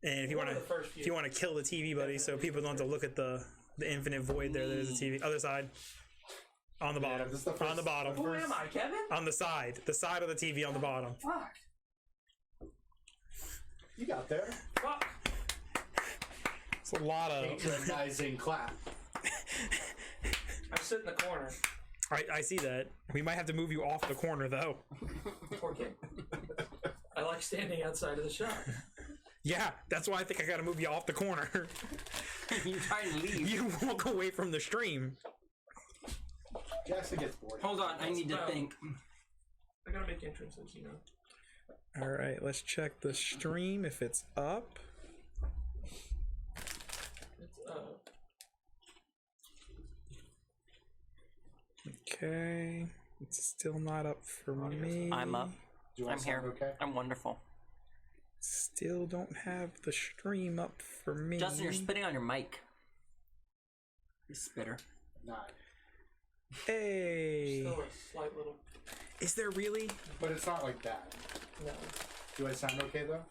And if you want to kill the TV, buddy, so people don't have to look at the infinite void there that is the TV. Other side. On the bottom. On the bottom. Who am I, Kevin? On the side. The side of the TV on the bottom. Fuck. You got there. Fuck. It's a lot of patronizing clap. I sit in the corner. I see that. We might have to move you off the corner, though. Poor kid. I like standing outside of the shop. Yeah, that's why I think I gotta move you off the corner. You're trying to leave. You walk away from the stream. Jackson gets bored. Hold on, I need to think. I gotta make entrances, you know. Alright, let's check the stream if it's up. It's up. Okay. It's still not up for me. I'm up. I'm here. Okay? I'm wonderful. Still don't have the stream up for me. Justin, you're spitting on your mic. You spitter. Not. Hey. Still a slight little. Is there really? But it's not like that. No. Do I sound okay though?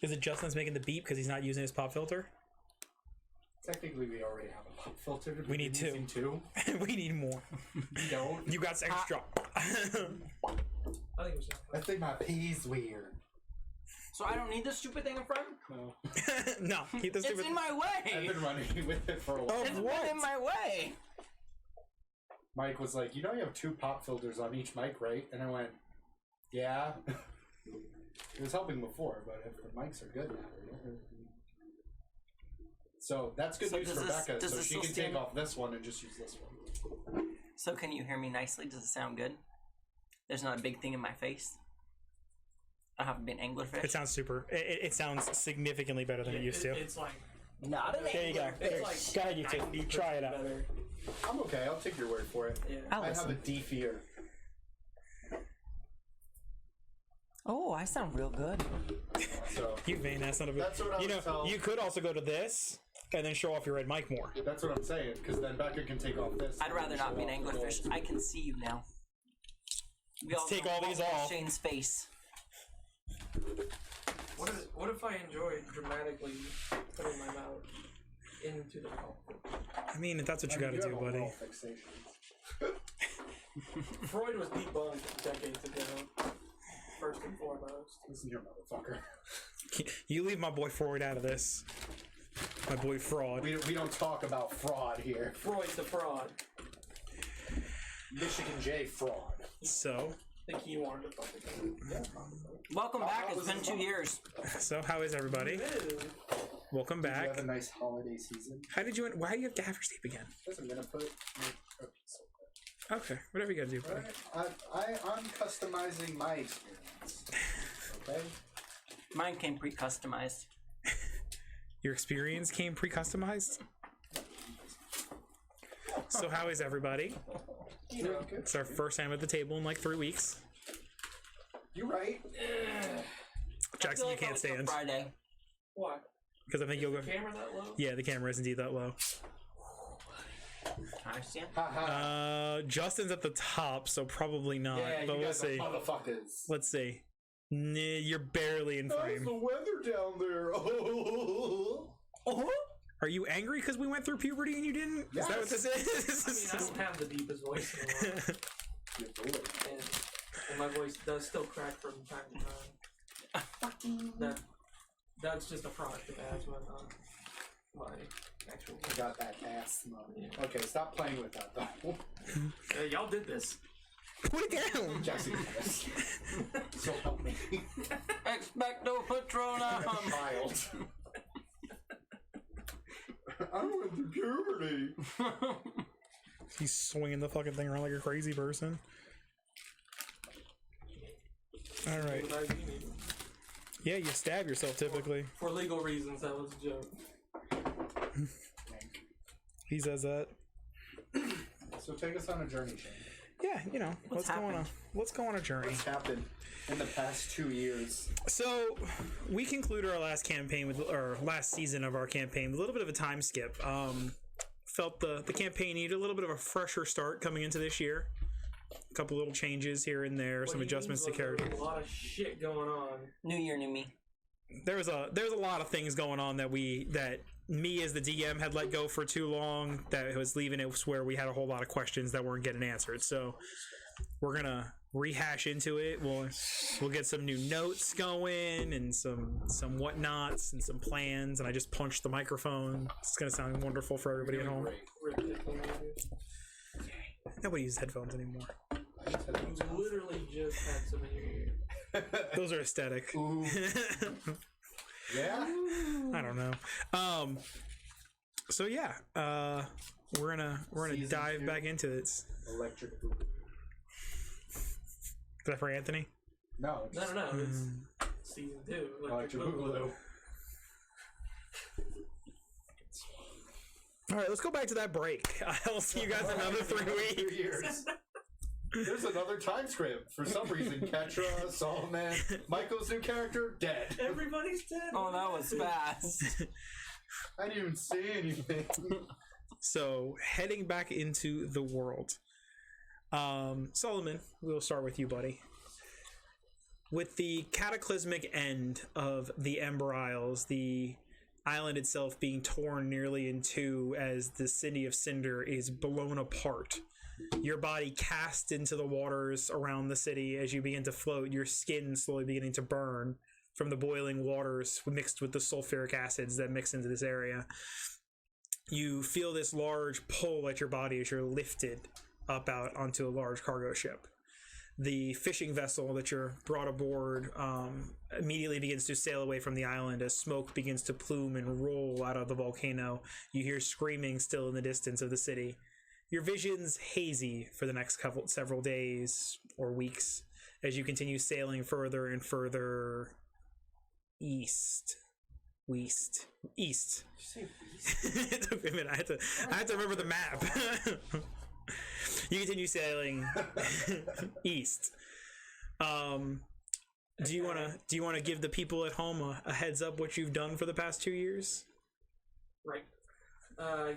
Is it Justin's making the beep because he's not using his pop filter? Technically, we already have a pop filter. We need two. We need more. You don't. You got extra. I think it was. I think my pee's weird. So I don't need this stupid thing in front? No. No, keep this. It's in my way! I've been running with it for a while. It's been in my way! Mike was like, you know you have 2 pop filters on each mic, right? And I went, yeah. It was helping before, but if the mics are good now. So that's good news for Becca, so she can take off this one and just use this one. So can you hear me nicely? Does it sound good? There's not a big thing in my face. I haven't been anglerfish. It sounds super. It sounds significantly better than it used to. It's like. Not an There you go. It's like Go ahead, you two. Try it out. better. I'm okay, I'll take your word for it. Yeah. I'll I have listen. a deep ear. Oh, I sound real good. So You vain ass son of a. That's what I You know, would tell- you could also go to this and then show off your red mic more. that's what I'm saying, because then Becca can take off this. I'd rather not be an and show off the anglerfish. gold. I can see you now. We Let's take know all what these was off. Shane's face. What if I enjoy dramatically putting my mouth into the mouth? I mean, if that's what you I mean, gotta do, have a buddy. wall fixation. Freud was debunked decades ago. First and foremost. Listen here, motherfucker. You leave my boy Freud out of this. My boy Fraud. We don't talk about fraud here. Freud's the fraud. Michigan J fraud. So, I think he wanted to fucking. Welcome back. how It's was been it 2 fun? years. how is everybody? Welcome Did you back. have a nice holiday season? How did you? Why do you have gaffer's tape again? Doesn't matter. Put it. Okay, whatever you gotta do, buddy. I'm customizing my experience. Okay. Mine came pre-customized. Your experience came pre-customized. So how is everybody? You know, It's our first time at the table in like 3 weeks. you're right. Jackson, you can't It's stand Friday. What? because I think you'll go. Camera that low? Yeah, the camera is indeed that low. I stand. Haha. Justin's at the top, so probably not. Yeah, but you we'll guys are see. motherfuckers. Let's see. Nah, you're barely in How's frame. the weather down there? Are you angry because we went through puberty and you didn't? Is that what this I mean, is? I don't have the deepest voice in the world. You're bored. And my voice does still crack from time to time. That's just a product of asthma, not my actual. I got that asthma. Yeah. Okay, stop playing with that though. Y'all did this. Put it down. Jackson, so help me. Expecto Patronum. Child. I went through puberty. He's swinging the fucking thing around like a crazy person. All right. What I mean, Yeah, you stab yourself typically. for legal reasons, that was a joke. He says that. So take us on a journey, Shane. Yeah, you know, let's go on a journey. What's happened in the past 2 years? So we concluded our last campaign with, or last season of our campaign, with a little bit of a time skip. Felt the campaign needed a little bit of a fresher start coming into this year. A couple little changes here and there, some adjustments to character. There's a lot of shit going on. New year, new me. There's a lot of things going on that me as the DM had let go for too long, that was leaving it where we had a whole lot of questions that weren't getting answered. So we're gonna rehash into it. We'll get some new notes going and some whatnots and some plans. And I just punched the microphone. It's gonna sound wonderful for everybody at home. Nobody uses headphones anymore. You literally just had some in your ear. Those are aesthetic. Ooh. Yeah. I don't know. So yeah, we're gonna Season dive 2. back into this. Electric Boogaloo. Is that for Anthony? No. No. It's season 2. Electric Boogaloo. All right, let's go back to that break. I'll see you guys in another 3 weeks. 3 years. There's another time script. For some reason, Ketra, Solomon, Michael's new character, dead. Everybody's dead. Oh, that was fast. I didn't even say anything. So, heading back into the world. Solomon, we'll start with you, buddy. With the cataclysmic end of the Ember Isles, the island itself being torn nearly in two as the city of Cinder is blown apart. Your body cast into the waters around the city as you begin to float, your skin slowly beginning to burn from the boiling waters mixed with the sulfuric acids that mix into this area. You feel this large pull at your body as you're lifted up out onto a large cargo ship. The fishing vessel that you're brought aboard immediately begins to sail away from the island as smoke begins to plume and roll out of the volcano. You hear screaming still in the distance of the city. Your vision's hazy for the next several days or weeks as you continue sailing further and further east. Did you say east? It took me a minute. I had to remember the map. You continue sailing east. Do you want to give the people at home a heads up what you've done for the past 2 years? Right. I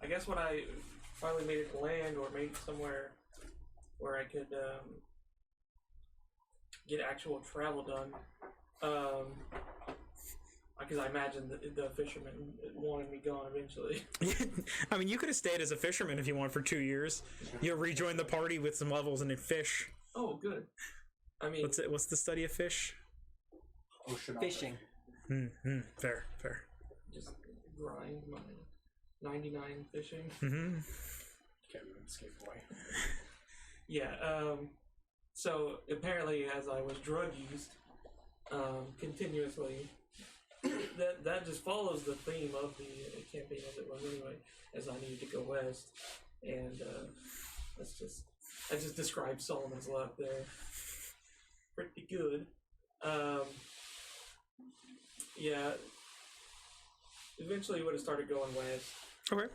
guess when I finally made it to land or made it somewhere where I could get actual travel done, because I imagine the fishermen wanted me gone eventually. I mean, you could have stayed as a fisherman if you want for 2 years. You'll rejoin the party with some levels and fish. Oh, good. I mean, What's the study of fish? Oceanography. Fishing. Fair. just grind my 99 fishing. Mm-hmm. Can't even escape away. Yeah. So apparently, as I was drug used continuously, that just follows the theme of the campaign as it was anyway. As I needed to go west, and I just described Solomon's luck there. Pretty good. Yeah. Eventually, would have started going west. Okay.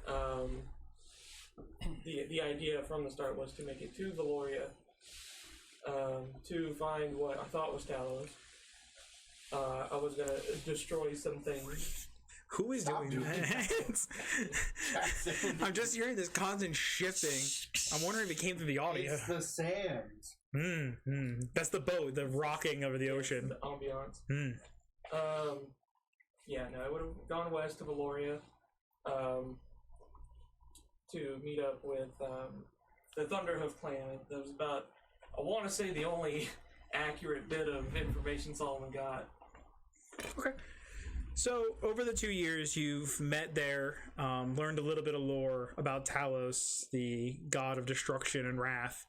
The idea from the start was to make it to Valoria, to find what I thought was Talos. I was gonna destroy some things. Who is doing that? I'm just hearing this constant shifting. I'm wondering if it came through the audio. It's the sand. That's the boat, the rocking over the ocean. The ambiance. Yeah, no, I would have gone west to Valoria to meet up with the Thunderhoof clan. That was about, I want to say, the only accurate bit of information Solomon got. Okay. So, over the 2 years, you've met there, learned a little bit of lore about Talos, the god of destruction and wrath,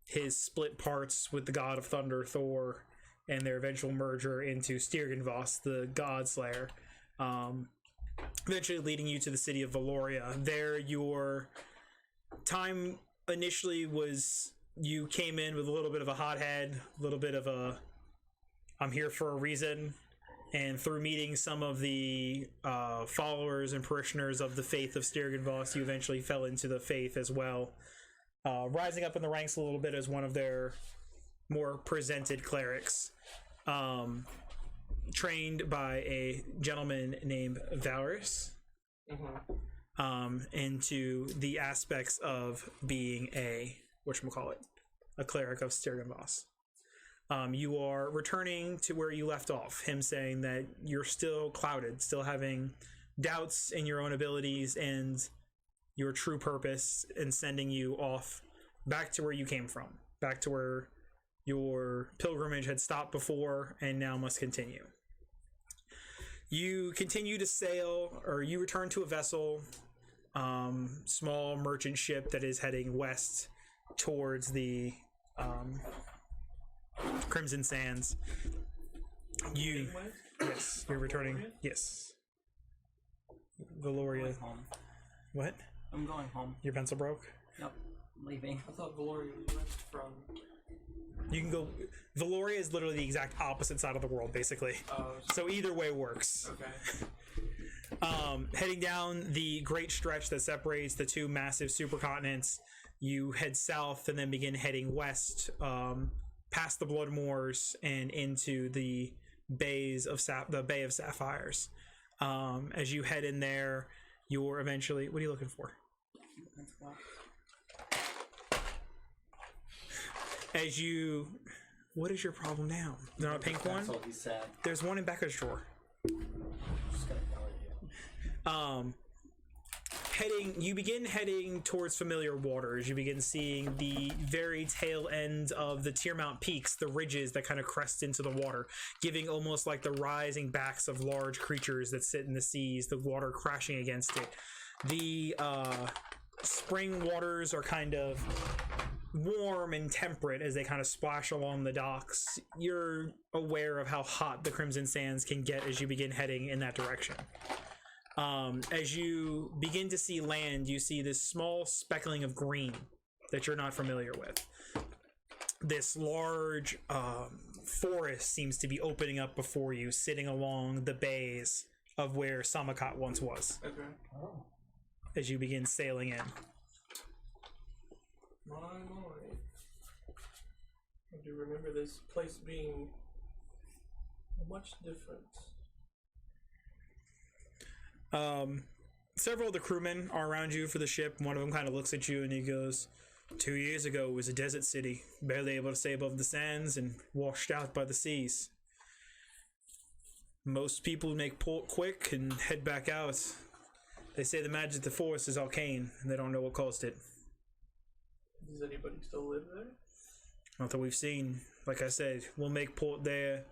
his split parts with the god of thunder, Thor, and their eventual merger into Styrgenvoss, the god slayer, eventually leading you to the city of Valoria. There, your time initially was, you came in with a little bit of a hothead, a little bit of a, I'm here for a reason. And through meeting some of the followers and parishioners of the faith of Styrgenvoss, you eventually fell into the faith as well, rising up in the ranks a little bit as one of their more presented clerics, trained by a gentleman named Valorous. into the aspects of being a whatchamacallit, a cleric of Stergenboss. You are returning to where you left off, him saying that you're still clouded, still having doubts in your own abilities and your true purpose, and sending you off back to where you came from, back to where your pilgrimage had stopped before and now must continue. You continue to sail, or you return to a vessel, small merchant ship that is heading west towards the Crimson Sands. You, yes, you're returning. Yes, Valoria. Home. What? I'm going home. Your pencil broke. Yep, I'm leaving. I thought Valoria went from. You can go. Valoria is literally the exact opposite side of the world, basically. So either way works. Okay. Heading down the great stretch that separates the two massive supercontinents, you head south and then begin heading west, past the Blood Moors and into the bays of the Bay of Sapphires. As you head in there, you're eventually. What are you looking for? As you, what is your problem now? Is there not a pink one? He's sad. There's one in Becca's drawer. Just gonna yell at you. You begin heading towards familiar waters. You begin seeing the very tail end of the Tiermount peaks, the ridges that kind of crest into the water, giving almost like the rising backs of large creatures that sit in the seas, the water crashing against it. The spring waters are kind of warm and temperate as they kind of splash along the docks. You're aware of how hot the Crimson Sands can get as you begin heading in that direction. As you begin to see land, you see this small speckling of green that you're not familiar with. This large forest seems to be opening up before you, sitting along the bays of where Samakot once was. Okay. Oh. As you begin sailing in. My. I do remember this place being much different. Several of the crewmen are around you for the ship. One of them kind of looks at you and he goes, 2 years ago it was a desert city, barely able to stay above the sands and washed out by the seas. Most people make port quick and head back out. They say the magic of the forest is arcane and they don't know what caused it. Does anybody still live there? Not that we've seen. Like I said, we'll make port there.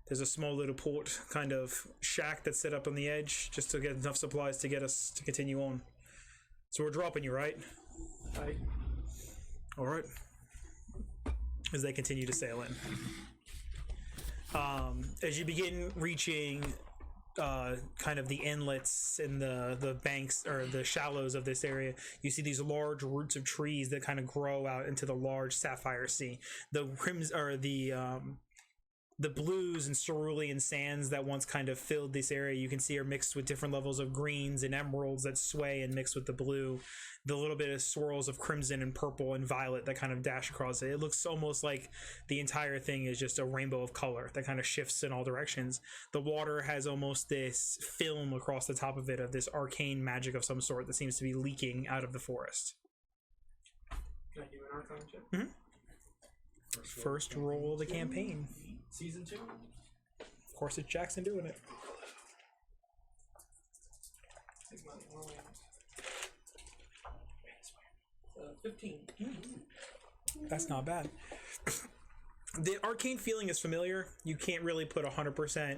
There's a small little port kind of shack that's set up on the edge just to get enough supplies to get us to continue on. So we're dropping you, right? Right. All right. As they continue to sail in. As you begin reaching kind of the inlets and the banks or the shallows of this area, you see these large roots of trees that kind of grow out into the large sapphire sea. The crimson or the blues and cerulean sands that once kind of filled this area, you can see are mixed with different levels of greens and emeralds that sway and mix with the blue. The little bit of swirls of crimson and purple and violet that kind of dash across it. It looks almost like the entire thing is just a rainbow of color that kind of shifts in all directions. The water has almost this film across the top of it of this arcane magic of some sort that seems to be leaking out of the forest. Can I do an Arcana check? Mm-hmm. First roll of the campaign. Season 2? Of course, it's Jackson doing it. 15. That's not bad. The arcane feeling is familiar. You can't really put 100%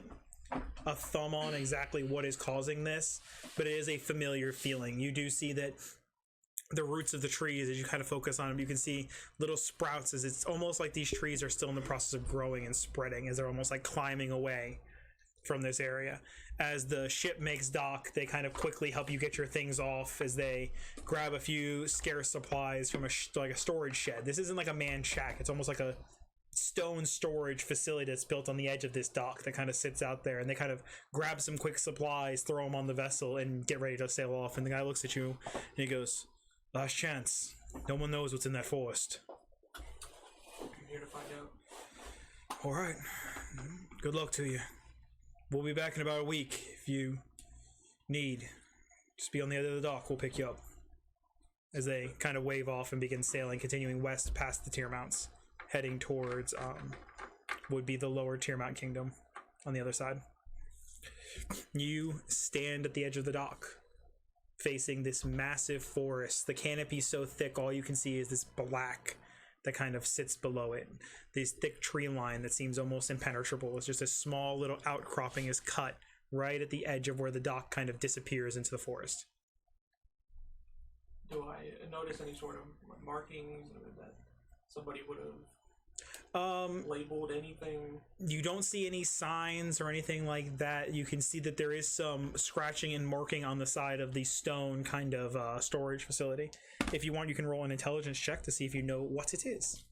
a thumb on exactly what is causing this, but it is a familiar feeling. You do see that the roots of the trees, as you kind of focus on them, you can see little sprouts as it's almost like these trees are still in the process of growing and spreading as they're almost like climbing away from this area. As the ship makes dock, they kind of quickly help you get your things off as they grab a few scarce supplies from like a storage shed. This isn't like a man shack. It's almost like a stone storage facility that's built on the edge of this dock that kind of sits out there, and they kind of grab some quick supplies, throw them on the vessel, and get ready to sail off. And the guy looks at you and he goes, "Last chance. No one knows what's in that forest." I'm here to find out. All right. Good luck to you. We'll be back in about a week if you need. Just be on the other of the dock. We'll pick you up. As they kind of wave off and begin sailing, continuing west past the tier mounts, heading towards would be the lower tier mount kingdom on the other side. You stand at the edge of the dock, facing this massive forest. The canopy so thick, all you can see is this black that kind of sits below it. This thick tree line that seems almost impenetrable. It's just a small little outcropping is cut right at the edge of where the dock kind of disappears into the forest. Do I notice any sort of markings that somebody would have labeled anything? You don't see any signs or anything like that. You can see that there is some scratching and marking on the side of the stone kind of storage facility. If you want, you can roll an intelligence check to see if you know what it is.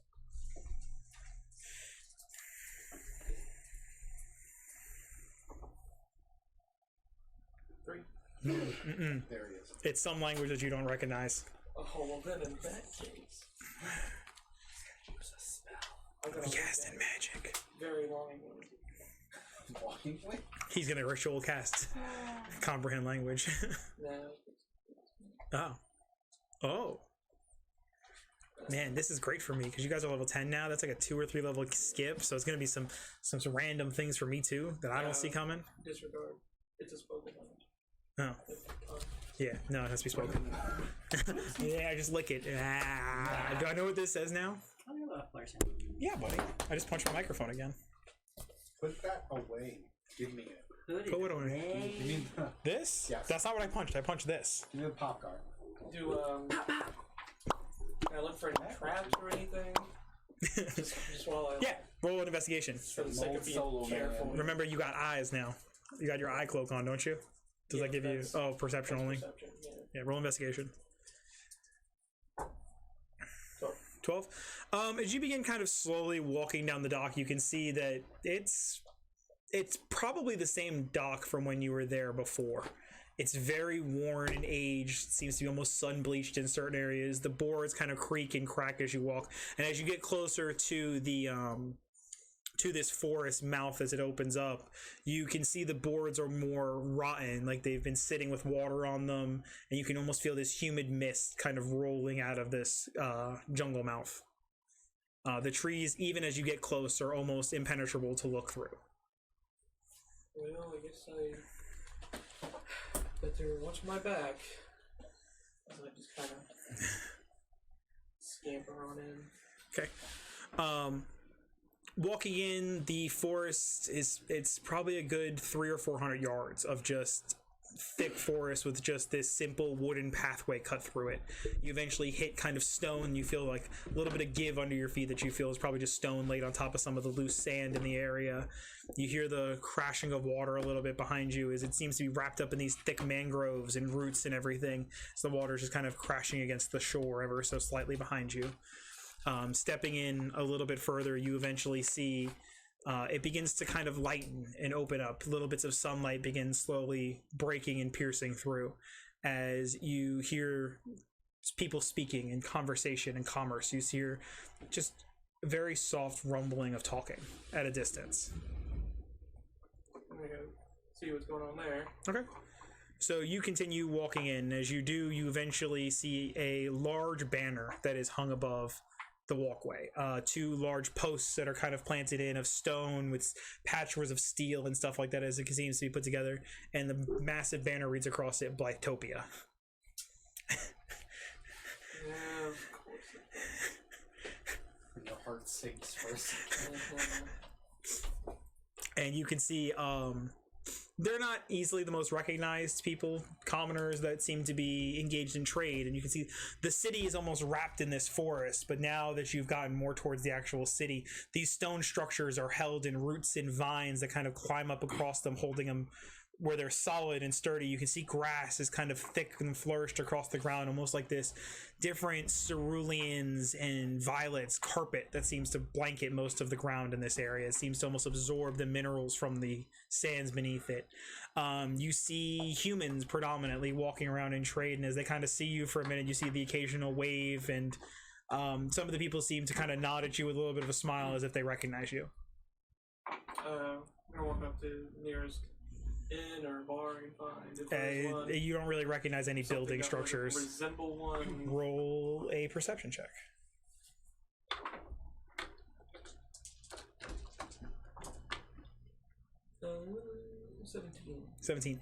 Mm-mm. There he is. It's some language that you don't recognize. Oh, well then in that case, use a spell. Cast in magic. Very long one. He's gonna ritual cast comprehend language. No. Oh. Man, this is great for me because you guys are level 10 now. That's like a 2 or 3 level skip, so it's gonna be some random things for me too that I don't see coming. Disregard. It's a spoken language. Oh. Yeah, no, it has to be spoken. Yeah, I just lick it. Ah. Do I know what this says now? Yeah, buddy. I just punched my microphone again. Put that away. Give me it. Put what away? You mean This? Yes. That's not what I punched. I punched this. give me the pop guard. Do can I look for any traps or anything? just while I Yeah, roll an investigation. for the sake of Solo being man. careful. Remember, you got eyes now. You got your eye cloak on, don't you? Does that give you... that's- Oh, perception only. Perception, yeah. Yeah, roll investigation. So, 12. As you begin kind of slowly walking down the dock, you can see that it's probably the same dock from when you were there before. It's very worn and aged. It seems to be almost sun bleached in certain areas. The boards kind of creak and crack as you walk. And as you get closer to the to this forest mouth as it opens up, you can see the boards are more rotten, like they've been sitting with water on them, and you can almost feel this humid mist kind of rolling out of this jungle mouth. The trees, even as you get close, are almost impenetrable to look through. well, I guess I better watch my back. As I just kind of scamper on in. Okay. Walking in the forest it's probably a good 300 or 400 yards of just thick forest with just this simple wooden pathway cut through it. You eventually hit kind of stone. You feel like a little bit of give under your feet that you feel is probably just stone laid on top of some of the loose sand in the area. You hear the crashing of water a little bit behind you as it seems to be wrapped up in these thick mangroves and roots and everything. So the water's just kind of crashing against the shore ever so slightly behind you. Stepping in a little bit further, you eventually see it begins to kind of lighten and open up. Little bits of sunlight begin slowly breaking and piercing through as you hear people speaking and conversation and commerce. You hear just a very soft rumbling of talking at a distance. I'm gonna go see what's going on there. Okay. So you continue walking in. As you do, you eventually see a large banner that is hung above the walkway. 2 large posts that are kind of planted in of stone with patchworks of steel and stuff like that as it seems to be put together. And the massive banner reads across it, Blythtopia. Yeah, of course. Your heart sinks first. And you can see they're not easily the most recognized people, commoners that seem to be engaged in trade. And you can see the city is almost wrapped in this forest, but now that you've gotten more towards the actual city, these stone structures are held in roots and vines that kind of climb up across them, holding them where they're solid and sturdy. You can see grass is kind of thick and flourished across the ground, almost like this different ceruleans and violets carpet that seems to blanket most of the ground in this area. It seems to almost absorb the minerals from the sands beneath it. You see humans predominantly walking around in trade, and as they kind of see you for a minute, you see the occasional wave, and some of the people seem to kind of nod at you with a little bit of a smile as if they recognize you. I'm gonna walk up to the nearest inn or bar I can find. If there's one, You don't really recognize any something building that would structures. resemble one. Roll a perception check. 17.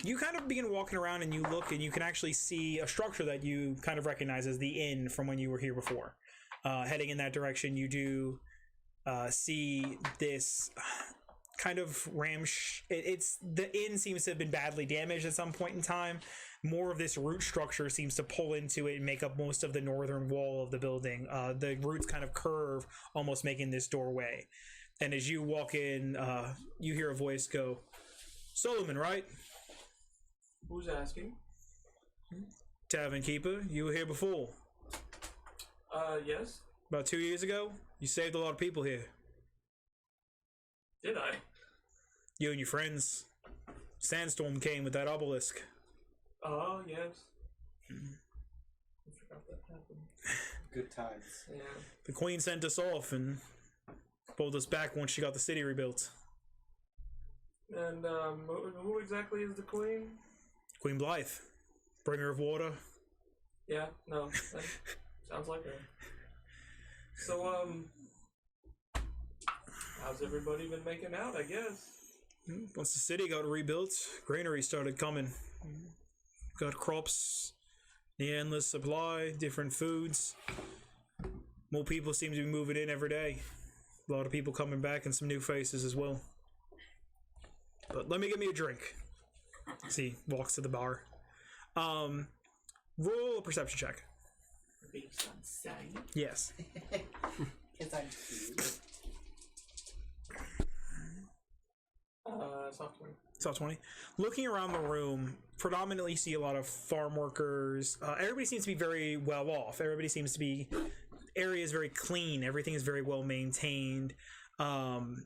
You kind of begin walking around and you look and you can actually see a structure that you kind of recognize as the inn from when you were here before. Heading in that direction, you do see this kind of it's the inn seems to have been badly damaged at some point in time. More of this root structure seems to pull into it and make up most of the northern wall of the building. The roots kind of curve, almost making this doorway. And as you walk in, you hear a voice go, "Solomon, right? Who's asking? Tavern keeper, you were here before. Yes. About 2 years ago, you saved a lot of people here. Did I? You and your friends. Sandstorm came with that obelisk. Oh, yes. I forgot that happened. Good times. Yeah. The queen sent us off and pulled us back once she got the city rebuilt. And, who exactly is the queen? Queen Blythe, bringer of water. Yeah, no, that sounds like her. So, how's everybody been making out, I guess? Once the city got rebuilt, granary started coming. Got crops, the endless supply, different foods. More people seem to be moving in every day. A lot of people coming back and some new faces as well. But let me get me a drink. See, walks to the bar. Roll a perception check. Based on sight. Yes. Because I'm cute. Soft 20. Top 20. Looking around the room, predominantly see a lot of farm workers. Everybody seems to be very well off. Everybody seems to be... Area is very clean. Everything is very well maintained.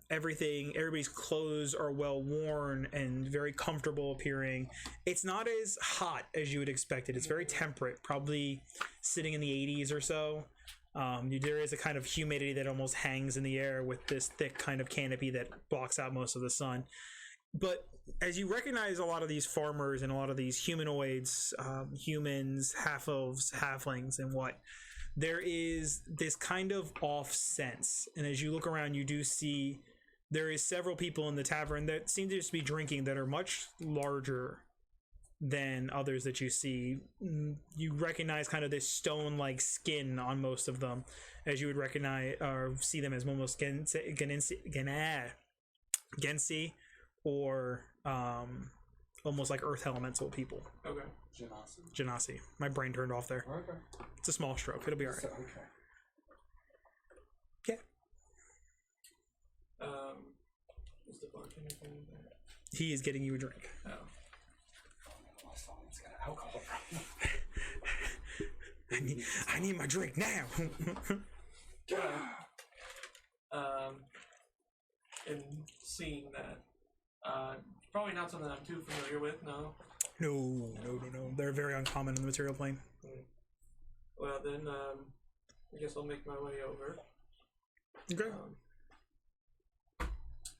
Everybody's clothes are well worn and very comfortable appearing. It's not as hot as you would expect it. It's very temperate, probably sitting in the 80s or so. There is a kind of humidity that almost hangs in the air with this thick kind of canopy that blocks out most of the sun. But as you recognize a lot of these farmers and a lot of these humanoids, humans, half-elves, halflings, and what, there is this kind of off sense. And as you look around, you do see there is several people in the tavern that seem to just be drinking that are much larger than others that you see. You recognize kind of this stone-like skin on most of them, as you would recognize or see them as almost Gensi or almost like earth elemental people. Okay. Genasi. My brain turned off there. Okay. It's a small stroke. It'll be alright. So, okay. Yeah. Is the bartender coming back? He is getting you a drink. Oh. Someone's got alcohol. I need my drink now. And seeing that, probably not something I'm too familiar with, no. No. They're very uncommon in the material plane. Well, then, I guess I'll make my way over. Okay.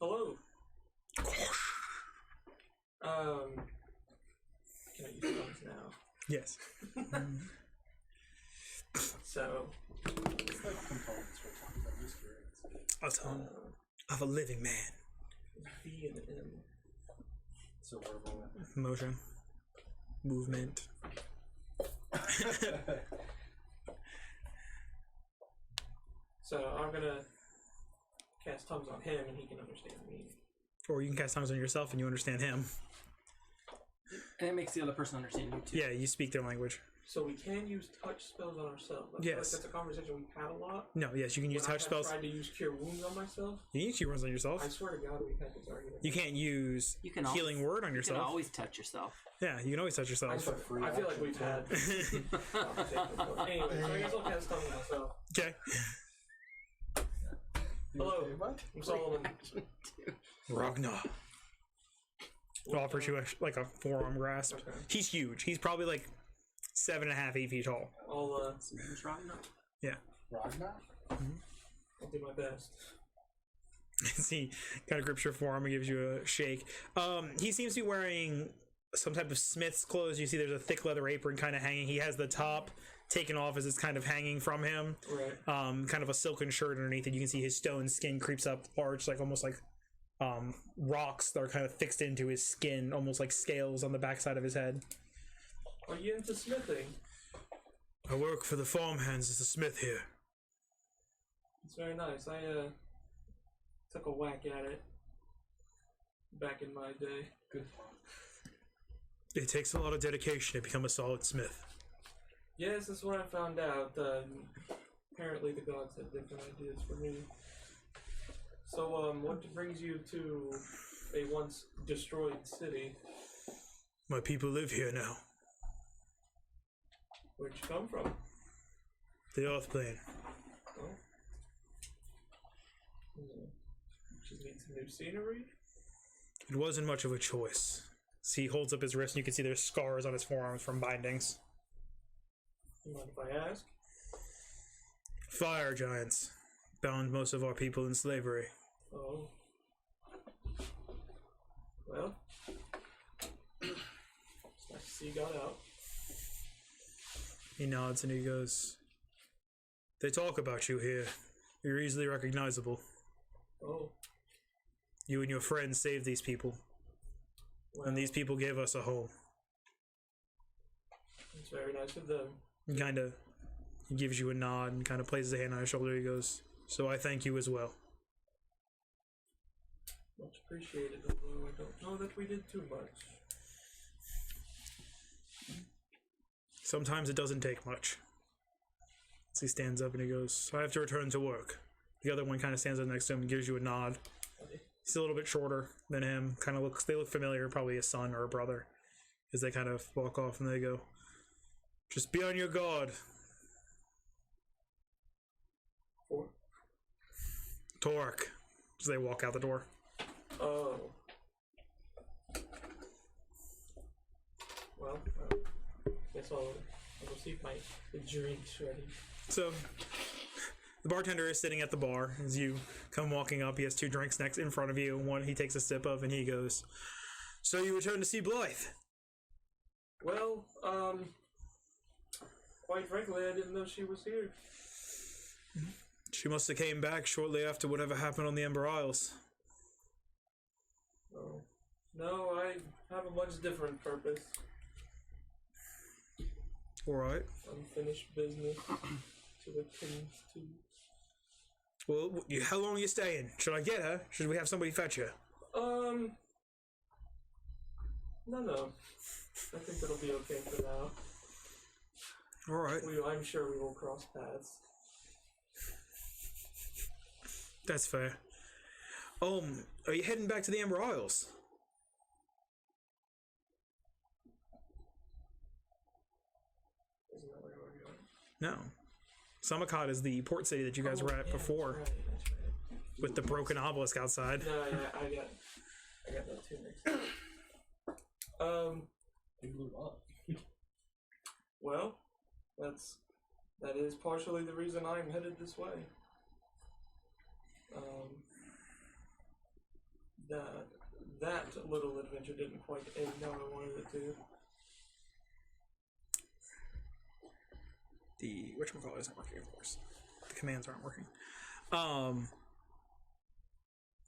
Hello. Can I use thumbs now? Yes. So, It's like components we're talking about. I'm just curious. A tongue of a living man. V and M. So verbal. Motion. Movement. So I'm gonna cast tongues on him, and he can understand me. Or you can cast tongues on yourself and you understand him. And it makes the other person understand you too. Yeah, you speak their language. So we can use touch spells on ourselves. I feel like Yes. that's a conversation we've had a lot. No, yes, you can use When I touch have spells. tried to use cure wounds on myself. You can use key runs on yourself. I swear to God, we've had this argument. You can't use You can healing always, word on You can yourself. always touch yourself. Yeah, you can always touch I, yourself. swear, free I feel like action. we've had conversations before. Anyway, so I guess I'll cast tongues on myself. Okay. Hello. What? I'm Solomon. Ragnar offers you like a forearm grasp. Okay. He's huge. He's probably like 7.5, 8 feet tall. I'll Yeah. Ragnar? I'll do my best. As he kind of grips your forearm and gives you a shake. He seems to be wearing some type of smith's clothes. You see there's a thick leather apron kind of hanging. He has the top taken off as it's kind of hanging from him. Right. Kind of a silken shirt underneath it. You can see his stone skin creeps up large, like almost like rocks that are kind of fixed into his skin, almost like scales on the backside of his head. Are you into smithing? I work for the farmhands as a smith here. It's very nice. I took a whack at it back in my day. Good. It takes a lot of dedication to become a solid smith. Yes, that's what I found out. Apparently the gods had different ideas for me. So, what brings you to a once destroyed city? My people live here now. Where'd you come from? The Earth Plane. Oh. Just need some new scenery? It wasn't much of a choice. So he holds up his wrist and you can see there's scars on his forearms from bindings. You mind if I ask? Fire giants bound most of our people in slavery. Oh. Well. It's nice to see you got out. He nods and he goes, they talk about you here. You're easily recognizable. Oh. You and your friends saved these people. Well, And these people gave us a home. it's very nice of them. He gives you a nod and kind of places a hand on your shoulder. He goes, so I thank you as well. Much appreciated, although I don't know that we did too much. Sometimes it doesn't take much. So he stands up and he goes, I have to return to work. The other one kind of stands up next to him and gives you a nod. He's a little bit shorter than him. They look familiar, probably a son or a brother. As they kind of walk off and they go, just be on your guard. Four. Torque. As they walk out the door. Oh. Well, guess I'll go see if my drink's ready. So, the bartender is sitting at the bar as you come walking up. He has two drinks next in front of you. One he takes a sip of and he goes, so you return to see Blythe? Well, quite frankly, I didn't know she was here. She must have came back shortly after whatever happened on the Ember Isles. Oh. No, I have a much different purpose. Alright. Unfinished business to attend to. Well, how long are you staying? Should I get her? Should we have somebody fetch her? No. I think it'll be okay for now. Alright. I'm sure we will cross paths. That's fair. Are you heading back to the Ember Isles? Isn't that where we're going? No. Samakot is the port city that you guys were at before, That's right. with the broken obelisk outside. No, yeah, I got that too mixed up. They blew up. Well, that is partially the reason I'm headed this way. That little adventure didn't quite end how I wanted it to. The whatchamacallit isn't working, of course. The commands aren't working.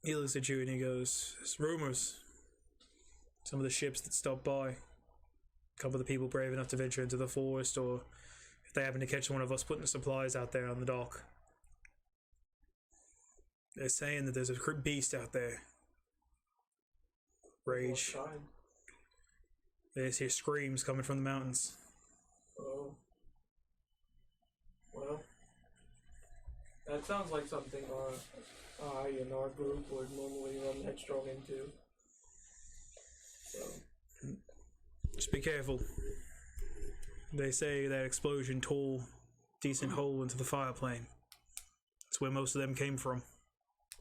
He looks at you and he goes, there's rumors. Some of the ships that stopped by. A couple of the people brave enough to venture into the forest, or if they happen to catch one of us putting the supplies out there on the dock. They're saying that there's a beast out there. Rage. What kind? They just hear screams coming from the mountains. Oh. Well, that sounds like something I and our group would normally run headstrong into. So. Just be careful. They say that explosion tore a decent hole into the fire plane. That's where most of them came from.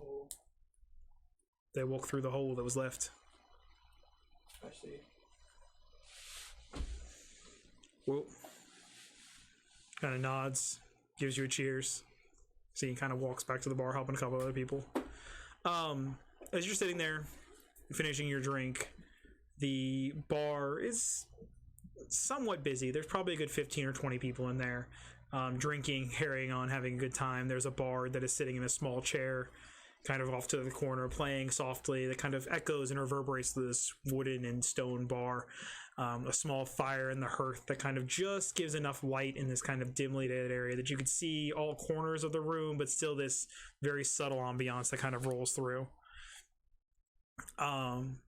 Oh, They walked through the hole that was left. I see. Well, kind of nods, gives you a cheers. So he kind of walks back to the bar, helping a couple other people. As you're sitting there, finishing your drink, the bar is somewhat busy. There's probably a good 15 or 20 people in there, drinking, carrying on, having a good time. There's a bard that is sitting in a small chair, kind of off to the corner, playing softly, that kind of echoes and reverberates to this wooden and stone bar. A small fire in the hearth that kind of just gives enough light in this kind of dimly lit area that you could see all corners of the room, but still this very subtle ambiance that kind of rolls through. And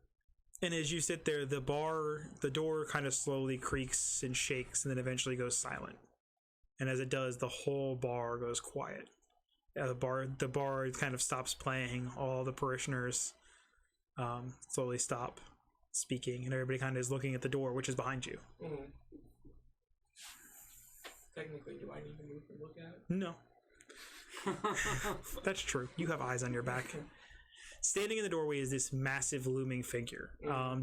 as you sit there, the door kind of slowly creaks and shakes and then eventually goes silent. And as it does, the whole bar goes quiet. The bar kind of stops playing. All the parishioners slowly stop speaking, and everybody kind of is looking at the door, which is behind you. Mm-hmm. Technically, do I need to move and look at it? No. That's true. You have eyes on your back. Standing in the doorway is this massive looming figure.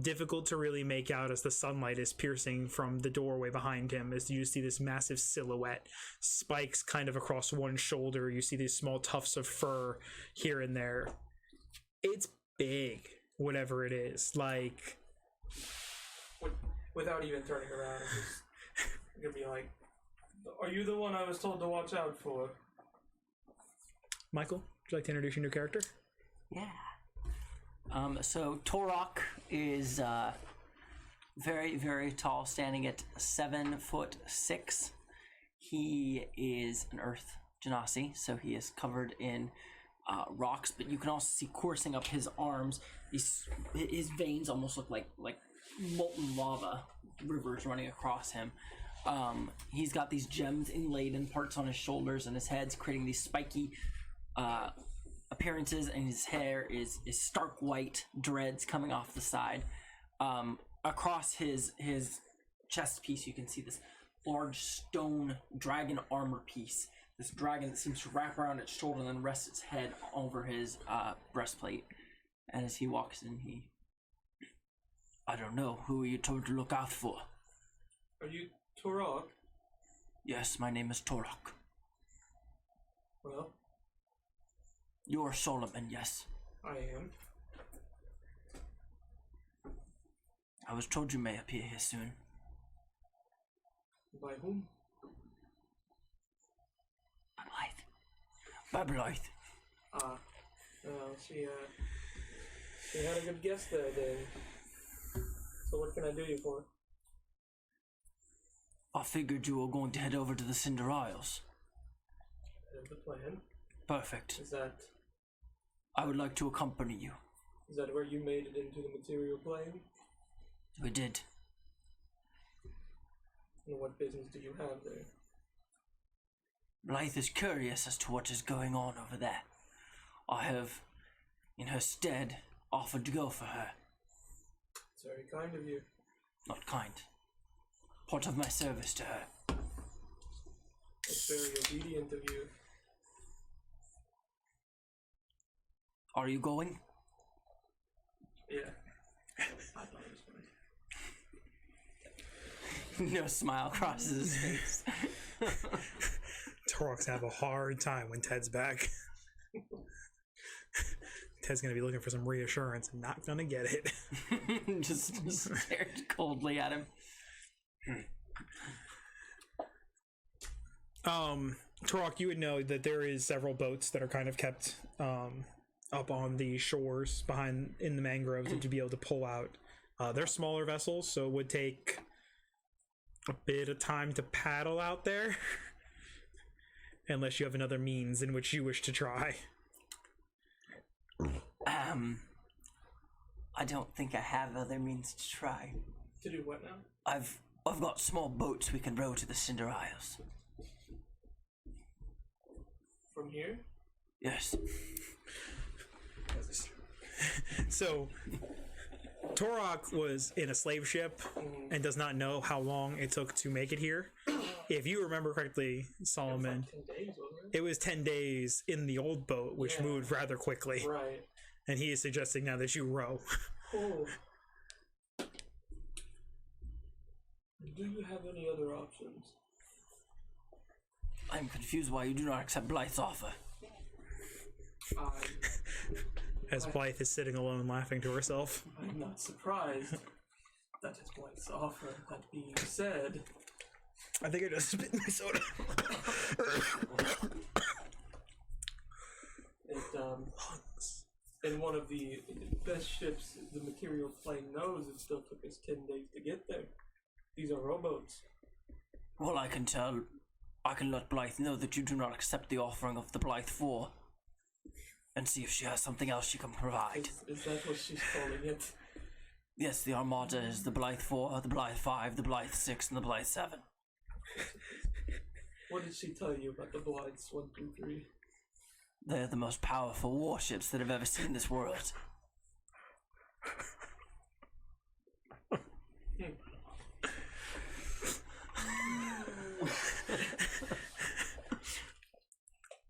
Difficult to really make out as the sunlight is piercing from the doorway behind him, as you see this massive silhouette. Spikes kind of across one shoulder. You see these small tufts of fur here and there. It's big, whatever it is. Like... Without even turning around, I'm just gonna be like, "Are you the one I was told to watch out for?" Michael, would you like to introduce your new character? Yeah. So Torok is very, very tall, standing at 7'6". He is an earth genasi, so he is covered in rocks, but you can also see coursing up his arms. His veins almost look like molten lava rivers running across him. He's got these gems inlaid in parts on his shoulders and his head's creating these spiky appearances, and his hair is stark white, dreads coming off the side. Across his chest piece, you can see this large stone dragon armor piece. This dragon that seems to wrap around its shoulder and then rest its head over his breastplate. And as he walks in, I don't know, who are you told to look out for? Are you Torok? Yes, my name is Torok. Well, You're Solomon, yes. I am. I was told you may appear here soon. By whom? By Blythe. She had a good guess there, then. So what can I do you for? I figured you were going to head over to the Cinder Isles. That's the plan. Perfect. I would like to accompany you. Is that where you made it into the material plane? We did. And what business do you have there? Blythe is curious as to what is going on over there. I have, in her stead, offered to go for her. It's very kind of you. Not kind. Part of my service to her. It's very obedient of you. Are you going? Yeah. I thought it was funny. No smile crosses his face. Torok's have a hard time when Ted's back. Ted's gonna be looking for some reassurance and not gonna get it. just stared coldly at him. Torok, you would know that there is several boats that are kind of kept up on the shores behind in the mangroves to be able to pull out. They're smaller vessels, so it would take a bit of time to paddle out there. Unless you have another means in which you wish to try. I don't think I have other means to try. To do what now? I've got small boats we can row to the Cinder Isles. From here? Yes. So, Torok was in a slave ship and does not know how long it took to make it here. If you remember correctly, Solomon, It was like 10 days, wasn't it was 10 days in the old boat, which moved rather quickly. Right. And he is suggesting now that you row. Cool. Do you have any other options? I'm confused why you do not accept Blythe's offer. as Blythe is sitting alone laughing to herself. I'm not surprised. That is Blythe's offer. That being said, I think I just spit my soda. in one of the best ships the material plane knows, it still took us 10 days to get there. These are rowboats. Well, I can let Blythe know that you do not accept the offering of the Blythe 4. And see if she has something else she can provide. Is that what she's calling it? Yes, the Armada is the Blythe 4, the Blythe 5, the Blythe 6, and the Blythe 7. What did she tell you about the Blythes 1, 2, 3? They're the most powerful warships that have ever seen this world.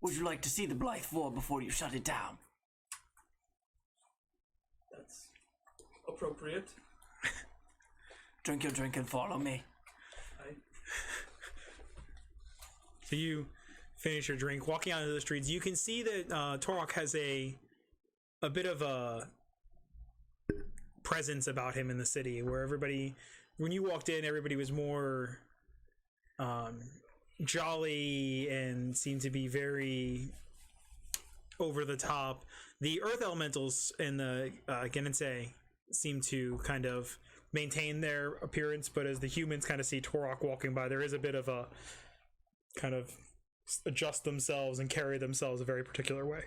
Would you like to see the Blythe 4 before you shut it down? That's appropriate. Drink your drink and follow me. So you finish your drink, walking out into the streets. You can see that Torok has a bit of a presence about him in the city, where everybody, when you walked in, everybody was more jolly and seemed to be very over the top. The earth elementals and the Genensei seem to kind of maintain their appearance, but as the humans kind of see Torok walking by, there is a bit of a kind of adjust themselves and carry themselves a very particular way.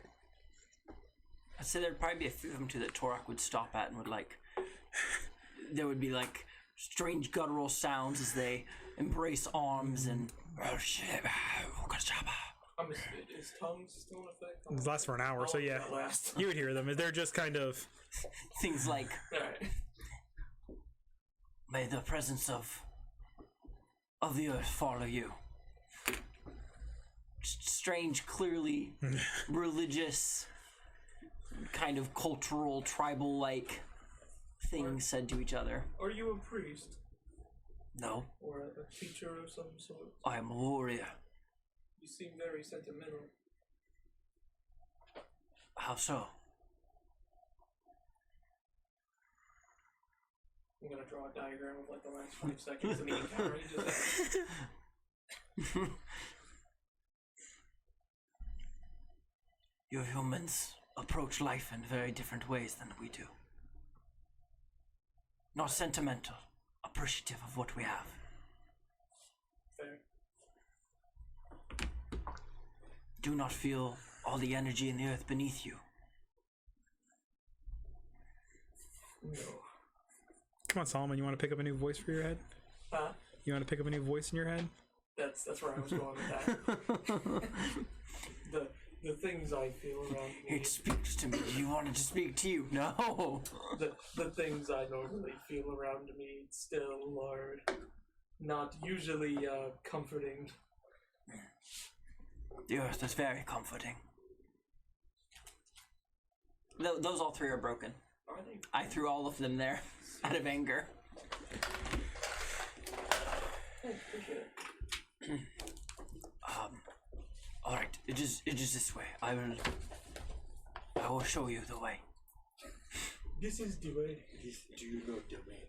I'd say there'd probably be a few of them too that Torok would stop at and would there would be strange guttural sounds as they embrace arms and is tongues still in effect? It lasts for an hour, so yeah, you would hear them. They're just kind of things like, right. May the presence of the earth follow you. Strange, clearly religious, kind of cultural, tribal-like things said to each other. Are you a priest? No. Or a teacher of some sort? I am a warrior. You seem very sentimental. How so? I'm gonna draw a diagram of the last 5 seconds of me encountering just You humans approach life in very different ways than we do. Not sentimental, appreciative of what we have. fair. Do not feel all the energy in the earth beneath you. No. Come on, Solomon, you want to pick up a new voice for your head? Huh? You want to pick up a new voice in your head? That's where I was going with that. The things I feel around me. It speaks to me. You wanted to speak to you. No. The things I normally feel around me still are not usually comforting. The earth is very comforting. Those all 3 are broken. Are they? I threw all of them there out of anger. Oh, appreciate it. All right. It is this way. I will show you the way. This is the way. Do you know the way?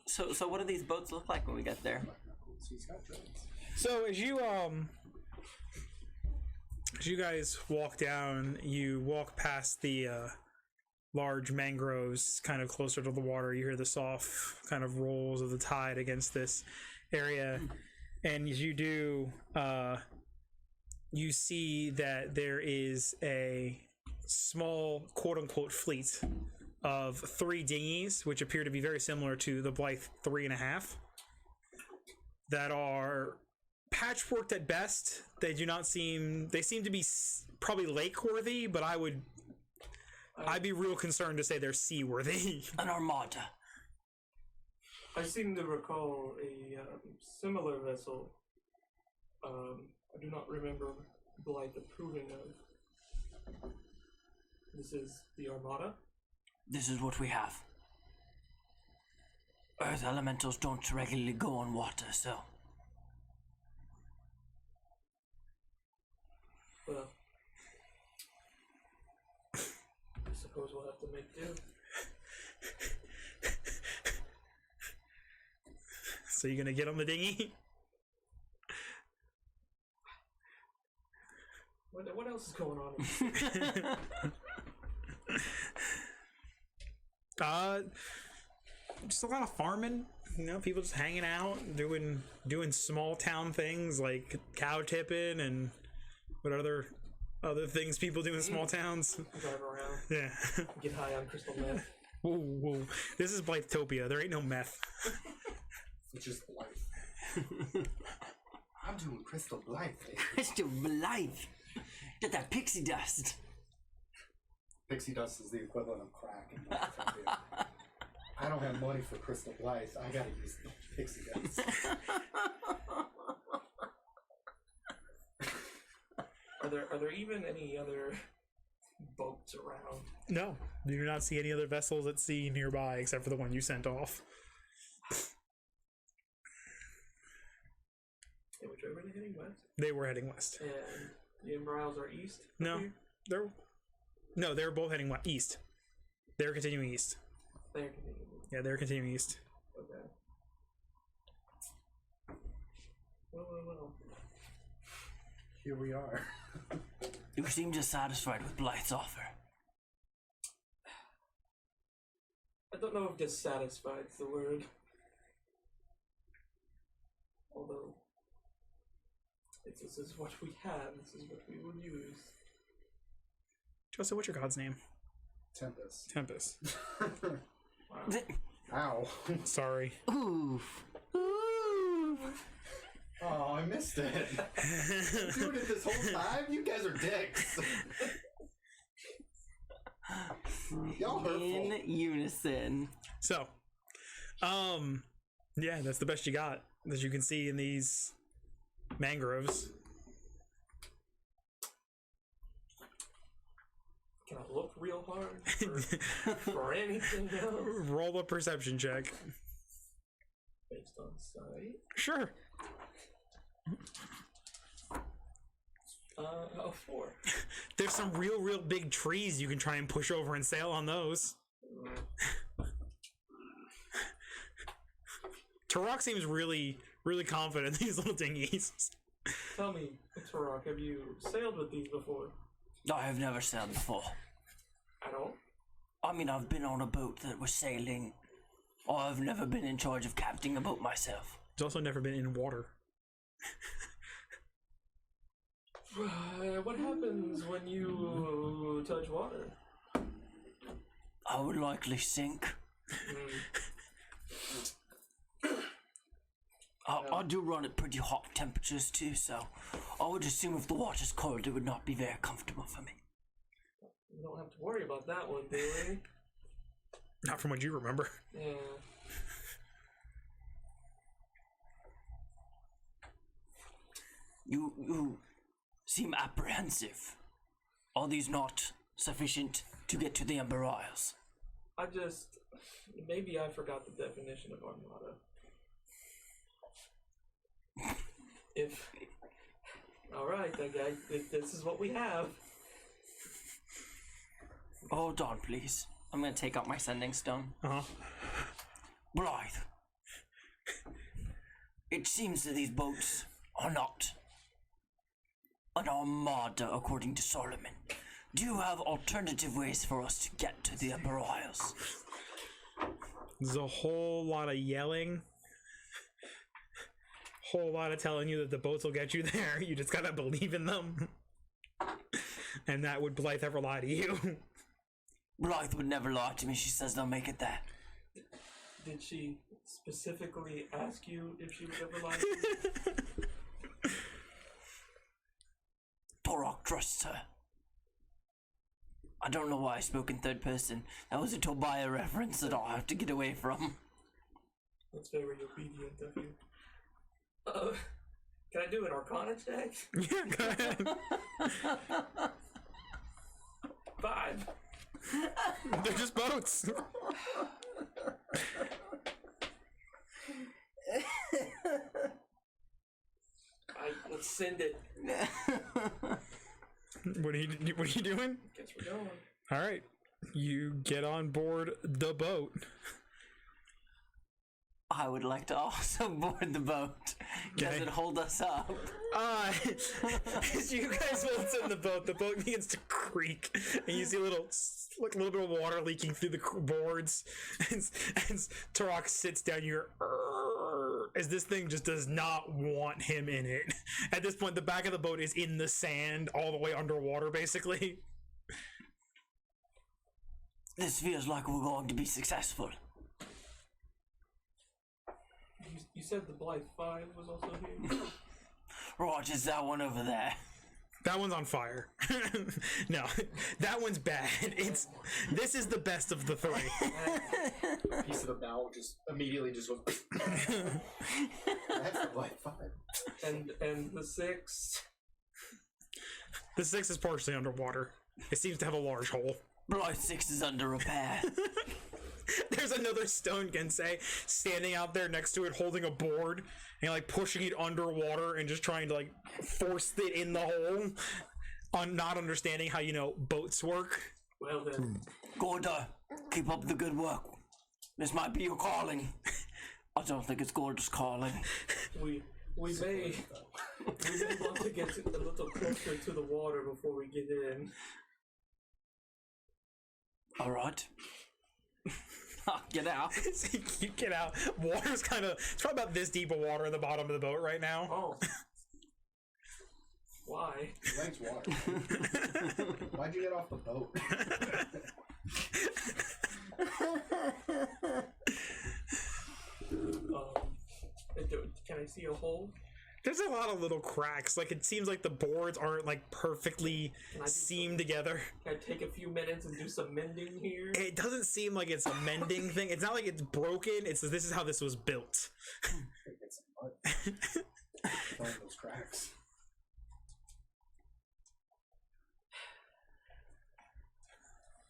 So what do these boats look like when we get there? So as you guys walk down, you walk past the large mangroves kind of closer to the water. You hear the soft kind of rolls of the tide against this area. And as you do, you see that there is a small quote-unquote fleet of 3 dinghies, which appear to be very similar to the Blythe 3.5, that are patchworked at best. They seem to be probably lake-worthy, but I'd be real concerned to say they're sea-worthy. An armada. I seem to recall a similar vessel. I do not remember Blythe approving of. This is the Armada? This is what we have. Earth elementals don't regularly go on water, so. Well, suppose we'll have to make do. So you gonna get on the dinghy? What else is going on? Just a lot of farming. You know, people just hanging out, doing small town things like cow tipping and what other things people do in small towns. Drive around. Yeah. Get high on crystal meth. Whoa. This is Blythe-topia. There ain't no meth. It's just life. I'm doing crystal Blythe. Crystal Blythe. Get that pixie dust. Pixie dust is the equivalent of crack in Blythe-topia. I don't have money for crystal Blythe. I gotta use pixie dust. Are there even any other boats around? No, you do not see any other vessels at sea nearby except for the one you sent off. Yeah, which way were they heading? West? They were heading west. And the Ember Isles are east? No, Here? they were both heading east. They were continuing east. They're continuing. Yeah, they were continuing east. Okay. Well. Here we are. You seem dissatisfied with Blythe's offer. I don't know if dissatisfied is the word. Although, this is what we have, this is what we will use. Joseph, what's your god's name? Tempest. Tempest. Wow. Ow. Sorry. Ooh. Oh, I missed it. I'm doing it this whole time? You guys are dicks. Y'all hurtful. In unison. So, yeah, that's the best you got, as you can see in these mangroves. Can I look real hard for anything else? Roll a perception check. Based on sight? Sure. 4. There's some real big trees you can try and push over and sail on those. Turok seems really confident in these little dinghies. Tell me, Turok, have you sailed with these before? I have never sailed before. At all? I mean, I've been on a boat that was sailing. I've never been in charge of captaining a boat myself. He's also never been in water. What happens when you touch water? I would likely sink. I do run at pretty hot temperatures too, so I would assume if the water's cold, it would not be very comfortable for me. You don't have to worry about that one, do we? Not from what you remember. Yeah. You seem apprehensive. Are these not sufficient to get to the Ember Isles? Maybe I forgot the definition of armada. Alright, then, guys, this is what we have. Hold on, please. I'm gonna take out my sending stone. Blythe. It seems that these boats are not an armada, according to Solomon. Do you have alternative ways for us to get to the Ember Isles? There's a whole lot of yelling. Whole lot of telling you that the boats will get you there. You just gotta believe in them. And that would Blythe ever lie to you? Blythe would never lie to me. She says they'll make it there. Did she specifically ask you if she would ever lie to you? Turok trusts her. I don't know why I spoke in third person. That was a Tobiah reference that I'll have to get away from. That's very obedient of you. Can I do an Arcana check? Yeah, go ahead. 5. They're just boats. Let's send it. What are you doing? Guess we're going. All right. You get on board the boat. I would like to also board the boat. Does it hold us up? As you guys waltz in the boat begins to creak, and you see a little bit of water leaking through the boards. As Turok sits down, as this thing just does not want him in it. At this point, the back of the boat is in the sand, all the way underwater, basically. This feels like we're going to be successful. You said the Blythe 5 was also here? Right, is that one over there? That one's on fire. No, that one's bad. This is the best of the three. A piece of the bow just immediately just goes. That's the Blythe 5. And the 6. The 6 is partially underwater. It seems to have a large hole. Blythe 6 is under repair. There's another stone Gensei standing out there next to it holding a board and like pushing it underwater and just trying to like force it in the hole, on not understanding how boats work. Well then, Gorda, keep up the good work. This might be your calling. I don't think it's Gorda's calling. we may want to get a little closer to the water before we get in. All right. Get out. You get out. Water's it's probably about this deep of water in the bottom of the boat right now. Oh. Why? Thanks, water. Why'd you get off the boat? Can I see a hole? There's a lot of little cracks. Like, it seems like the boards aren't like perfectly seamed together. Can I take a few minutes and do some mending here? It doesn't seem like it's a mending thing. It's not like it's broken. This is how this was built. Get some mud. Find those cracks.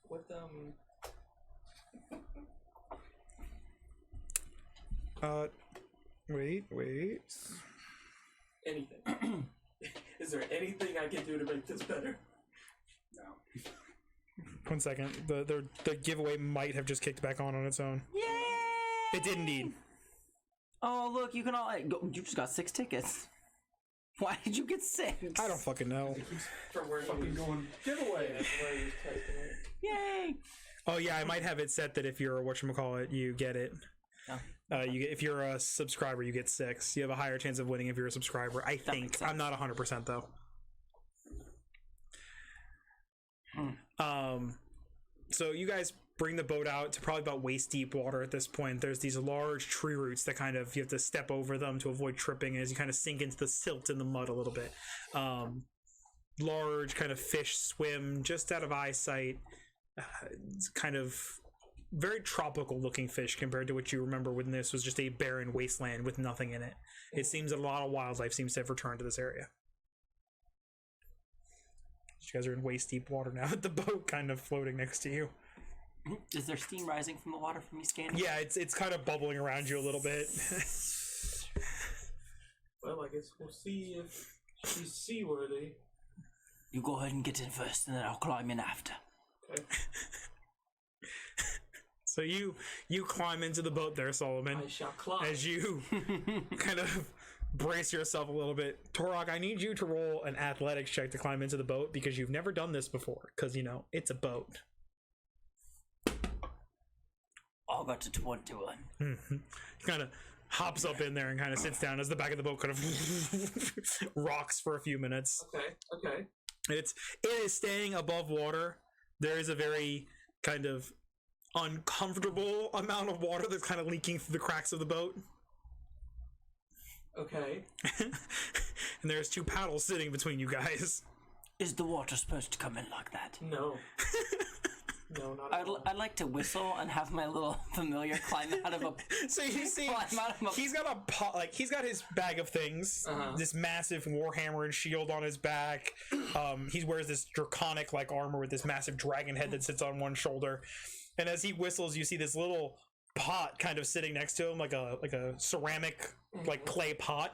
What Wait. anything? Is there anything I can do to make this better? No. 1 second. The giveaway might have just kicked back on its own. Yay! It did indeed. Oh, look, you can all. You just got 6 tickets. Why did you get 6? I don't fucking know. From where Fucking you going giveaway. That's where you was typing it. Yay! Oh yeah, I might have it set that if you're whatchamacallit, you get it. Oh. If you're a subscriber, you get 6. You have a higher chance of winning if you're a subscriber. I think. I'm not 100% though. So you guys bring the boat out to probably about waist deep water at this point. There's these large tree roots that you have to step over them to avoid tripping as you kind of sink into the silt in the mud a little bit. Large kind of fish swim just out of eyesight. It's kind of very tropical looking fish compared to what you remember when this was just a barren wasteland with nothing in it. It seems that a lot of wildlife seems to have returned to this area. You guys are in waist deep water now with the boat kind of floating next to you. Is there steam rising from the water from me scanning? Yeah, it's kind of bubbling around you a little bit. Well, I guess we'll see if she's seaworthy. You go ahead and get in first, and then I'll climb in after. Okay. So you climb into the boat there, Solomon. I shall climb. As you kind of brace yourself a little bit. Torok, I need you to roll an athletics check to climb into the boat because you've never done this before. Because, it's a boat. I got a 21. Mm-hmm. He kind of hops up in there and kind of sits down as the back of the boat kind of rocks for a few minutes. Okay. It is staying above water. There is a very kind of uncomfortable amount of water that's kind of leaking through the cracks of the boat. Okay. And there's 2 paddles sitting between you guys. Is the water supposed to come in like that? No. No, not at all. I'd like to whistle and have my little familiar climb out of a. So you see, he's got a pot, he's got his bag of things, this massive warhammer and shield on his back. He wears this draconic armor with this massive dragon head that sits on one shoulder. And as he whistles, you see this little pot kind of sitting next to him, like a ceramic clay pot.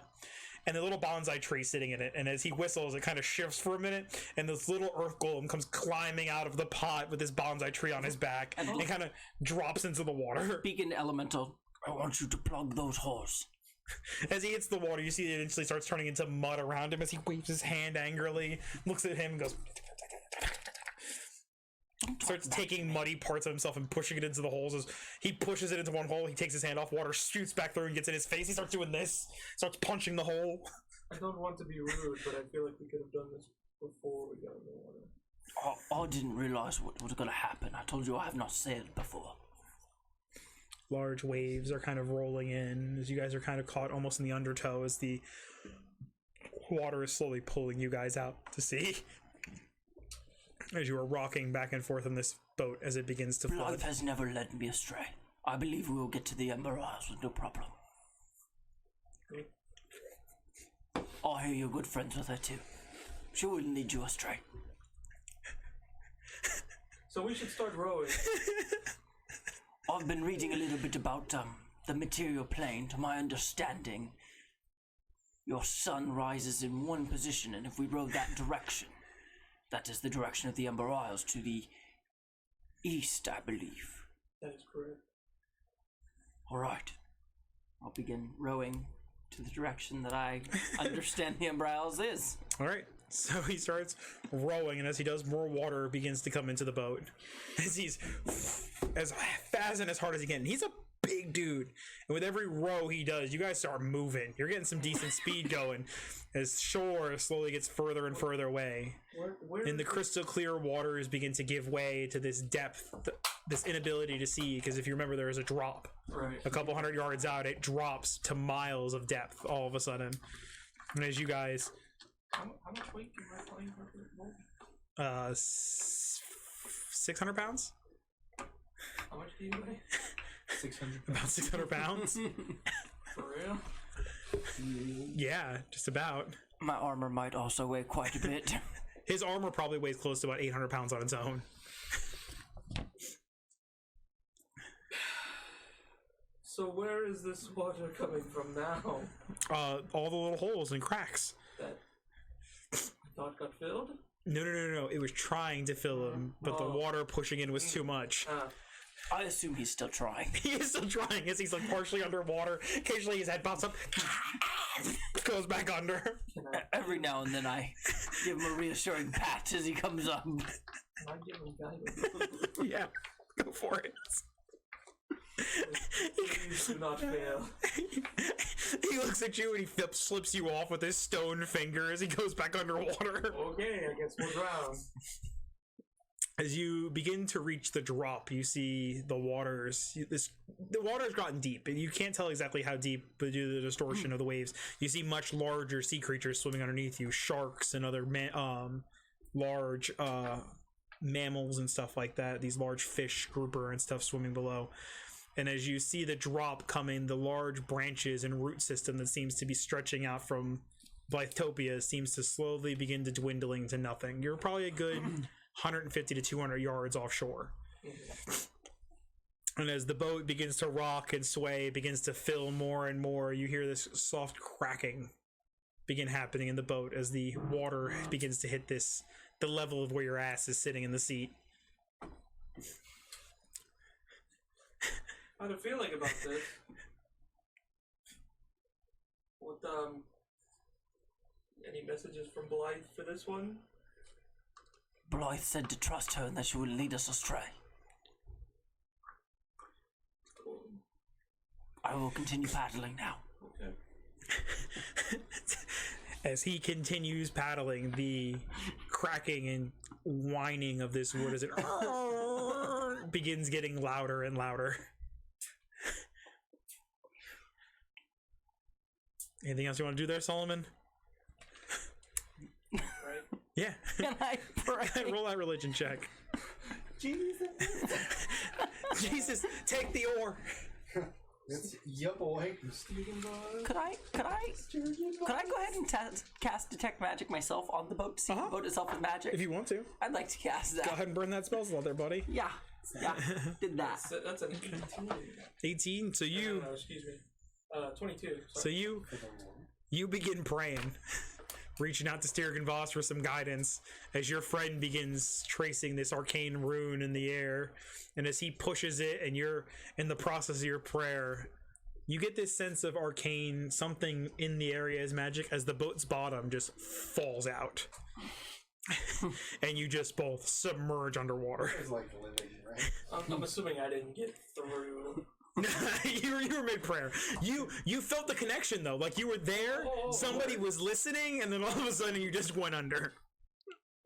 and a little bonsai tree sitting in it. And as he whistles, it kind of shifts for a minute, and this little earth golem comes climbing out of the pot with this bonsai tree on his back and kind of drops into the water. Speaking elemental, I want you to plug those holes. As he hits the water, you see it eventually starts turning into mud around him as he waves his hand angrily, looks at him, and goes. Starts taking muddy parts of himself and pushing it into the holes. As he pushes it into one hole, he takes his hand off, water shoots back through and gets in his face. He starts doing this, starts punching the hole. I don't want to be rude, but I feel like we could have done this before we got in the water. I didn't realize what was going to happen. I told you I have not sailed before. Large waves are kind of rolling in as you guys are kind of caught almost in the undertow as the water is slowly pulling you guys out to sea. As you are rocking back and forth in this boat as it begins to flood. Life has never led me astray. I believe we will get to the Ember Isles with no problem. I hear you're good friends with her too. She wouldn't lead you astray. So we should start rowing. I've been reading a little bit about the material plane. To my understanding, your sun rises in one position, and if we row that direction, that is the direction of the Ember Isles to the east, I believe. That is correct. All right. I'll begin rowing to the direction that I understand the Ember Isles is. All right. So he starts rowing, and as he does, more water begins to come into the boat. As he's as fast and as hard as he can. He's a big dude, and with every row he does, you guys start moving. You're getting some decent speed going as shore slowly gets further and further away. And the crystal clear waters begin to give way to this depth, this inability to see, because if you remember, there is a drop. Right. A couple 100 yards out, it drops to miles of depth all of a sudden. And as you guys... How much weight can my plane hold? 600 pounds? How much do you weigh? 600. About 600 pounds? For real? Yeah, just about. My armor might also weigh quite a bit. His armor probably weighs close to about 800 pounds on its own. So where is this water coming from now? All the little holes and cracks. That I thought got filled? No. It was trying to fill them, but the water pushing in was too much. I assume he's still trying. He is still trying as he's like partially underwater. Occasionally his head pops up, goes back under. Every now and then I give him a reassuring pat as he comes up. Can I give him guidance? Yeah, go for it. Please do not fail. He looks at you and he slips you off with his stone finger as he goes back underwater. Okay, I guess we'll drown. As you begin to reach the drop, you see the water's gotten deep, and you can't tell exactly how deep, but due to the distortion of the waves, you see much larger sea creatures swimming underneath you, sharks and other large mammals and stuff like that. These large fish grouper and stuff swimming below. And as you see the drop coming, the large branches and root system that seems to be stretching out from Blythtopia seems to slowly begin to dwindling to nothing. You're probably a good 150 to 200 yards offshore. And as the boat begins to rock and sway, begins to fill more and more, you hear this soft cracking begin happening in the boat as the water begins to hit the level of where your ass is sitting in the seat. How do you feeling about this? What, any messages from Blythe for this one? Blythe said to trust her and that she wouldn't lead us astray. Cool. I will continue paddling now. Okay. As he continues paddling, the cracking and whining of this wood as it begins getting louder and louder. Anything else you want to do there, Solomon? Right? Yeah. Can I pray? Roll that religion check. Jesus. Jesus, take the oar. Yeah, boy. Could I go ahead and cast Detect Magic myself on the boat to see if the boat itself is magic? If you want to. I'd like to cast that. Go ahead and burn that spell slot there, buddy. Yeah, did that. That's an 18. 18, so you... No, excuse me. 22. So you You begin praying, reaching out to Stirgan Voss for some guidance as your friend begins tracing this arcane rune in the air. And as he pushes it and you're in the process of your prayer, you get this sense of arcane, something in the area is magic, as the boat's bottom just falls out. And you just both submerge underwater. It's like living, right? I'm assuming I didn't get through. you were mid prayer. You felt the connection though, like you were there. Somebody was listening, and then all of a sudden you just went under.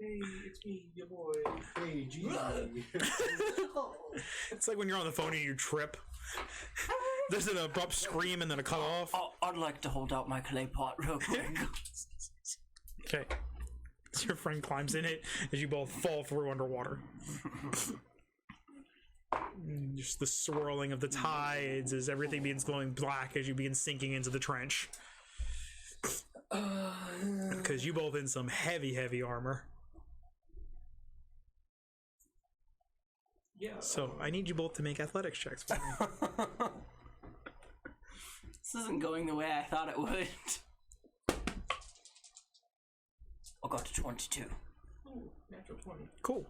Hey, it's me, your boy. Hey, G. It's like when you're on the phone and you trip. There's an abrupt scream and then a cut off. I'd like to hold out my clay pot real quick. Okay. So your friend climbs in it as you both fall through underwater. Just the swirling of the tides as everything begins glowing black as you begin sinking into the trench. Because you both in some heavy armor. Yeah. So I need you both to make athletics checks for me. This isn't going the way I thought it would. I got to 22. Ooh, natural 20. Cool.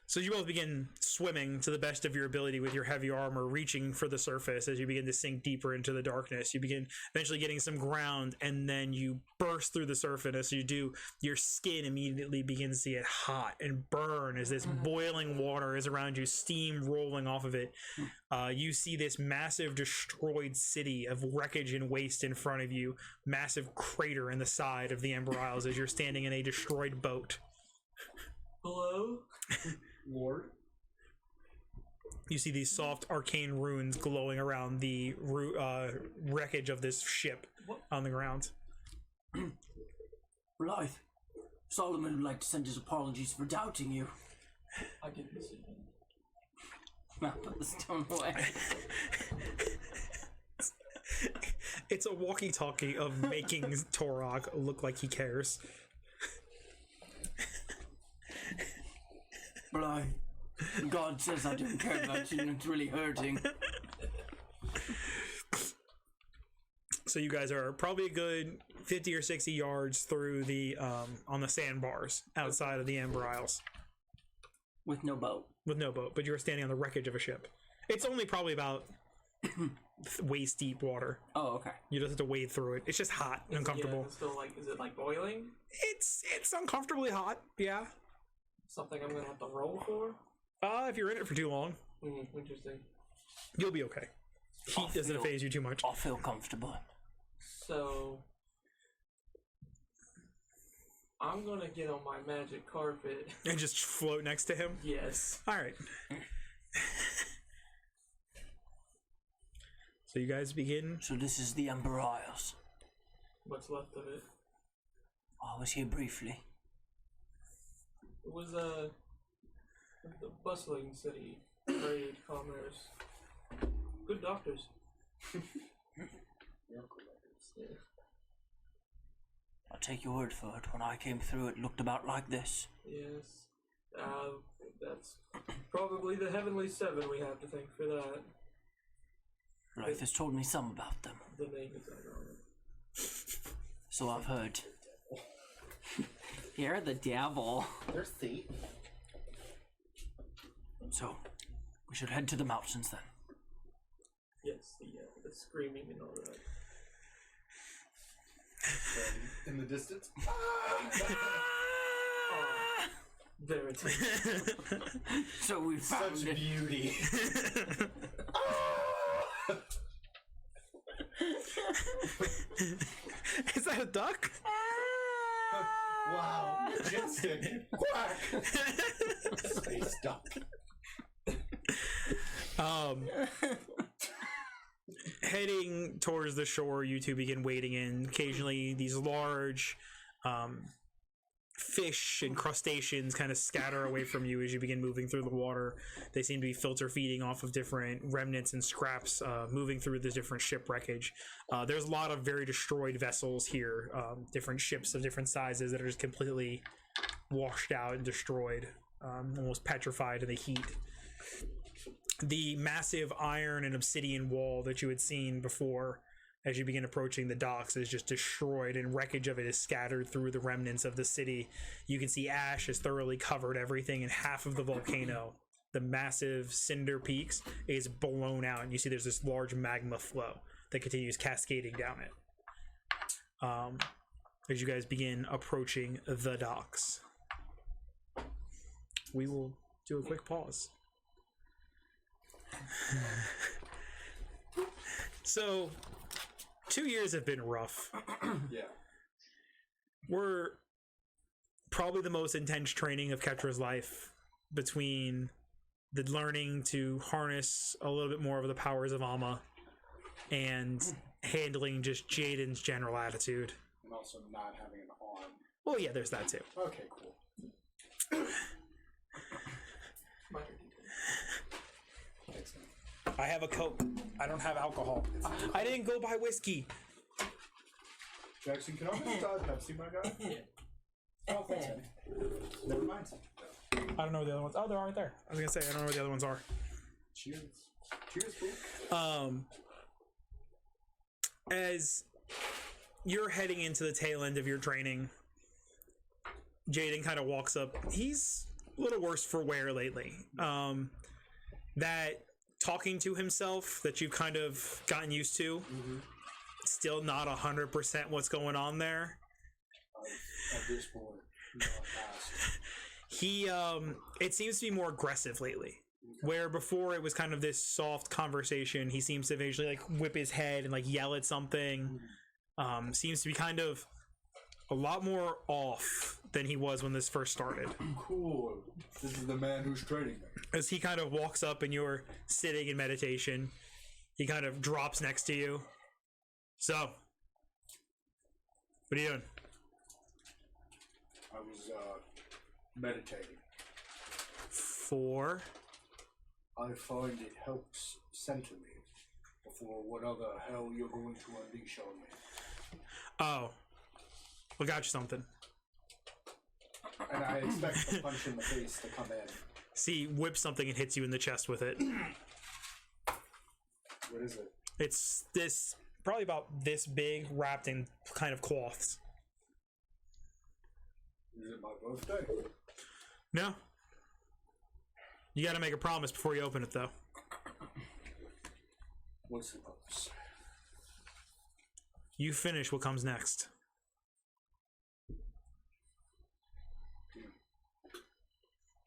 So you both begin swimming to the best of your ability with your heavy armor, reaching for the surface as you begin to sink deeper into the darkness. You begin eventually getting some ground, and then you burst through the surface. As you do, your skin immediately begins to get hot and burn as this boiling water is around you, steam rolling off of it. You see this massive destroyed city of wreckage and waste in front of you, massive crater in the side of the Ember Isles as you're standing in a destroyed boat. Hello? Lord. You see these soft arcane runes glowing around the wreckage of this ship on the ground. Blythe, Solomon would like to send his apologies for doubting you. I didn't see him. Now put the stone away. It's a walkie-talkie of making Torok look like he cares. Blythe, God says I don't care about you and it's really hurting. So you guys are probably a good 50 or 60 yards through the on the sandbars outside of the Ember Isles. With no boat. With no boat, but you're standing on the wreckage of a ship. It's only probably about waist deep water. Oh, okay. You just have to wade through it. It's just hot and uncomfortable. Yeah, it's still like, is it like boiling? It's uncomfortably hot, yeah. Something I'm gonna have to roll for? If you're in it for too long, Interesting. you'll be okay. Heat doesn't phase you too much. I'll feel comfortable. So I'm gonna get on my magic carpet. And just float next to him? Yes. Alright. So you guys begin. So this is the Ember Isles. What's left of it? I was here briefly. It was the bustling city, trade, commerce, good doctors. Yeah. I'll take your word for it. When I came through, it looked about like this. Yes. That's probably the Heavenly Seven we have to thank for that. Blythe has told me some about them. The name is ironic. So I've heard. You're the devil. They're thief. So, we should head to the mountains then. Yes, the screaming and all that. In the distance. There it is. So we found Such it. beauty. Is that a duck? Wow. Majestic. Quack. Space duck. Heading towards the shore, you two begin wading in. Occasionally, these large fish and crustaceans kind of scatter away from you as you begin moving through the water. They seem to be filter feeding off of different remnants and scraps moving through the different ship wreckage. There's a lot of very destroyed vessels here, different ships of different sizes that are just completely washed out and destroyed, almost petrified in the heat. The massive iron and obsidian wall that you had seen before as you begin approaching, the docks is just destroyed and wreckage of it is scattered through the remnants of the city. You can see ash has thoroughly covered everything, and half of the volcano, the massive cinder peaks, is blown out, and you see there's this large magma flow that continues cascading down it. As you guys begin approaching the docks, we will do a quick pause. So 2 years have been rough. Yeah. We're probably the most intense training of Ketra's life, between the learning to harness a little bit more of the powers of Amma and handling just Jaden's general attitude. And also not having an arm. Well, yeah, there's that too. Okay, cool. Minor detail. Excellent. I have a Coke. I don't have alcohol. I didn't go buy whiskey. Jackson, can I have a Pepsi, my guy? Yeah. Oh, thanks, Eddie. Never mind. I don't know the other ones. Oh, they're right there. I was gonna say I don't know what the other ones are. Cheers. Cheers, fool. As you're heading into the tail end of your training, Jaden kind of walks up. He's a little worse for wear lately. That talking to himself that you've kind of gotten used to, still not 100% what's going on there. At this point, not fast. He it seems to be more aggressive lately, where before it was kind of this soft conversation. He seems to eventually like whip his head and like yell at something. Seems to be kind of a lot more off than he was when this first started. Cool. This is the man who's training me. As he kind of walks up and you're sitting in meditation, he kind of drops next to you. So, what are you doing? I was meditating. For? I find it helps center me before whatever hell you're going to unleash on me. Oh. We got you something. And I expect a punch in the face to come in. See, whips something and hits you in the chest with it. What is it? It's this, probably about this big, wrapped in kind of cloths. Is it my birthday? No. You gotta make a promise before you open it, though. What's the purpose? You finish what comes next.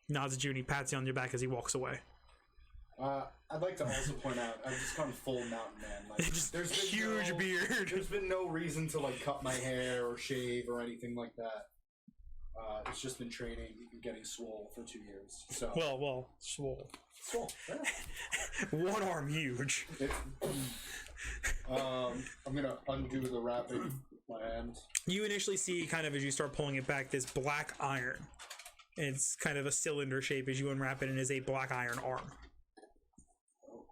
Nods at you and he pats you on your back as he walks away. I'd like to also point out, I've just gone full mountain man. Like, Just there's been huge beard. There's been no reason to like cut my hair or shave or anything like that. It's just been training and getting swole for 2 years. So Well, swole. swole. Yeah. One arm huge. I'm gonna undo the wrapping with my hand. You initially see, kind of as you start pulling it back, this black iron. And it's kind of a cylinder shape as you unwrap it, and is a black iron arm. Oh.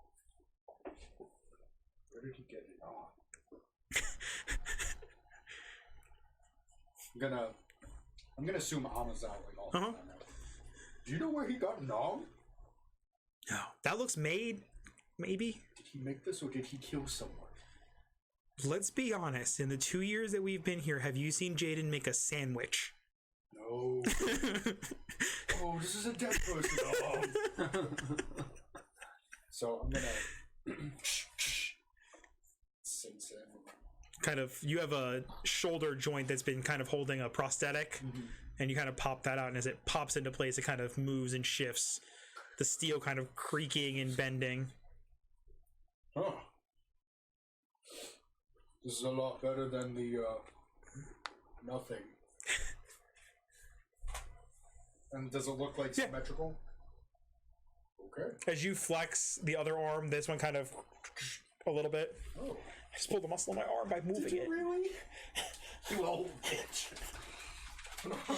Where did he get it on? I'm gonna assume Ama's out like all the time now. Do you know where he got Nom? No, that looks made. Maybe. Did he make this or did he kill someone? Let's be honest. In the 2 years that we've been here, have you seen Jaden make a sandwich? No. Oh, this is a dead person. So I'm gonna sense it. Kind of, you have a shoulder joint that's been kind of holding a prosthetic, and you kind of pop that out, and as it pops into place, it kind of moves and shifts. The steel kind of creaking and bending. Oh. This is a lot better than the nothing. And does it look like symmetrical? Okay. As you flex the other arm, this one kind of a little bit. Oh. I just pulled the muscle on my arm by moving it. Really? You old bitch.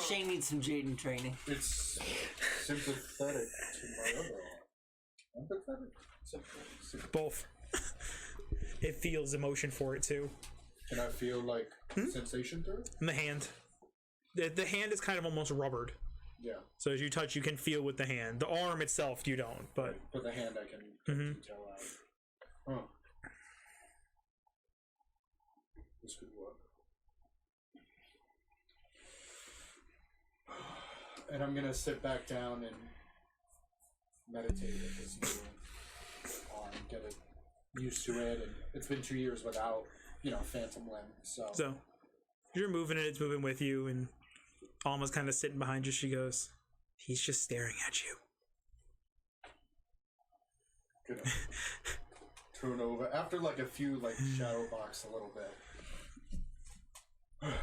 Shane needs some Jaden training. It's sympathetic to my other arm. Empathetic? Both. It feels emotion for it too. Can I feel like sensation through it? And the hand. The hand is kind of almost rubbered. Yeah. So as you touch, you can feel with the hand. The arm itself, you don't. But the hand I can tell out. Huh. This could work. And I'm gonna sit back down and meditate with this new arm, get it used to it, and it's been 2 years without, phantom limb, So you're moving it, it's moving with you, and Alma's kind of sitting behind you. She goes, he's just staring at you. Gonna turn over after like a few shadow box a little bit.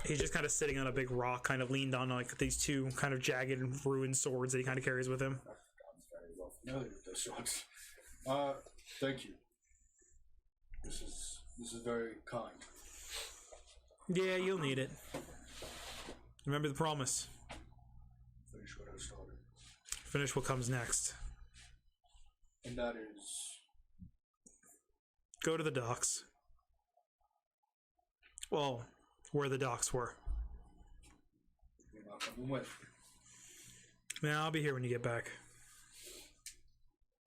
He's just kind of sitting on a big rock, kind of leaned on like these two kind of jagged and ruined swords that he kind of carries with him. I'm very well familiar with those swords. Thank you. This is very kind. Yeah, you'll need it. Remember the promise. Finish what I started. Finish what comes next. And that is... Go to the docks. Well, where the docks were. You're not coming with. Yeah, I'll be here when you get back.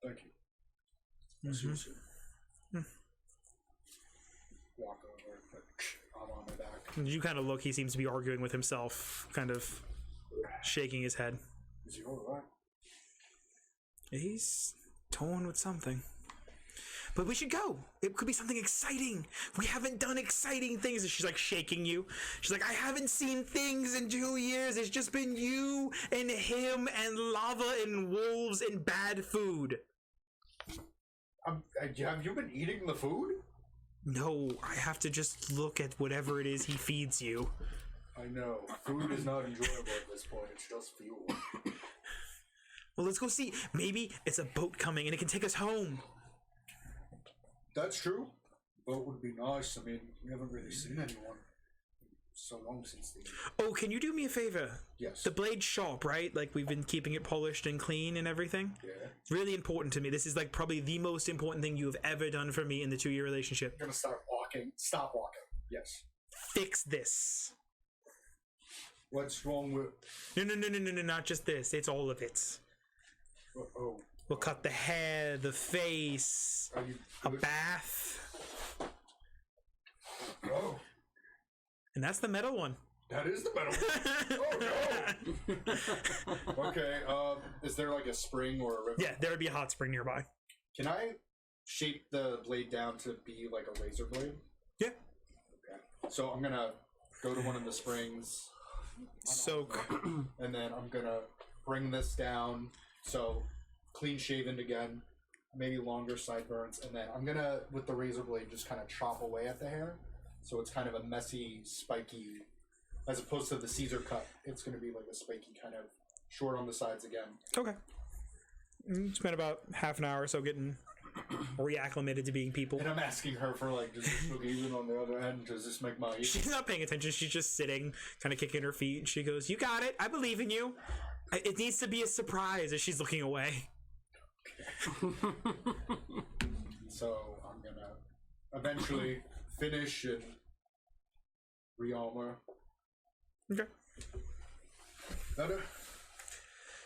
Thank you. I'll see you soon. Walk over, but I'm on my back. And you kind of look, he seems to be arguing with himself, kind of shaking his head. Is he alright? He's torn with something. But we should go. It could be something exciting. We haven't done exciting things. And she's like shaking you. She's like, I haven't seen things in 2 years. It's just been you and him and lava and wolves and bad food. Have you been eating the food? No, I have to just look at whatever it is he feeds you. I know. Food is not enjoyable at this point. It's just fuel. Well, let's go see. Maybe it's a boat coming and it can take us home. That's true. Boat would be nice. I mean, we haven't really seen anyone so long since the... Oh, can you do me a favor? Yes. The blade's sharp, right? Like, we've been keeping it polished and clean and everything. Yeah. It's really important to me. This is, like, probably the most important thing you have ever done for me in the 2-year relationship. I'm gonna start walking. Stop walking. Yes. Fix this. What's wrong with... No, not just this. It's all of it. Oh. We'll cut the hair, the face, a bath. Oh. And that's the metal one. That is the metal one. Oh, no. Okay, is there like a spring or a river? Yeah, there would be a hot spring nearby. Can I shape the blade down to be like a razor blade? Yeah. Okay. So I'm gonna go to one of the springs. Soak. And then I'm gonna bring this down. So clean shaven again, maybe longer sideburns, and then I'm gonna, with the razor blade, just kind of chop away at the hair. So it's kind of a messy, spiky, as opposed to the Caesar cut. It's gonna be like a spiky kind of short on the sides again. Okay. Spent about half an hour or so getting reacclimated to being people. And I'm asking her for like, does this look even on the other end? Does this make my... She's not paying attention. She's just sitting, kind of kicking her feet. And she goes, you got it. I believe in you. It needs to be a surprise as she's looking away. So I'm gonna eventually finish and re-armor. Okay. Better?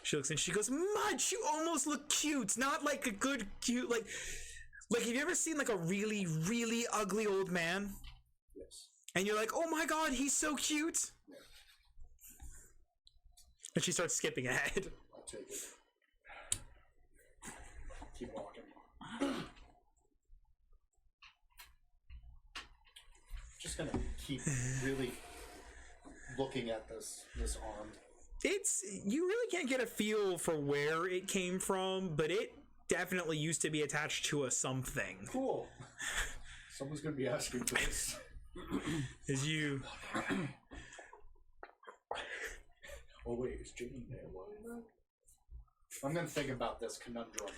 She looks and she goes, Mudge, you almost look cute. Not like a good cute, like have you ever seen like a really, really ugly old man? Yes. And you're like, oh my god, he's so cute. Yeah. And she starts skipping ahead. I'll take it. Keep walking. Just gonna keep really looking at this arm. You really can't get a feel for where it came from, but it definitely used to be attached to a something. Cool. Someone's gonna be asking for this. Is you... Oh wait, is Jimmy there? I'm gonna think about this conundrum.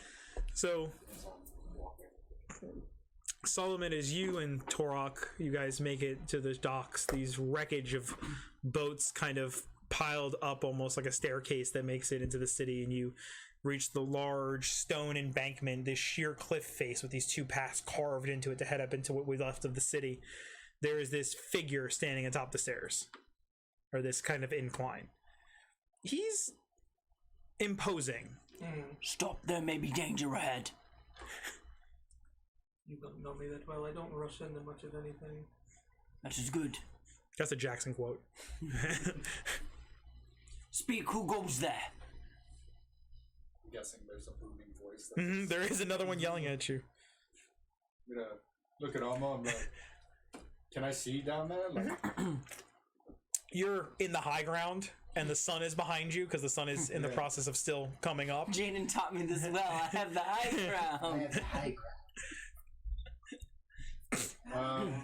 So, as I'm walking. Solomon, as you and Torok, you guys make it to the docks, these wreckage of boats kind of piled up almost like a staircase that makes it into the city, and you reach the large stone embankment, this sheer cliff face with these two paths carved into it to head up into what we left of the city. There is this figure standing atop the stairs, or this kind of incline. He's imposing. Stop, there may be danger ahead. You don't know me that well. I don't rush into much of anything. That is good. That's a Jackson quote. Speak, who goes there? I'm guessing there's a booming voice. There is another one yelling at you. I'm gonna look at Alma. I'm like, can I see down there? Like, You're in the high ground, and the sun is behind you because the sun is in the process of still coming up. Jaden taught me this well. I have the high ground. I have the high ground.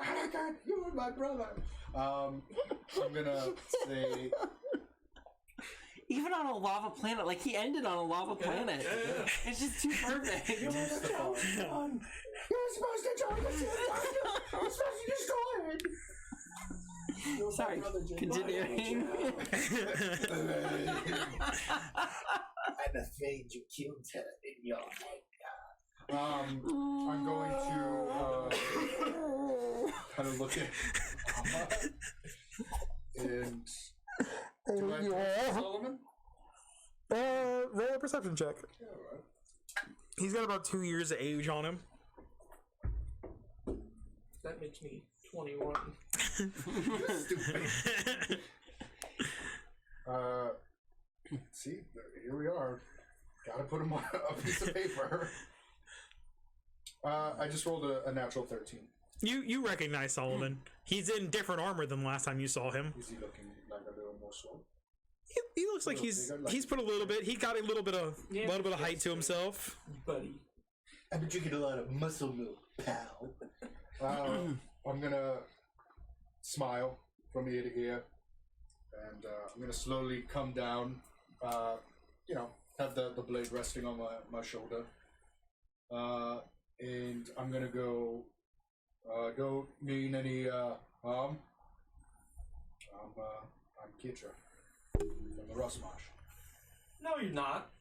Oh God, you are my brother. I'm gonna say, Even on a lava planet, like he ended on a lava planet. Yeah. It's just too perfect. you were supposed to join us. You're supposed to destroy it. Sorry, continuing. I'm afraid you killed her in your I'm going to kind of look at Alma and do I trust Solomon? Roll a perception check. Yeah, all right. He's got about 2 years of age on him. That makes me 21. Stupid. See, here we are. Gotta put him on a piece of paper. I just rolled a natural 13. You recognize Solomon. He's in different armor than last time you saw him. Is he looking like a little more slow? He looks like he's put a little bit. He got a little bit of height to himself. Buddy. I've been drinking a lot of muscle milk, pal. I'm gonna smile from ear to ear, and I'm gonna slowly come down. Have the blade resting on my shoulder, and I'm gonna go. Don't need any harm. I'm Kitra from the Rustmarsh. No, you're not.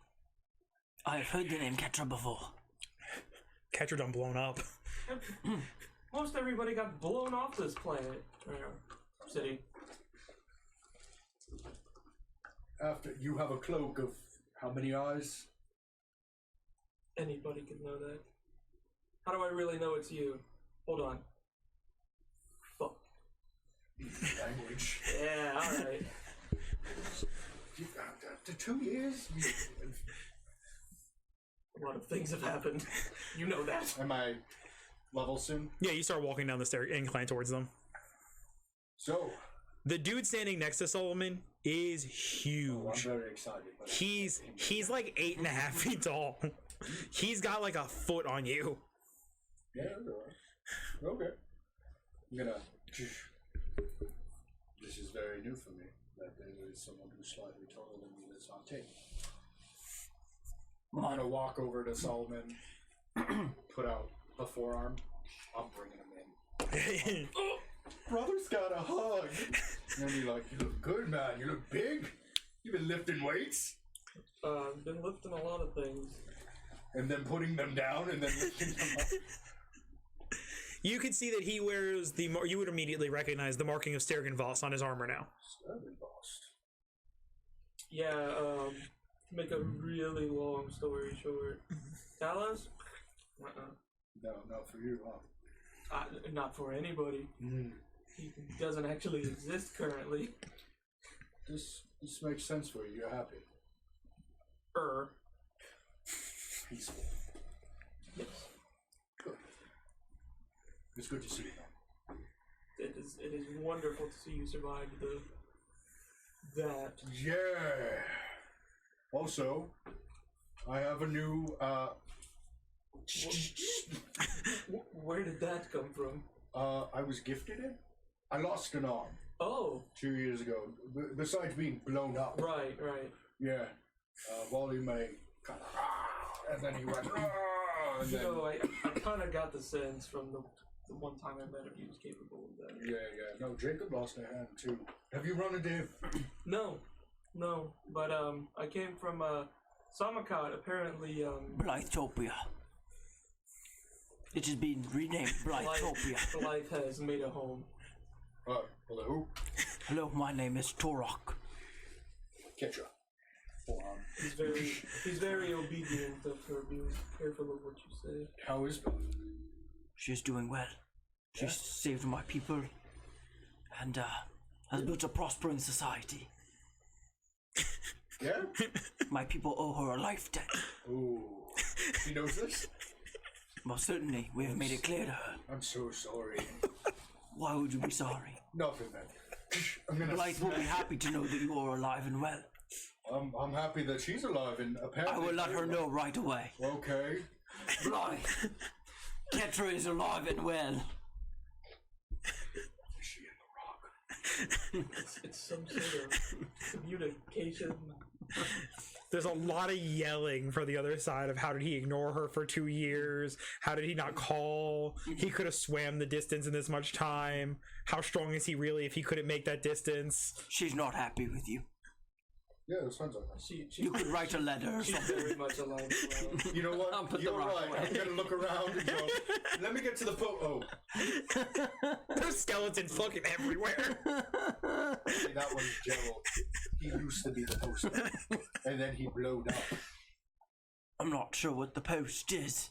I've heard the name Ketra before. Catcher done blown up. Most everybody got blown off this planet. City. After you have a cloak of how many eyes? Anybody could know that. How do I really know it's you? Hold on. Fuck. Language. Yeah, alright. After 2 years? A lot of things have happened. You know that. Am I level soon? Yeah, you start walking down the stair incline towards them. So, The dude standing next to Solomon is I'm huge. very excited. But He's like 8.5 feet tall. He's got like a foot on you. Yeah, okay. I'm gonna. This is very new for me. That there is someone who's slightly taller than me that's on tape. I'm gonna walk over to Solomon, put out a forearm. I'm bringing him in. Brother's got a hug. And be like, you look good, man. You look big. You been lifting weights? I've been lifting a lot of things. And then putting them down and then lifting them up. You can see that he wears you would immediately recognize the marking of Stergenvoss on his armor now. Yeah, to make a really long story short. Talos? No, not for you, huh? Not for anybody. He doesn't actually exist currently. This makes sense for you. You're happy. Peaceful. Yes. Good. It's good to see you. It is wonderful to see you survive that. Yeah. Also, I have a new Where did that come from? I was gifted it. I lost an arm Oh, 2 years ago. Besides being blown up. right. Yeah. Wally May kind of, and then he went, and You then, know, I kind of got the sense from the one time I met him he was capable of that. yeah. No, Jacob lost a hand too. Have you run a div? No, but I came from Samakot. Apparently, Blytopia. It has been renamed Blytopia. Life has made a home. Hello? Hello, my name is Torok. Ketra. Forearm. He's very obedient of her, being careful of what you say. How is Beth? She's doing well. She saved my people and has built a prospering society. Yeah? My people owe her a life debt. Ooh. She knows this? Most certainly, we have made it clear to her. I'm so sorry. Why would you be sorry? Nothing, man. I'm gonna Blythe will be happy to know that you are alive and well. I'm happy that she's alive and apparently... I will let her know right away. Okay. Blythe, Ketra is alive and well. Is she in the rock? It's some sort of communication. There's a lot of yelling for the other side of how did he ignore her for 2 years? How did he not call? He could have swam the distance in this much time. How strong is he really if he couldn't make that distance? She's not happy with you. Yeah, it sounds like that. You could write a letter or She's something. very much alive as well. You know what? I'll put the You're rock right. away. I'm gonna look around and go, let me get to the photo. There's skeletons fucking everywhere. See, that one's Gerald. He used to be the poster. And then he blowed up. I'm not sure what the post is.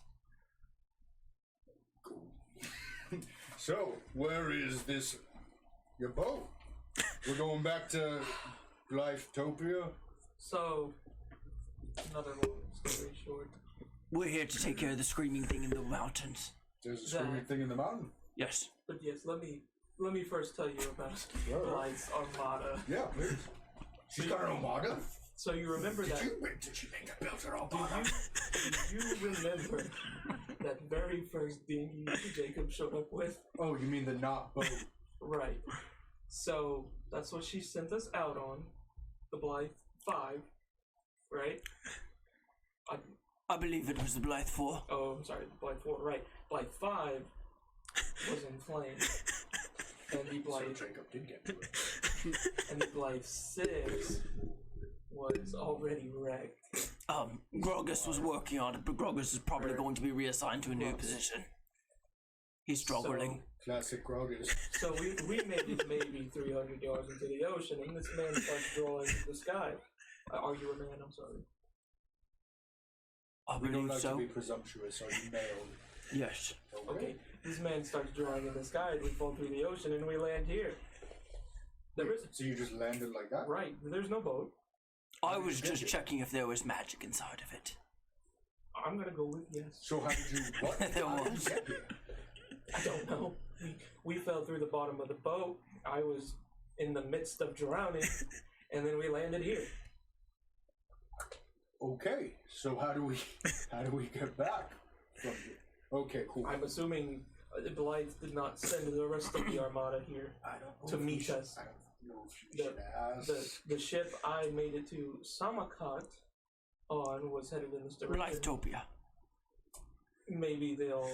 So, where is this... your boat? We're going back to Blythe-topia? So, another long story short. We're here to take care of the screaming thing in the mountains. There's a screaming thing in the mountain. Yes. But yes, let me first tell you about Sure. Blythe's armada. Yeah, please. She's got her own manga? So you remember that? Did she make a build her own manga? Do you remember that very first dinghy Jacob showed up with? Oh, you mean the not boat? Right. So that's what she sent us out on, the Blythe 5, right? I believe it was the Blythe 4. Oh, I'm sorry, the Blythe 4, right. Blythe 5 was in flames. And the So Blythe Jacob did get to it. and the Blythe 6 was already wrecked. Grogus was working on it, but Grogus is probably going to be reassigned to a new position. He's struggling. Classic Groggers. So we made it maybe 300 yards into the ocean, and this man starts drawing the sky. Are you a man? I'm sorry. I We don't believe like so. to be presumptuous, are you male? Yes. Okay. This man starts drawing in the sky, we fall through the ocean, and we land here. There is So you just landed like that? right. There's no boat. I was just checking if there was magic inside of it. I'm gonna go with yes. So how did you, what? There How did was. you get here? I don't know. We fell through the bottom of the boat. I was in the midst of drowning, and then we landed here. Okay, so how do we get back from here? Okay, cool. I'm assuming Blythe did not send the rest of the armada here. I don't know to if we meet should- us. I don't know if you should ask. The ship I made it to Samarkand on was headed in this direction. Blythe-topia. Maybe they'll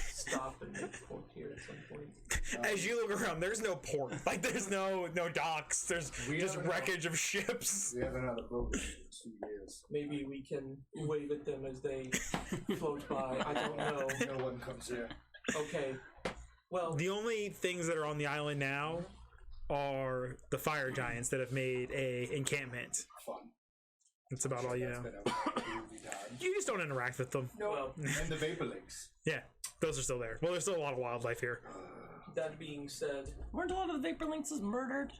stop and make port here at some point. As you look around, there's no port. Like there's no docks. There's We just haven't had- wreckage of ships. We haven't had a boat in 2 years. Maybe we can wave at them as they float by. I don't know. No one comes here. Okay. Well, The only things that are on the island now are the fire giants that have made a encampment. Fun. That's about all you That's know. been a groovy time. You just don't interact with them. well, And the vapor links. Yeah, those are still there. Well, there's still a lot of wildlife here. that being said, Weren't a lot of the Vaporlinks murdered?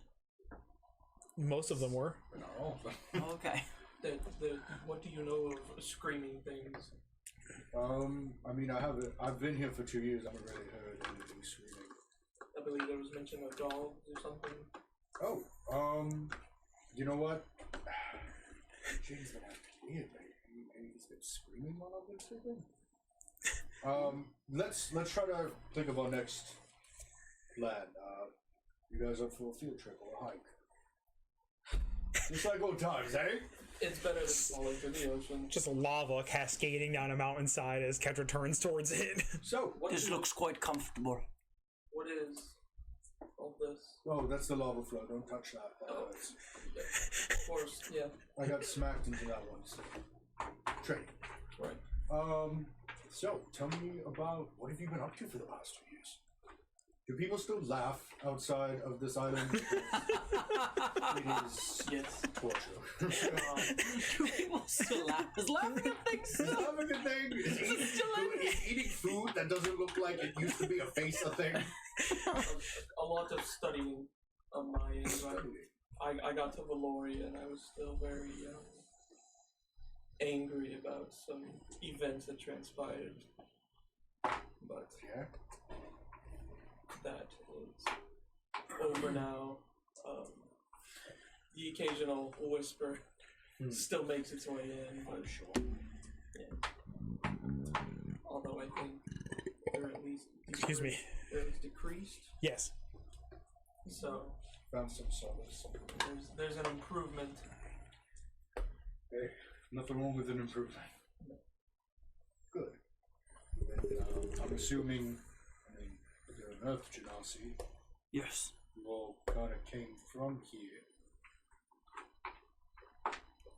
Most of them were. No. Oh, okay. what do you know of screaming things? I mean, I've been here for 2 years. I haven't really heard anything screaming. I believe there was mention of dogs or something. Oh, you know what? James been acting weird lately. Maybe he's been screaming while I've been sleeping. Let's try to think of our next plan. You guys up for a field trip or a hike? Just like old times, eh? It's better than falling through the ocean. Just lava cascading down a mountainside as Ketra turns towards it. So, This looks quite comfortable. What is all this? oh, that's the lava flow. Don't touch that. Oh. Of course, yeah. I got smacked into that once. Trade. Right. So tell me about what have you been up to for the past 2 years? Do people still laugh outside of this island? It is Yes. torture. Do people still laugh? Is laughing a thing Is still? laughing a thing? Is Is it still a eating food that doesn't look like it used to be a face a thing. A lot of studying on my end. I got to Valoria and I was still very angry about some events that transpired. But Yeah. that is over now. The occasional whisper still makes its way in, but yeah. Although I think they're at least Excuse me. they're at least decreased. Yes. So Found some solace. there's an improvement. Hey, nothing wrong with an improvement. Good. And, I'm assuming, you're an Earth Genasi. Yes. You all kind of came from here.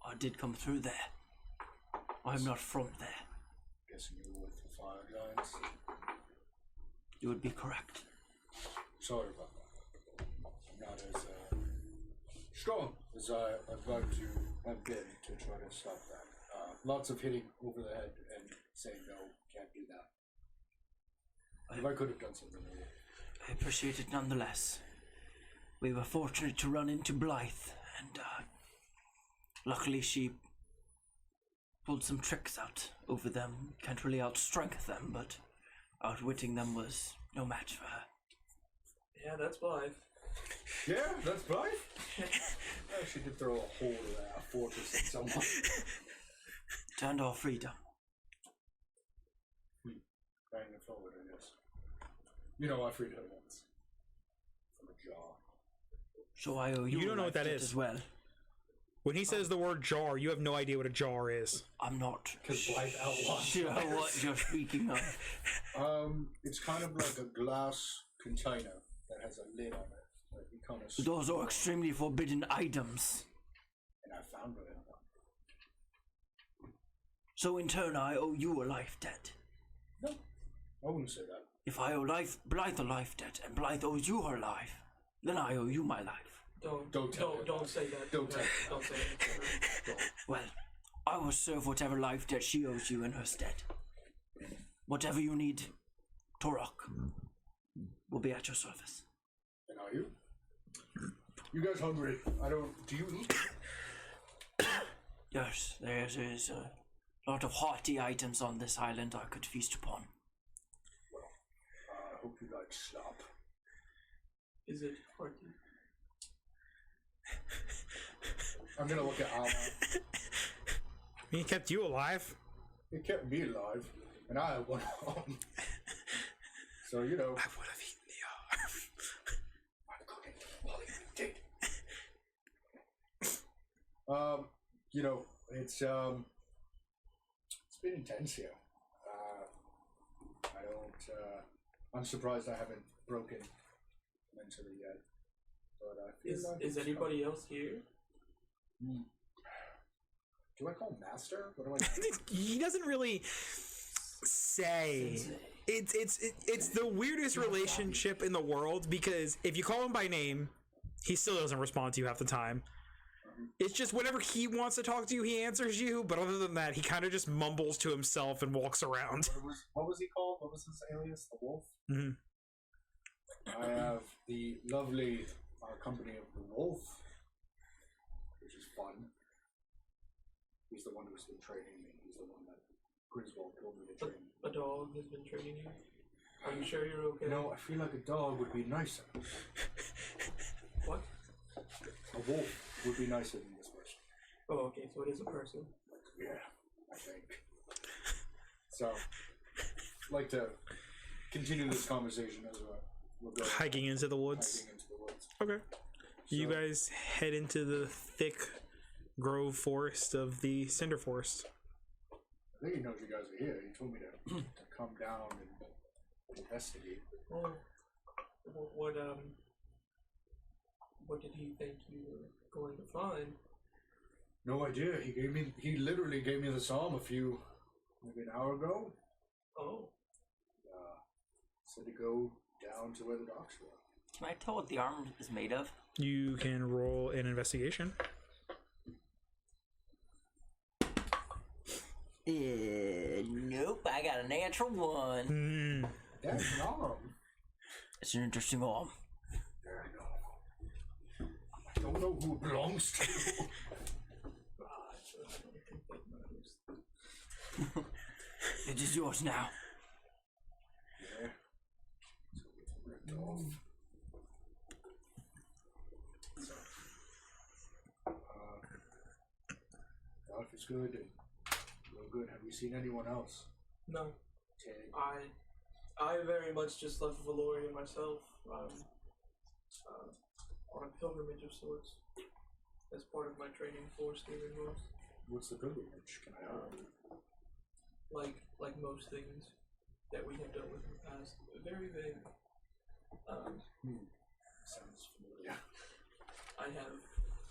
I did come through there. I'm not from there. Guessing you were with the Fire Giants. You would be correct. Sorry about that. I'm not as strong as I'd like to have been to try to stop that. Lots of hitting over the head and saying no, can't do that. If I could have done something with it. I appreciate it nonetheless. We were fortunate to run into Blythe, and luckily she pulled some tricks out over them. Can't really outstrength them, but outwitting them was no match for her. Yeah, that's Blythe. Yeah, that's Blythe. I actually did throw a hole to that fortress in someone. Turned our freedom. Bang it forward, I guess. You know, I freed her once. From a jar. So I owe you. You don't know a what that life is. debt as well. When he says the word jar, you have no idea what a jar is. I'm not Because Blythe outlawed sure what you're speaking of. It's kind of like a glass container that has a lid on it. Like you kind of Those are extremely forbidden items. And I found her in one. So in turn, I owe you a life debt. No, I wouldn't say that. If I owe Blythe a life debt, and Blythe owes you her life, then I owe you my life. Don't say that. Don't tell her. Don't say that. Well, I will serve whatever life debt she owes you in her stead. Whatever you need, Torok will be at your service. And are you? You guys hungry? Do you eat? Yes, there is a lot of hearty items on this island I could feast upon. I hope you like slop. Is it hearty? I'm gonna look at Alma. He kept you alive. It kept me alive, and I had one arm. So, you know. I would have eaten the arm. I'm cooking while you did. You know, it's been intense here. I'm surprised I haven't broken mentally yet. But I feel like Is anybody else here? Do I call him Master? What do I He doesn't really say. It's the weirdest relationship in the world, because if you call him by name, he still doesn't respond to you half the time. It's just whenever he wants to talk to you, he answers you, but other than that, he kind of just mumbles to himself and walks around. What was he called? What was his alias? The Wolf? Mm-hmm. I have the lovely company of the Wolf, which is fun. He's the one who's been training me. He's the one that Griswold told me to train. A dog has been training you? Are you sure you're okay? No, I feel like a dog would be nicer. What? A wolf would be nicer than this person. Oh, okay, so it is a person. Yeah, I think. So, I'd like to continue this conversation as we're going. Hiking into the woods. Hiking into the woods. Okay. You guys head into the thick grove forest of the Cinder Forest. I think he knows you guys are here. He told me to come down and investigate. Oh, what did he think you were going to find? No idea. He literally gave me the psalm maybe an hour ago. Oh. Said to go down to where the docks were. Can I tell what the arm is made of? You can roll an investigation. Nope, I got got a natural 1. That's an arm. It's an interesting arm. There I go. I don't know who it belongs to. It is yours now. Yeah. Ripped off. Life is good. Real good. Have you seen anyone else? No, Ted. I very much just left Valoria myself. On a pilgrimage of sorts, as part of my training for DnDreamers. What's the pilgrimage? Can I help? Like most things that we have dealt with in the past, very vague. Sounds familiar. I have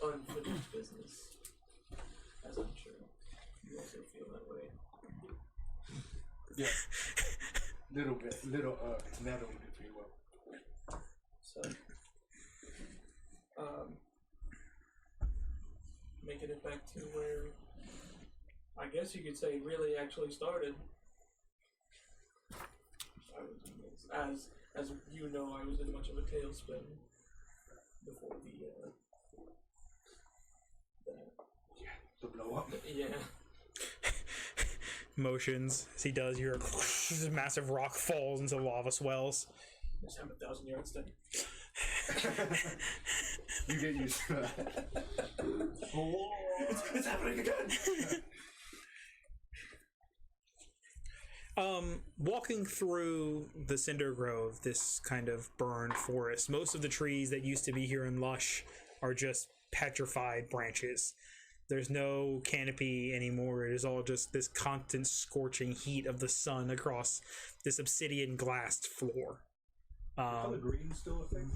unfinished business, as I'm sure you also feel that way. Yeah. Little nettled, if you will. So, making it back to where I guess you could say really actually started. As you know, I was in much of a tailspin before The blow up. yeah. Motions as he does, your this massive rock falls into lava swells. Just have 1,000 yards steady. You get used to that. It's happening again. Walking through the Cinder Grove, this kind of burned forest, most of the trees that used to be here in Lush are just petrified branches. There's no canopy anymore. It is all just this constant scorching heat of the sun across this obsidian glassed floor. Color green still a thing?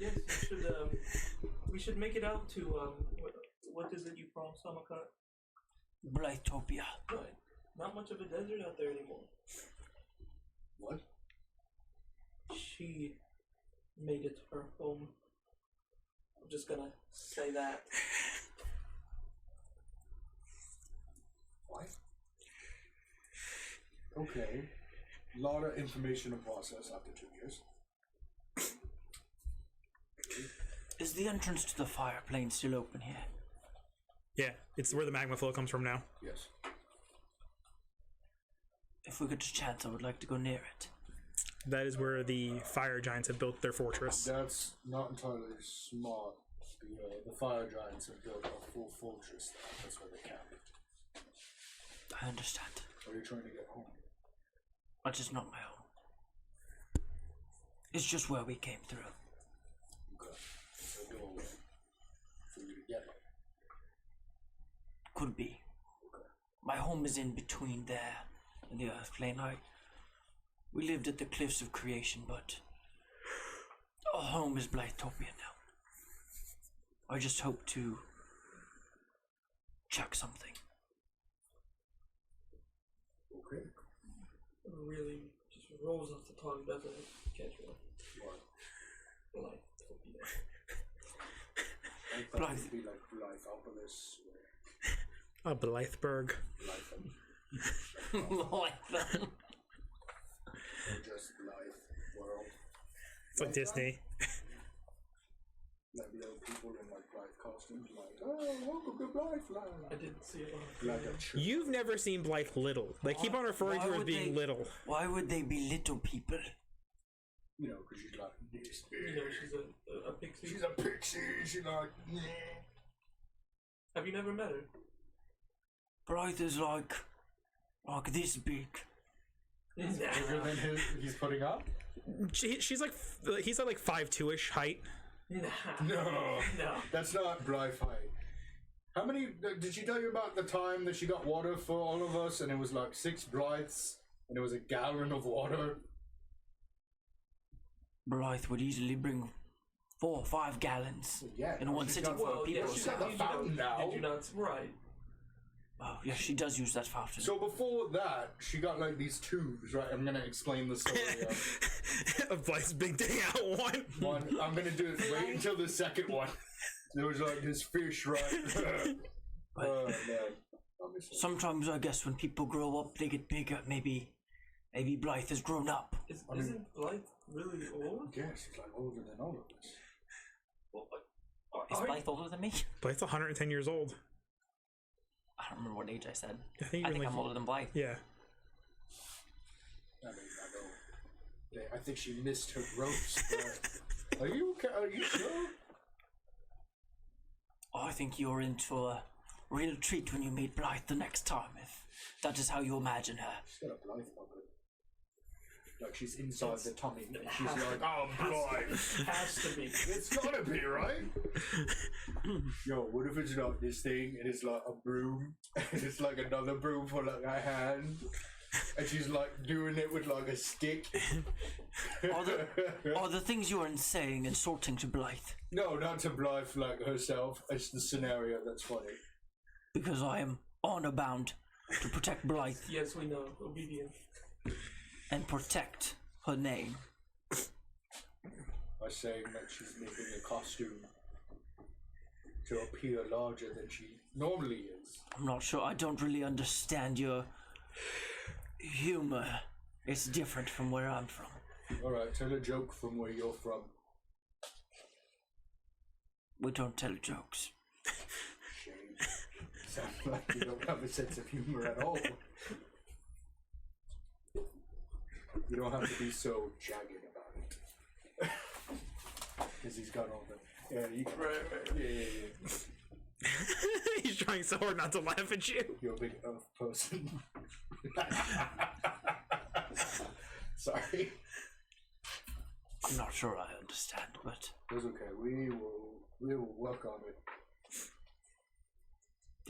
Yes, we should make it out to what is it you call Samakot? Blytopia. Right. Not much of a desert out there anymore. What? She made it her home. I'm just gonna say that. What? Okay. A lot of information to process after 2 years. Is the entrance to the fire plane still open here? Yeah, it's where the magma flow comes from now. Yes. If we get a chance, I would like to go near it. That is where the fire giants have built their fortress. That's not entirely smart. The fire giants have built a full fortress. That's where they camp. I understand. Are you trying to get home? But it's not my home. It's just where we came through. Okay. So go away. For you to get it. Could be. Okay. My home is in between there and the earth plane. We lived at the cliffs of creation, but our home is Blytopia now. I just hope to check something. Okay. It really just rolls off the tongue, doesn't it? Casual. What? Like, I thought it would be like Blythopolis A Blytheburg. or Like that. or just Blythe World. It's like Disney. Like little people in like Blythe costumes, like, oh, welcome to Blythe I Land. didn't see it on Like a church. You've never seen Blythe Little. They keep on referring to her as would being they- little. Why would they be little people? You know, because she's like this You know, she's a pixie. She's a pixie. She's like, yeah. Have you never met her? Blythe is like this big. Bigger than he's putting up. She's like he's at like 5'2" height. Nah. No, No. that's not Blythe height. How many did she tell you about the time that she got water for all of us, and it was like 6 Blythes, and it was a gallon of water? Blythe would easily bring 4 or 5 gallons Yeah, in one she's sitting got- for Well, people. yeah, she's got the did you fountain now. Did you not? Right. Oh, yeah, she does use that fountain. So before that, she got like these tubes, right? I'm gonna explain the story Of Blythe's big day out one. one. I'm gonna do it. Wait until the second one. There was like this fish, right? Oh man, I'm obviously. Sometimes I guess when people grow up, they get bigger. Maybe Blythe has grown up. Isn't Blythe really old? Yes, it's like older than all of us. Well, Is Blythe older than me? Blythe's 110 years old. I don't remember what age I said. I think, I you're think like, I'm older than Blythe. Yeah. I mean, I know. I think she missed her roast. But are you sure? Oh, I think you're in for a real treat when you meet Blythe the next time, if that is how you imagine her. She's got a Blythe mugger. Like she's inside the tummy. And it she's has like, to- oh, Blythe. Has to be. It's gotta be, right? Yo, what if it's not this thing and it's like a broom and it's like another broom for like a hand and she's like doing it with like a stick? Are the things you are saying insulting to Blythe? No, not to Blythe like herself. It's the scenario that's funny. Because I am honor bound to protect Blythe Yes, we know. Obedient. and protect her name. By saying that she's making a costume to appear larger than she normally is. I'm not sure. I don't really understand your humor. It's different from where I'm from. Alright, tell a joke from where you're from. We don't tell jokes. Shame. Sounds like you don't have a sense of humor at all. You don't have to be so jagged about it. Because he's got all the... Yeah, you can... Right. Yeah. He's trying so hard not to laugh at you. You're a big elf person. Sorry. I'm not sure I understand, but It's okay. We will work on it.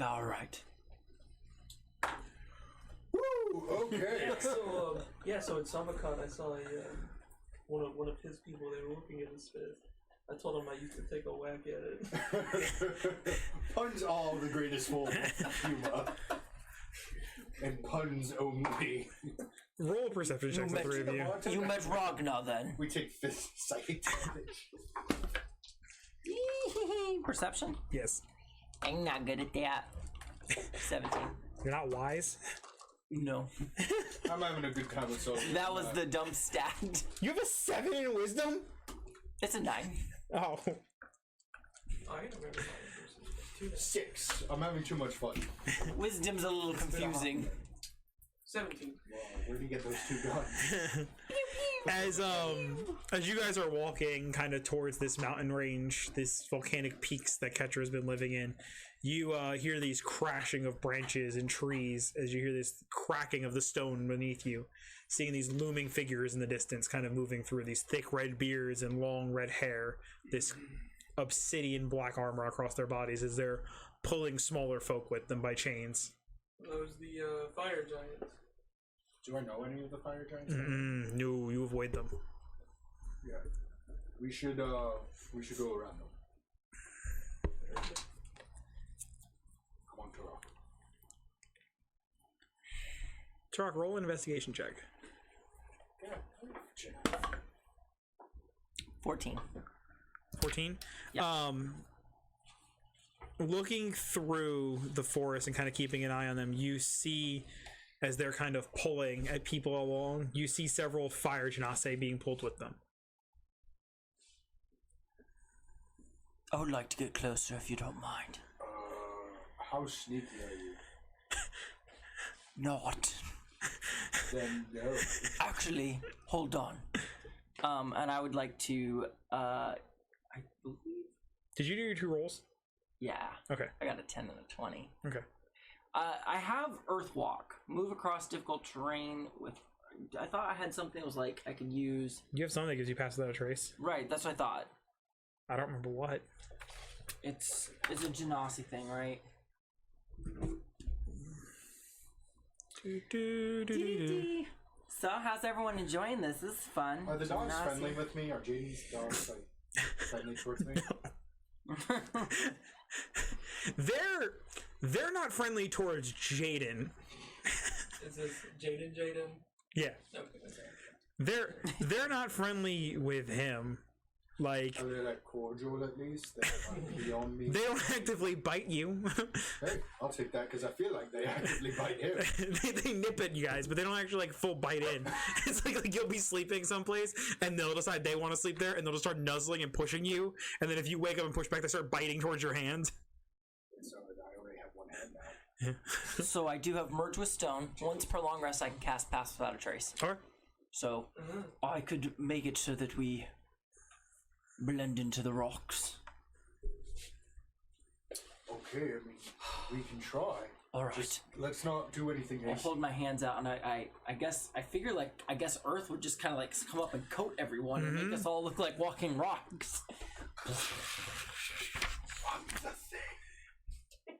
all right. Woo! Okay. So at SummerCon, I saw one of his people. They were looking at his fist. I told him I used to take a whack at it. Puns are the greatest form of humor. And puns only. Roll a perception check, the three of you. You met Ragnar then. We take fist sight damage. Perception? Yes. I'm not good at that. 17. You're not wise. No. I'm having a good time with Sophie. That was the dumb stat. You have a 7 in wisdom? It's a 9. Oh. I don't remember my 6. I'm having too much fun. Wisdom's a little confusing. 17. Wow, where do you get those two guns? As you guys are walking kind of towards this mountain range, this volcanic peaks that Ketcher has been living in, you hear these crashing of branches and trees as you hear this cracking of the stone beneath you, seeing these looming figures in the distance kind of moving through, these thick red beards and long red hair, this obsidian black armor across their bodies as they're pulling smaller folk with them by chains. Those the fire giants. Do I know any of the fire giants? No, you avoid them. Yeah. We should go around them. Come on, Turok. Turok, roll an investigation check. Yeah. 14. 14? Yeah. Looking through the forest and kind of keeping an eye on them, you see, as they're kind of pulling at people along, you see several fire genasi being pulled with them. I would like to get closer if you don't mind. How sneaky are you? Not. Then no. Actually, hold on. And I would like to, I believe... Did you do your 2 rolls? Yeah. Okay. I got a 10 and a 20. Okay. I have Earthwalk. Move across difficult terrain with... I thought I had something that was like, I could use... You have something that gives you pass without a trace. Right, that's what I thought. I don't remember what. It's a Genasi thing, right? So, how's everyone enjoying this? This is fun. Are the dogs Genasi. friendly with me? Are Jaden's dogs like friendly towards me? They're not friendly towards Jaden. Is this Jaden? Yeah. Okay. They're not friendly with him. Like, Are they like cordial at least? They're like beyond me. they don't actively bite you. Hey, I'll take that because I feel like they actively bite him. they nip at you guys, but they don't actually like full bite in. It's like you'll be sleeping someplace and they'll decide they want to sleep there and they'll just start nuzzling and pushing you. And then if you wake up and push back, they start biting towards your hand. So I already have one hand now. So I do have Merge with Stone. Once per long rest, I can cast Pass Without a Trace. Alright. So I could make it so that we blend into the rocks. Okay, I mean, we can try. All right. Just let's not do anything I'll hasty. hold my hands out, and I guess I figure I guess Earth would just kind of like come up and coat everyone and make us all look like walking rocks. Fuck the thing.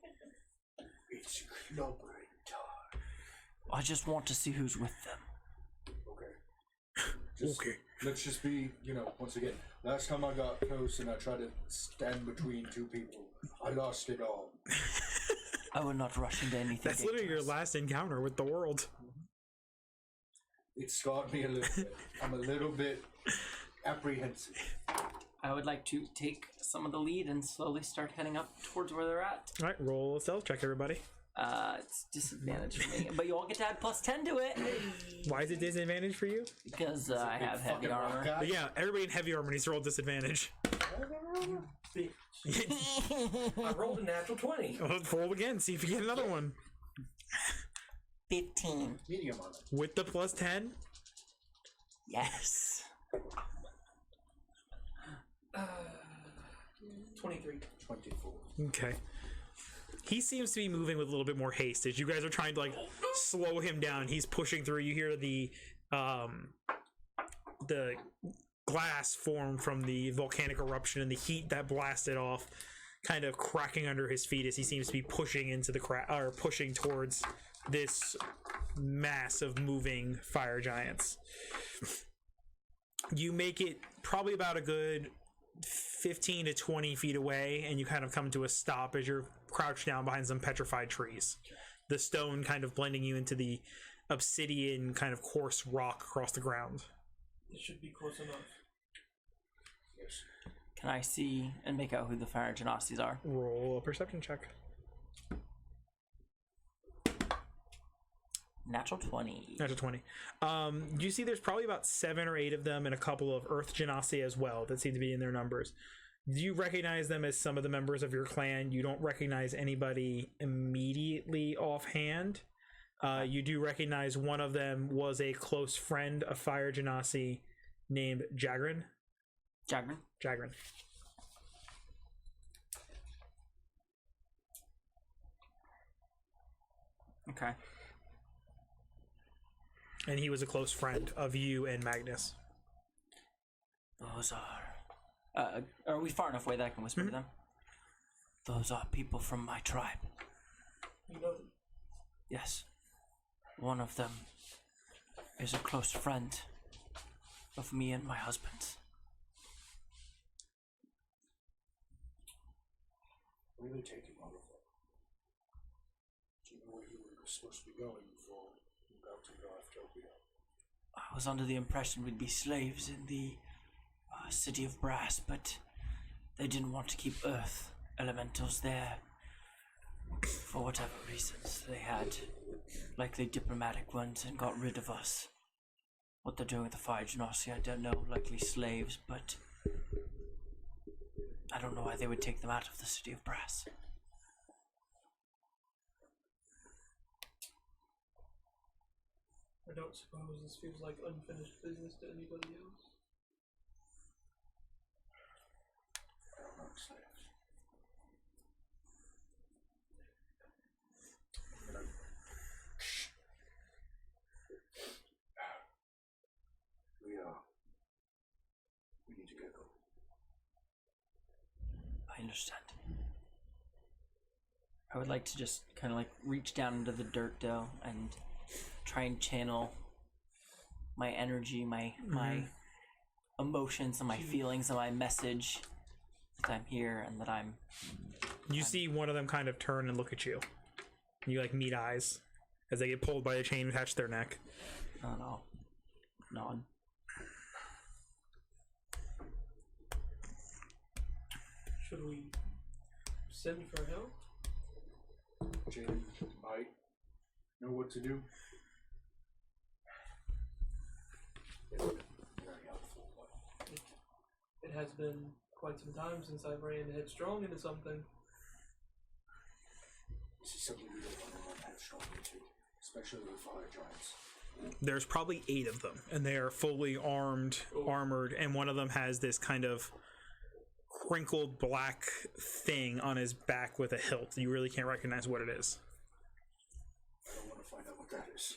It's clobbering time. I just want to see who's with them. Okay. Let's just be, once again, last time I got close and I tried to stand between two people, I lost it all. I will not rush into anything. That's literally your dangerous. last encounter with the world. It scarred me a little bit. I'm a little bit apprehensive. I would like to take some of the lead and slowly start heading up towards where they're at. Alright, roll a stealth check, everybody. It's disadvantage for me, but you all get to add +10 to it Why is it disadvantage for you? because I have heavy Fucking rock armor. guy. But yeah, everybody in heavy armor needs to roll disadvantage. Bitch. I rolled a natural 20. Well, roll again, see if you get another one. 15. Medium armor. With the +10? Yes. 23. 24. Okay. He seems to be moving with a little bit more haste as you guys are trying to like slow him down. He's pushing through. You hear the glass form from the volcanic eruption and the heat that blasted off, kind of cracking under his feet as he seems to be pushing into the pushing towards this mass of moving fire giants. You make it probably about a good 15 to 20 feet away, and you kind of come to a stop as you're crouched down behind some petrified trees. The stone kind of blending you into the obsidian kind of coarse rock across the ground. It should be close enough. Yes. Can I see and make out who the fire genocides are? Roll a perception check. Natural 20. Natural 20. You see there's probably about 7 or 8 of them and a couple of Earth Genasi as well that seem to be in their numbers. You recognize them as some of the members of your clan. You don't recognize anybody immediately offhand. You do recognize one of them was a close friend of Fire Genasi named Jagrin. Jagrin? Jagrin. Okay. And he was a close friend of you and Magnus. Those are we far enough away that I can whisper to them? Those are people from my tribe. You know them. Yes. One of them is a close friend of me and my husband's. Where are they taking all of them? Do you know where you were supposed to be going before you got to Garthtopia? I was under the impression we'd be slaves in the city of Brass, but they didn't want to keep Earth elementals there for whatever reasons. They had likely diplomatic ones and got rid of us. What they're doing with the Fire Genasi, I don't know. Likely slaves, but I don't know why they would take them out of the city of Brass. I don't suppose this feels like unfinished business to anybody else. We need to get going. I understand. I would like to just kind of like reach down into the dirt dough and try and channel my energy, my emotions and my feelings and my message that I'm here and that I'm... You see one of them kind of turn and look at you. You like meet eyes as they get pulled by a chain attached to their neck. I don't know. Nod. Should we send for help? Jaden might know what to do. It's been very helpful, but It has been quite some time since I ran headstrong into something. this is something we don't want to run headstrong into, especially with fire giants. There's probably 8 of them, and they are fully armored, and one of them has this kind of crinkled black thing on his back with a hilt. You really can't recognize what it is. I don't want to find out what that is.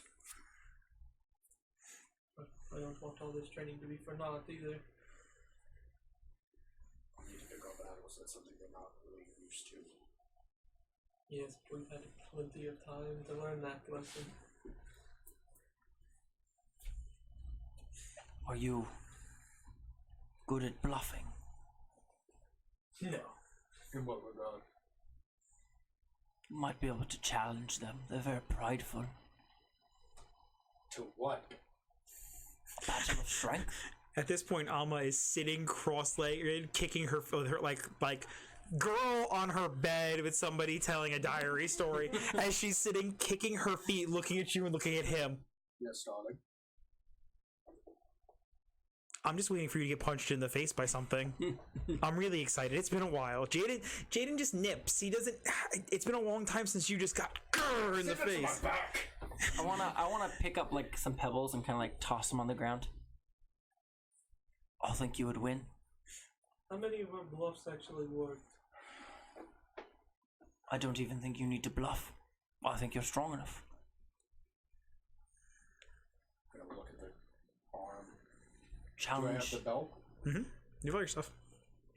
But I don't want all this training to be for naught either. I need to pick up battles. That's something they're not really used to. Yes, we've had plenty of time to learn that lesson. Are you good at bluffing? No. In what regard? Might be able to challenge them. They're very prideful. To what? Battle of strength. At this point, Alma is sitting cross-legged, kicking her like girl on her bed with somebody telling a diary story as she's sitting, kicking her feet, looking at you and looking at him. Yes, darling. I'm just waiting for you to get punched in the face by something. I'm really excited. It's been a while. Jaden just nips. He doesn't. It's been a long time since you just got in the face. I wanna pick up like some pebbles and kind of like toss them on the ground. I think you would win. How many of our bluffs actually worked? I don't even think you need to bluff. I think you're strong enough. I'm gonna look at the arm. Do I Challenge. have the belt? You got your stuff.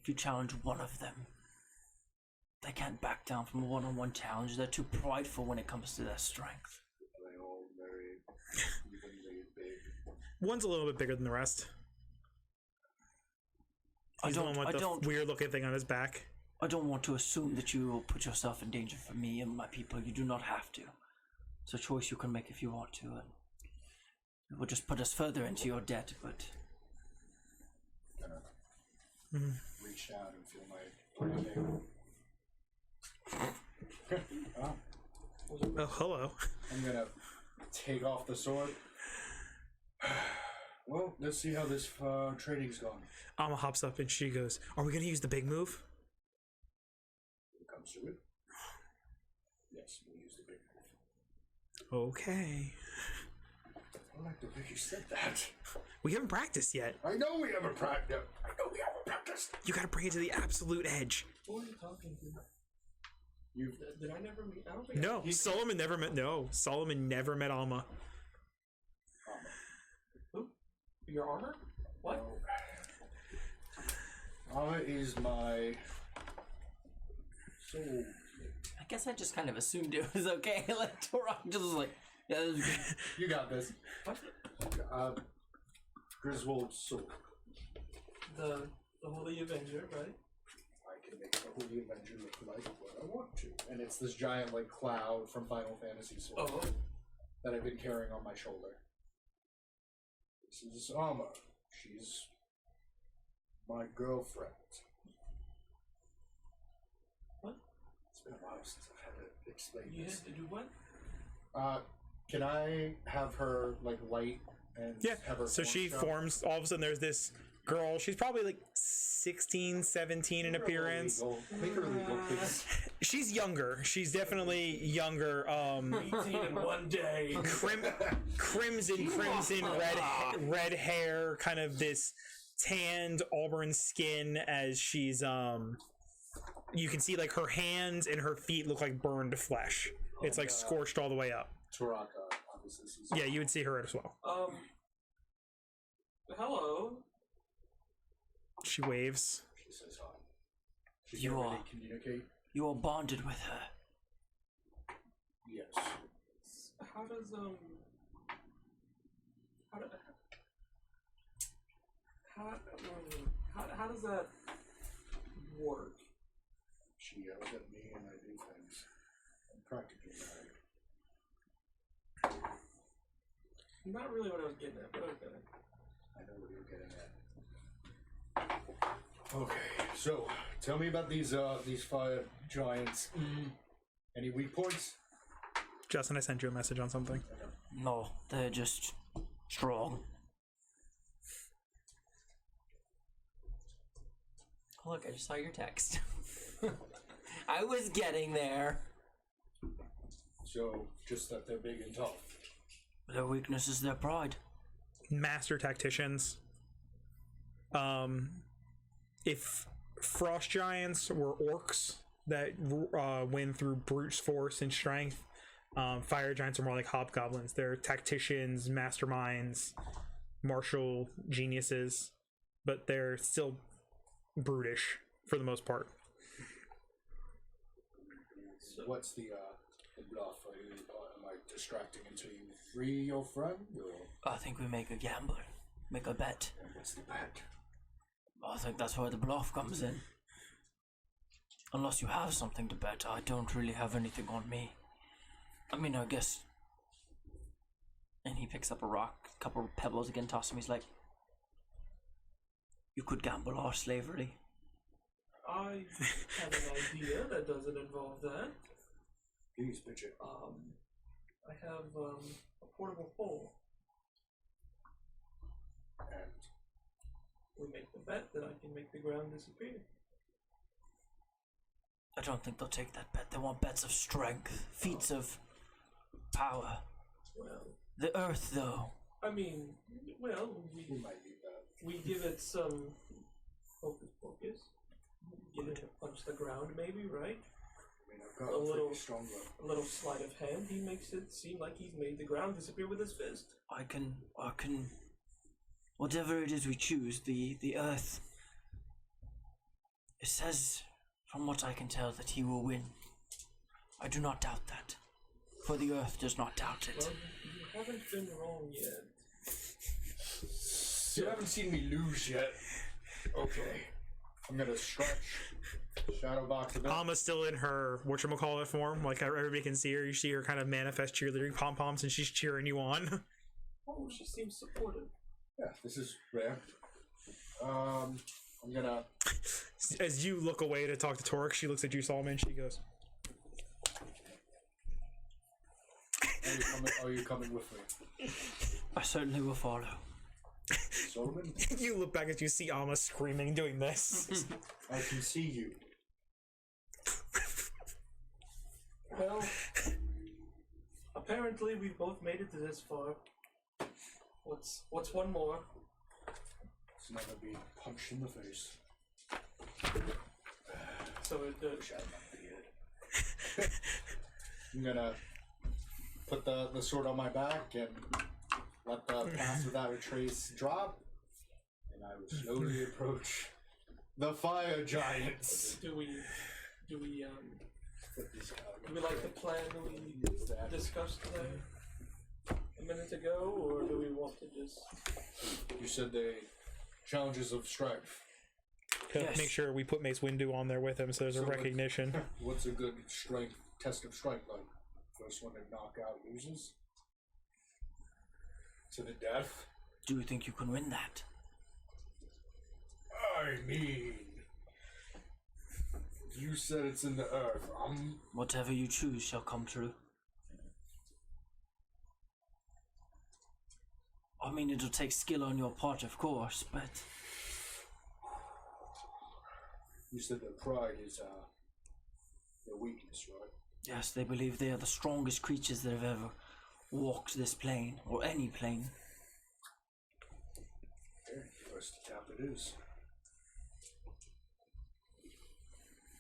If you challenge one of them, they can't back down from a one-on-one challenge. They're too prideful when it comes to their strength. Are they all very evenly big? One's a little bit bigger than the rest. He's the one with the weird-looking thing on his back. I don't want to assume that you will put yourself in danger for me and my people. You do not have to. It's a choice you can make if you want to, and it will just put us further into your debt, but... Gonna reach down and feel my Oh, hello. I'm gonna take off the sword. Well, let's see how this training's gone. Alma hops up and she goes, "Are we going to use the big move?" When it comes to it. Yes, we'll use the big move. Okay. I like the way you said that. We haven't practiced yet. I know we haven't practiced. You got to bring it to the absolute edge. Who are you talking to? You've Did I never meet? I don't think No, Solomon never met. No, Solomon never met Alma. Who? Your armor? What? Alma is my soul. I guess I just kind of assumed it was okay. Like, Torok just was like, yeah, this is good. You got this. What? Griswold's soul. The Holy Avenger, right? I can make the Holy Avenger look like what I want to. And it's this giant, like, cloud from Final Fantasy sword Oh. that I've been carrying on my shoulder. This is Alma. She's my girlfriend. What? It's been a while since I've had to explain You this. had to do what? Can I have her, like, light and Yeah. have her So she show? forms. All of a sudden, there's this girl. She's probably like 16, 17 in appearance. Make her legal, please. She's younger. She's definitely younger. 18 in one day. Crimson red hair, kind of this tanned auburn skin. As she's you can see like her hands and her feet look like burned flesh. It's like scorched all the way up. Taraka, obviously. Yeah, you would see her as well. Hello. She waves. She says hi. She You can are- already communicate. You are bonded with her. Yes. How does how does that work? She yells at me and I do things. I'm practically married. Not really what I was getting at, but okay. I know what you're getting at. Okay, so tell me about these fire giants. Any weak points? Justin, I sent you a message on something. No, they're just strong. Oh, look, I just saw your text. I was getting there. So, just that they're big and tough. Their weakness is their pride. Master tacticians. If frost giants were orcs that win through brute force and strength, fire giants are more like hobgoblins. They're tacticians, masterminds, martial geniuses, but they're still brutish for the most part. What's the bluff? Am I distracting until you free your friend? Or? I think we make a gamble. Make a bet. What's the bet? I think that's where the bluff comes in. Unless you have something to bet, I don't really have anything on me. I mean, I guess... And he picks up a rock, a couple of pebbles again, tosses him. He's like, you could gamble our slavery. I have an idea that doesn't involve that. Please, pitch it. I have a portable pole. And We make the bet that I can make the ground disappear. I don't think they'll take that bet. They want bets of strength, feats of power. Well, The earth, though. I mean, well, we might need that. we give it some focus. Get it to punch the ground, maybe, right? I mean, I've got A a little- pretty strong one. A little sleight of hand. He makes it seem like he's made the ground disappear with his fist. I can, whatever it is we choose, the earth, it says, from what I can tell, that he will win. I do not doubt that, for the earth does not doubt it. Well, you haven't been wrong yet. You haven't seen me lose yet. Okay. I'm gonna stretch. Shadow box a bit. Alma's still in her whatchamacallit form. Like everybody can see her. You see her kind of manifest cheerleading pom poms, and she's cheering you on. Oh, she seems supportive. Yeah, this is rare. I'm gonna. As you look away to talk to Torek, she looks at you, Solomon. She goes, Are you coming with me? I certainly will follow. Solomon? You look back as you see Alma screaming, doing this. I can see you. Well, apparently we've both made it to this far. What's one more? It's never being punched in the face. So it Shut my beard. I'm gonna put the sword on my back and let the pass without a trace drop, and I will slowly approach the fire giants. do we Put these out. do we like the plan that we discussed a minute ago, or do we want to just? You said the challenges of strength. Yes. Make sure we put Mace Windu on there with him, so there's a So, like- recognition. What's a good strength test of strength like? First one to knock out loses to the death. Do you think you can win that? I mean, you said it's in the earth. Whatever you choose shall come true. I mean, it'll take skill on your part, of course, but You said that pride is their weakness, right? yes, they believe they are the strongest creatures that have ever walked this plane, or any plane. Okay, first tap it is.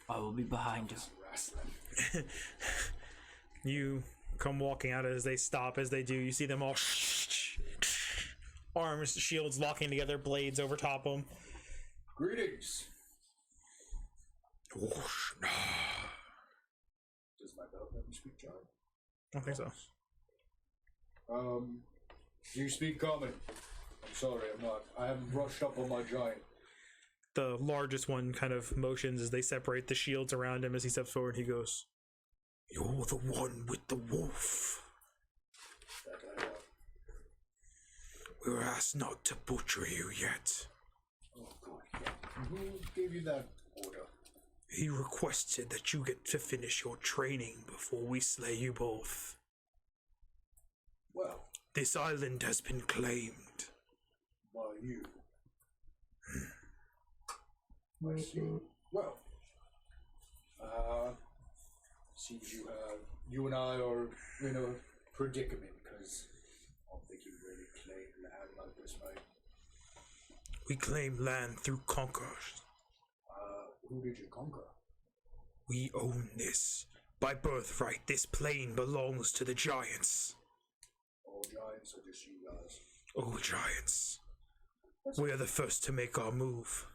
I will be behind you. Wrestling. You come walking out as they stop. As they do, you see them all arms, shields locking together, blades over top them. Greetings. Does my belt let me speak giant? I don't think so. Do you speak common? I'm sorry, I'm not. I haven't brushed up on my giant. The largest one kind of motions as they separate the shields around him as he steps forward. He goes, "You're the one with the wolf. That I We were asked not to butcher you yet." Oh, God. Yeah. Who gave you that order? He requested that you get to finish your training before we slay you both. Well, This island has been claimed. by you. I see. Well, seems you and I are in a predicament because I don't think you really claim land like this, right? We claim land through conquerors. Who did you conquer? We own this. By birthright, this plane belongs to the giants. All giants or just you guys? All giants. We are the first to make our move.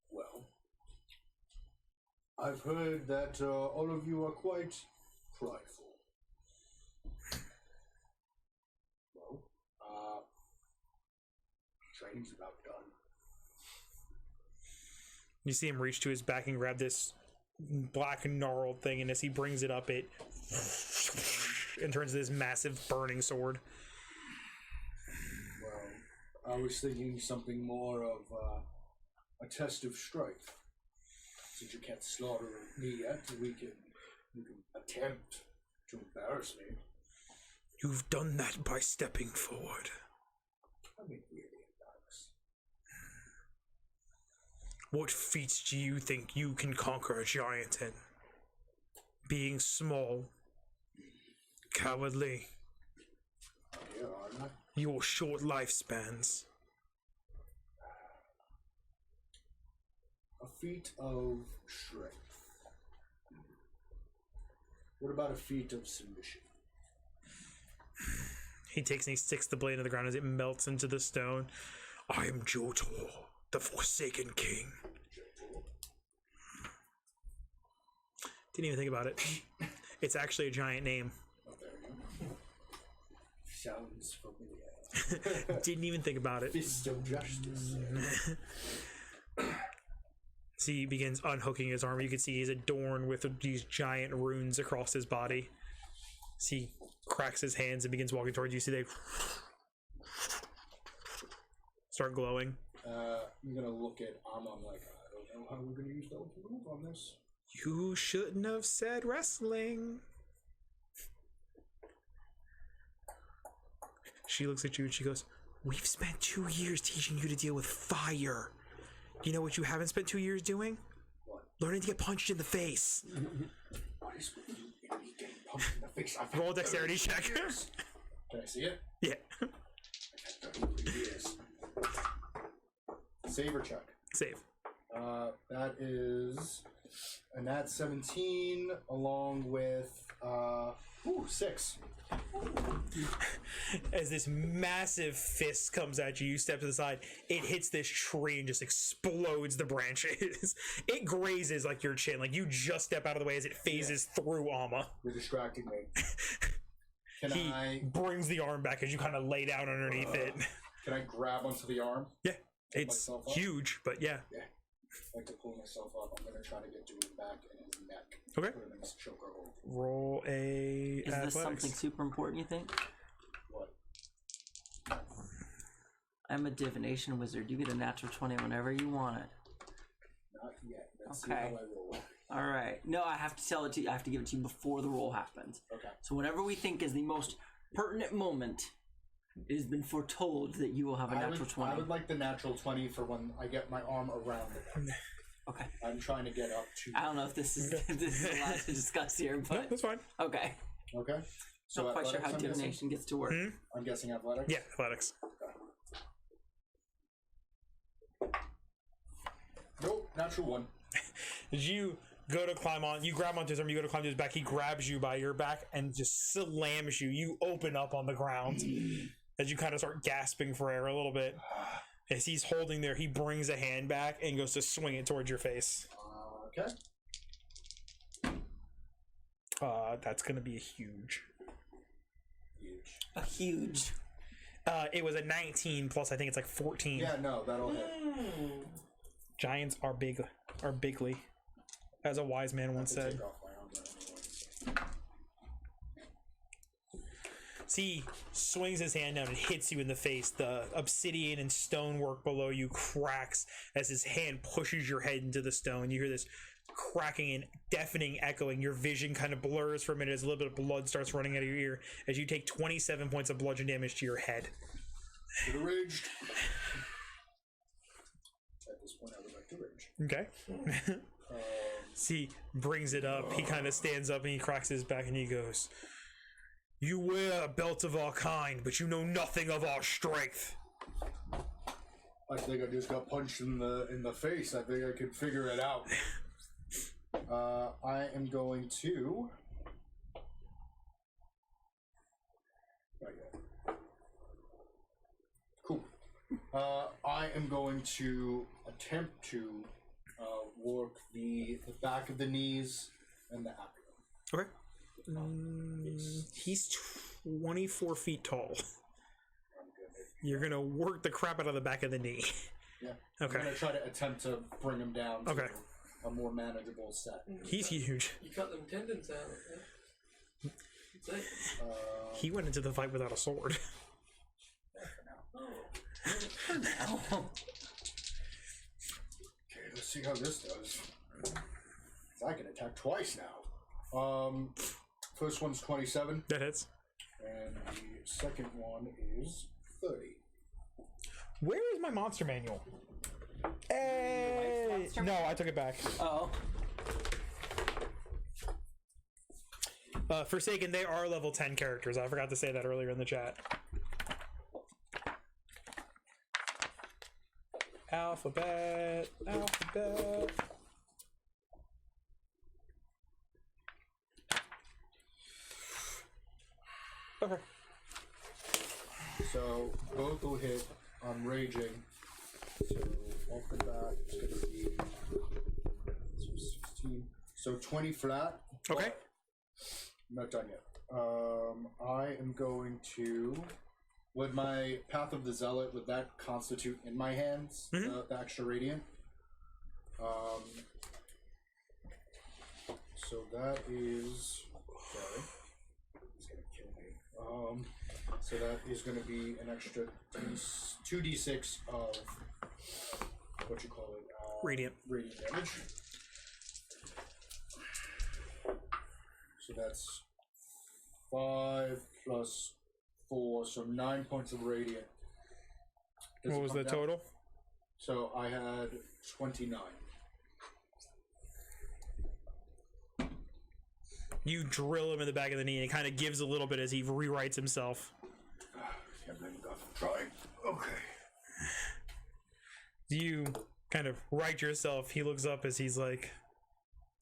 Well, I've heard that all of you are quite prideful. Well, training's about done. You see him reach to his back and grab this black gnarled thing, and as he brings it up, it and turns into this massive burning sword. Well, I was thinking something more of a test of strength. Since you can't slaughter me yet, we can attempt to embarrass me. You've done that by stepping forward. I mean, really, Alex. What feats do you think you can conquer a giant in? Being small, cowardly, Yeah, aren't I? your short lifespans. A feat of strength. What about a feat of submission? He takes and he sticks the blade in the ground as it melts into the stone. I am Jotor, the Forsaken King. Didn't even think about it. It's actually a giant name. Oh, there you go. Sounds familiar. Didn't even think about it. Fist of justice. So he begins unhooking his armor. You can see he's adorned with these giant runes across his body. So he cracks his hands and begins walking towards you. See they start glowing. I'm gonna look at Amma. I'm like, I don't know how we're gonna use the open move on this. You shouldn't have said wrestling. She looks at you and she goes, we've spent 2 years teaching you to deal with fire. You know what you haven't spent 2 years doing? What? Learning to get punched in the face. What is with you and me getting punched in the face? I've Roll a had dexterity 30 check. years. Can I see it? Yeah. I've had 33 years. Saver check. Save. That is a nat 17 along with 6. As this massive fist comes at you, you step to the side. It hits this tree and just explodes the branches. It grazes like your chin. Like you just step out of the way as it phases through Alma. You're distracting me. Can He I brings the arm back as you kind of lay down underneath it. can I grab onto the arm? Yeah, it's myself up? huge, but yeah. Yeah. I like to pull myself up. I'm gonna try to get to his back and his neck. Okay. Put him in his choker hold. Roll a Is this athletics. something super important, you think? What? I'm a divination wizard. You get a natural 20 whenever you want it. Not yet. Let's Okay. see how I roll. All right. No, I have to tell it to you. I have to give it to you before the roll happens. Okay. So whenever we think is the most pertinent moment, it has been foretold that you will have a natural 20. I would like the natural 20 for when I get my arm around it. Okay. I'm trying to get up to. I don't know if this is if this is allowed to discuss here, No, but that's fine. okay. Okay. So Not quite sure how athletics, I'm guessing? divination gets to work. I'm guessing athletics. Yeah, athletics. Nope. Natural 1. As you go to climb on, you grab onto his arm, you go to climb to his back, he grabs you by your back and just slams you. You open up on the ground as you kind of start gasping for air a little bit. As he's holding there, he brings a hand back and goes to swing it towards your face. Okay. That's gonna be a huge. Huge. A huge. It was a 19 plus I think it's like 14. Yeah. No, that'll hit. Giants are bigly, as a wise man once said. Take off my arm there anyway, so. See, swings his hand down and hits you in the face. The obsidian and stonework below you cracks as his hand pushes your head into the stone. You hear this cracking and deafening echoing. Your vision kind of blurs for a minute as a little bit of blood starts running out of your ear as you take 27 points of bludgeon damage to your head. Should have raged. At this point, I would like to rage. Okay. See, brings it up. He kind of stands up and he cracks his back and he goes, "You wear a belt of our kind, but you know nothing of our strength." I think I just got punched in the face. I think I can figure it out. I am going to. Cool. I am going to attempt to work the back of the knees and the abdomen. Okay. He's 24 feet tall. You're gonna work the crap out of the back of the knee. Yeah. Okay. I'm gonna try to attempt to bring him down to Okay. a more manageable set. He's huge. You cut them tendons out. Yeah. That's it. He went into the fight without a sword. Oh. Okay, let's see how this does. I can attack twice now. First one's 27, That hits. and the second one is 30. Where is my monster manual? Hey! monster No, I took it back. Oh. Forsaken, they are level 10 characters. I forgot to say that earlier in the chat. Alphabet. Okay. So both will hit. I'm raging. So off the bat, it's gonna be 16. So 20 flat. Okay. I'm not done yet. I am going to. Would my Path of the Zealot, would that constitute in my hands the extra radiant? So that is. Sorry. It's gonna kill me. So that is going to be an extra 2d6 of what you call it? Radiant. Radiant damage. So that's 5 plus 4, so 9 points of radiant. Does What it was come the down? total? So I had 29. You drill him in the back of the knee and it kind of gives a little bit as he rewrites himself. Can't blame God for trying. Okay. You kind of right yourself. He looks up as he's like,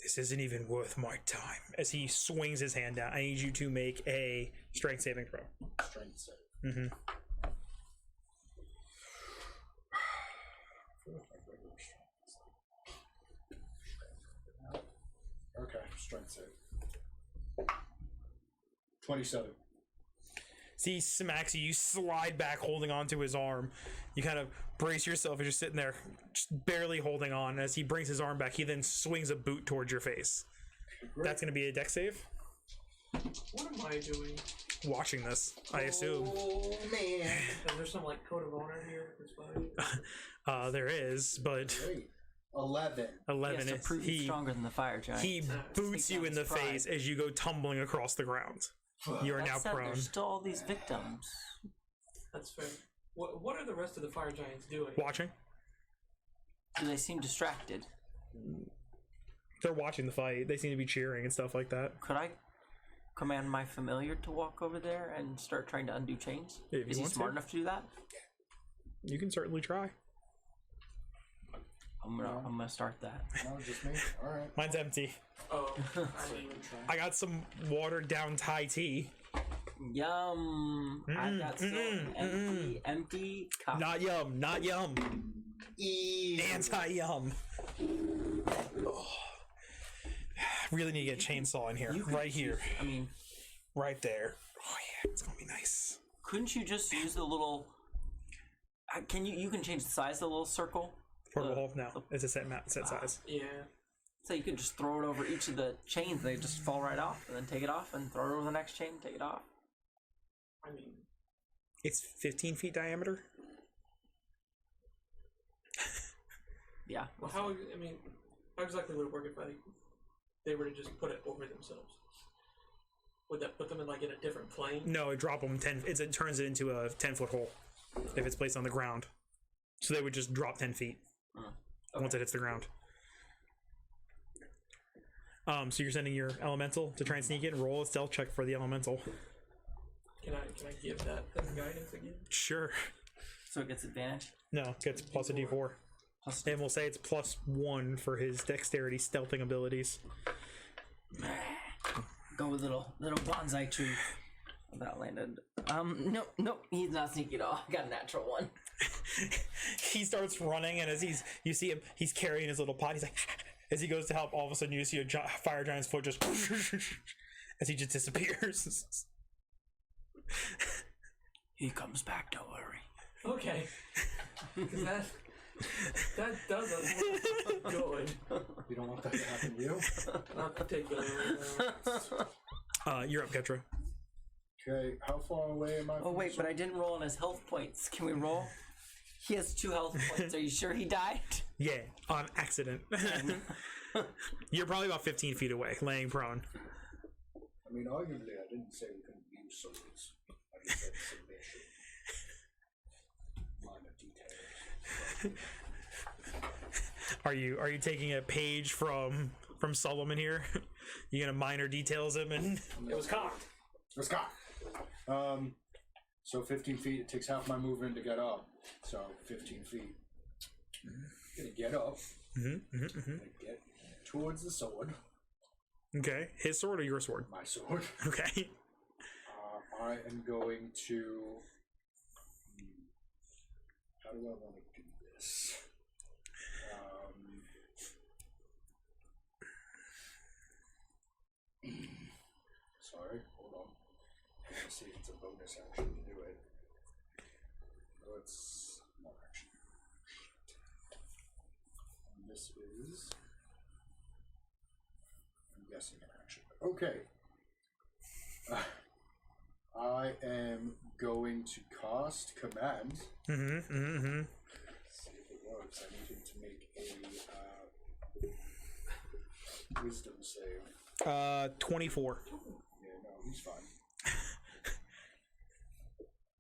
"This isn't even worth my time." As he swings his hand down, I need you to make a strength saving throw. Strength save. Mm-hmm. Okay, strength save. 27. See, he smacks you. You slide back, holding onto his arm. You kind of brace yourself as you're sitting there, just barely holding on. As he brings his arm back, he then swings a boot towards your face. That's going to be a dex save. What am I doing? Watching this, I assume. Oh, man. Is there some like code of honor here at this fight? There is, but Great. 11. 11 He has to is prove he's he. stronger than the fire giant. He boots Take you down in the his pride. face as you go tumbling across the ground. You are That now said, prone. there's still all these victims. That's fair. What are the rest of the fire giants doing? Watching. Do they seem distracted? They're watching the fight. They seem to be cheering and stuff like that. Could I command my familiar to walk over there and start trying to undo chains? If you Is he want smart to. enough to do that? You can certainly try. I'm gonna start that. No, just me? Alright. Mine's empty. Oh, I mean, I got some watered down Thai tea. Yum! I've got some empty cup. Not yum. Not yum. Anti yum. Really need to get a chainsaw in here. You could Right here. use- I mean, Right there. Oh yeah, it's gonna be nice. couldn't you just use the little? Can you can change the size of the little circle? Portable hole? No. It's a set size. yeah. So you could just throw it over each of the chains. They just fall right off, and then take it off, and throw it over the next chain, take it off. I It's 15 feet diameter. Yeah. Well, how exactly would it work if they were to just put it over themselves? Would that put them in like in a different plane? No, it drop them 10. It turns it into a 10-foot hole if it's placed on the ground. So they would just drop 10 feet once it hits the ground. So you're sending your elemental to try and sneak in. Roll a stealth check for the elemental. Can I give that thing guidance again? Sure. So it gets advantage. No, gets plus a d4. And we'll say it's plus 1 for his dexterity stealthing abilities. Go with little bonsai tree. That landed. No, he's not sneaky at all. I got a natural 1. He starts running, and as you see him, he's carrying his little pot. He's like, as he goes to help, all of a sudden you see a fire giant's foot just as he just disappears. He comes back. Don't worry. Okay. Because that doesn't look good. You don't want that to happen to you? Not particularly. You're up, Ketra. Okay, how far away am I? Oh wait, but I didn't roll on his health points. Can we roll? He has 2 health points. Are you sure he died? Yeah, on accident. You're probably about 15 feet away, laying prone. I mean, arguably, I didn't say we couldn't use swords. I just said submission. Minor details. Are you taking a page from Solomon here? You gonna minor details him and It was cocked. Let's go. So 15 feet. It takes half my movement to get up. So 15 feet. Gonna get up. Gonna get towards the sword. Okay, his sword or your sword? My sword. Okay. I am going to. How do I want to do this? Sorry, hold on. Let's see if it's a bonus action to do it. No, it's not action. And this is. I'm guessing an action. Okay. I am going to cast command. See if it works. I need him to make a wisdom save. 24. Yeah, no, he's fine.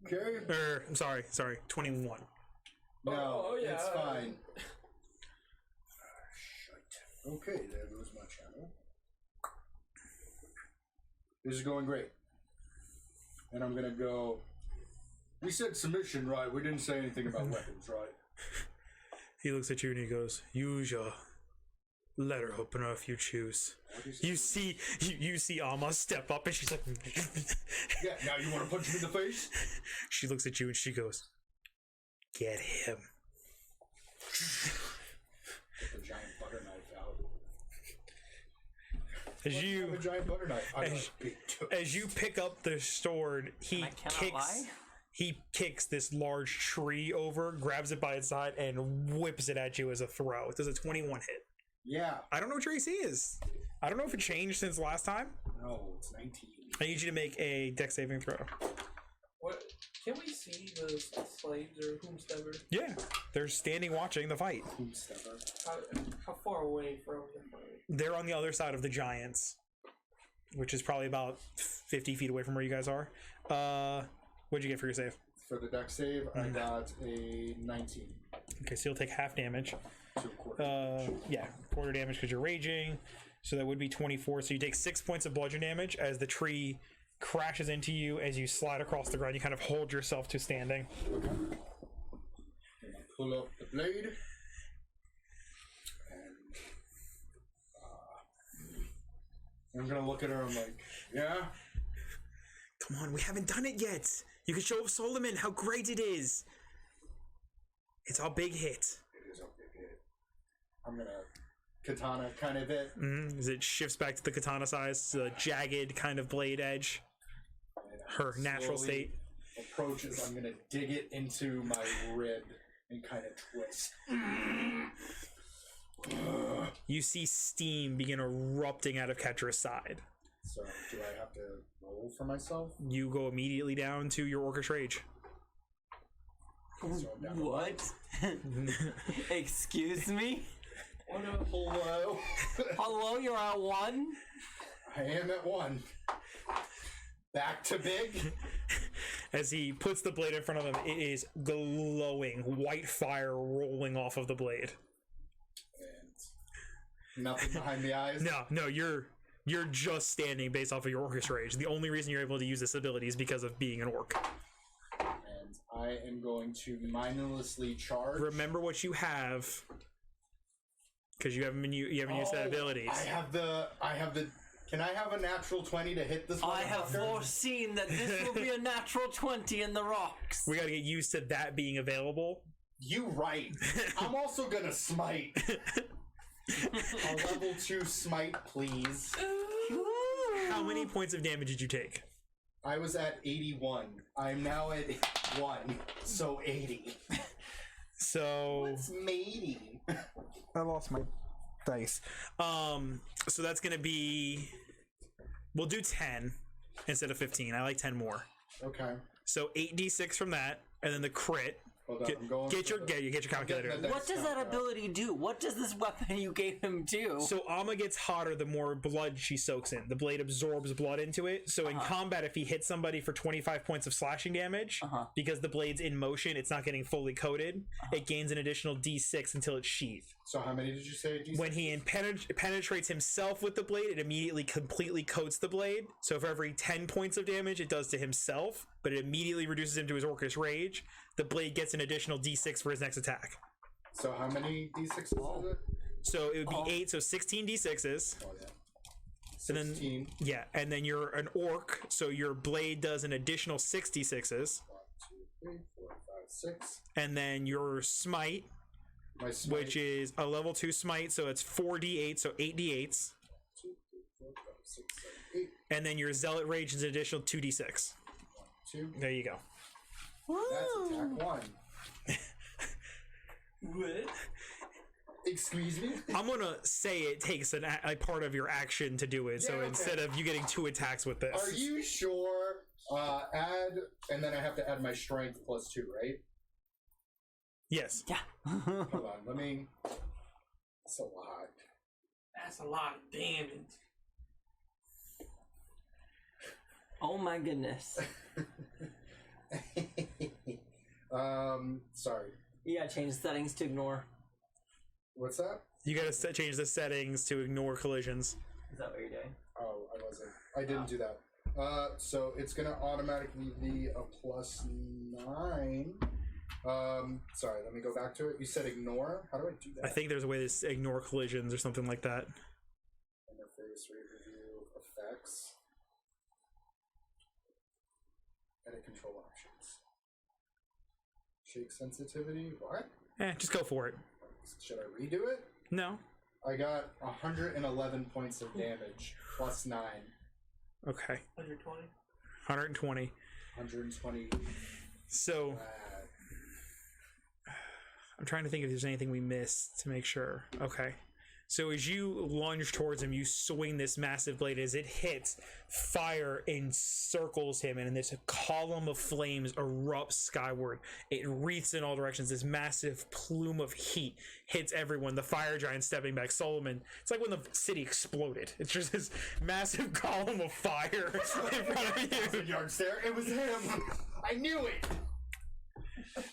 Okay. I'm sorry, 21. No, Oh, yeah. it's fine. Shite. Okay, there goes my channel. This is going great. And I'm gonna go. We said submission, right? We didn't say anything about weapons, right? He looks at you and he goes, "Use your letter opener if you choose." You see Alma step up and she's like, Yeah, now you want to punch him in the face? She looks at you and she goes, "Get him." Get the giant butter knife out. As Have you a giant butter knife. I like big toes. as you pick up the sword, I cannot lie. he kicks this large tree over, grabs it by its side, and whips it at you as a throw. It does a 21 hit. Yeah. I don't know what your AC is. I don't know if it changed since last time. No, it's 19. I need you to make a dex saving throw. What? Can we see the slaves or whomsoever? Yeah, they're standing watching the fight. Whomsoever. How far away from the fight? They're on the other side of the giants, which is probably about 50 feet away from where you guys are. What'd you get for your save? For the deck save, I got a 19. Okay, so you'll take half damage. To a quarter. Yeah, quarter damage because you're raging. So that would be 24. So you take 6 points of bludgeon damage as the tree crashes into you. As you slide across the ground, you kind of hold yourself to standing. And I pull up the blade. And I'm gonna look at her. I'm like, yeah. Come on, we haven't done it yet. You can show Solomon how great it is. It's our big hit. It is a big hit. I'm gonna katana kind of it. As it shifts back to the katana size, the jagged kind of blade edge. And Her natural slowly state. approaches. I'm gonna dig it into my rib and kind of twist. You see steam begin erupting out of Ketra's side. So do I have to roll for myself? You go immediately down to your Orcish Rage. So I'm down to What? Excuse me? Oh no. Hello. Hello, you're at 1? I am at 1. Back to big. As he puts the blade in front of him, it is glowing, white fire rolling off of the blade. And nothing behind the eyes. No, you're just standing based off of your Orcus Rage. The only reason you're able to use this ability is because of being an orc. And I am going to mindlessly charge. Remember what you have, because you haven't used that abilities. I have the. Can I have a natural 20 to hit this? I have motherfucker? foreseen that this will be a natural 20 in the rocks. We gotta get used to that being available. You right. I'm also gonna smite. A level 2 smite, please. How many points of damage did you take? I was at 81. I'm now at 1, so 80. So What's mating? I lost my dice. So that's gonna be. We'll do 10 instead of 15. I like 10 more. Okay. So 8d6 from that, and then the crit. Hold on, I'm going Get your for the- calculator. getting the What does that ability do? What does this weapon you gave him do? So Amma gets hotter the more blood she soaks in. The blade absorbs blood into it. So in combat, if he hits somebody for 25 points of slashing damage, because the blade's in motion, it's not getting fully coated, it gains an additional d6 until it's sheathed. So how many did you say? D6? When he penetrates himself with the blade, it immediately completely coats the blade. So for every 10 points of damage it does to himself, but it immediately reduces him to his Orcus Rage, the blade gets an additional d6 for his next attack. So how many d6s is it? So it would be 8, so 16 d6s. Oh yeah. And then 16. yeah, and then you're an orc, so your blade does an additional 66s, 1, 2, 3, 4, 5, 6. and then your smite, My smite. which is a level 2 smite, so it's 4d8, so 8d8s, 2, 3, 4, 5, 6, 7, 8. and then your zealot rage is an additional 2d6. 2. There you go. That's attack 1. What? Excuse me? I'm gonna say it takes a part of your action to do it, so Yeah, okay. instead of you getting 2 attacks with this. Are you sure? Add, and then I have to add my strength plus 2, right? Yes. Yeah. Hold on, let me. That's a lot. That's a lot of damage. Oh my goodness. Sorry. You gotta change the settings to ignore. What's that? You gotta change the settings to ignore collisions. Is that what you're doing? Oh, I wasn't. I didn't do that. So it's gonna automatically be a plus 9. Sorry, let me go back to it. You said ignore? How do I do that? I think there's a way to ignore collisions or something like that. Interface review effects. Edit control options. Shake sensitivity. What? Just go for it. Should I redo it? No. I got 111 points of damage plus 9. Okay. 120. 120. 120. So I'm trying to think if there's anything we missed to make sure. Okay. So as you lunge towards him, you swing this massive blade. As it hits, fire encircles him, and this column of flames erupts skyward. It wreaths in all directions. This massive plume of heat hits everyone. The fire giant stepping back. Solomon, it's like when the city exploded. It's just this massive column of fire in front of you. Yard stare. It was him. I knew it.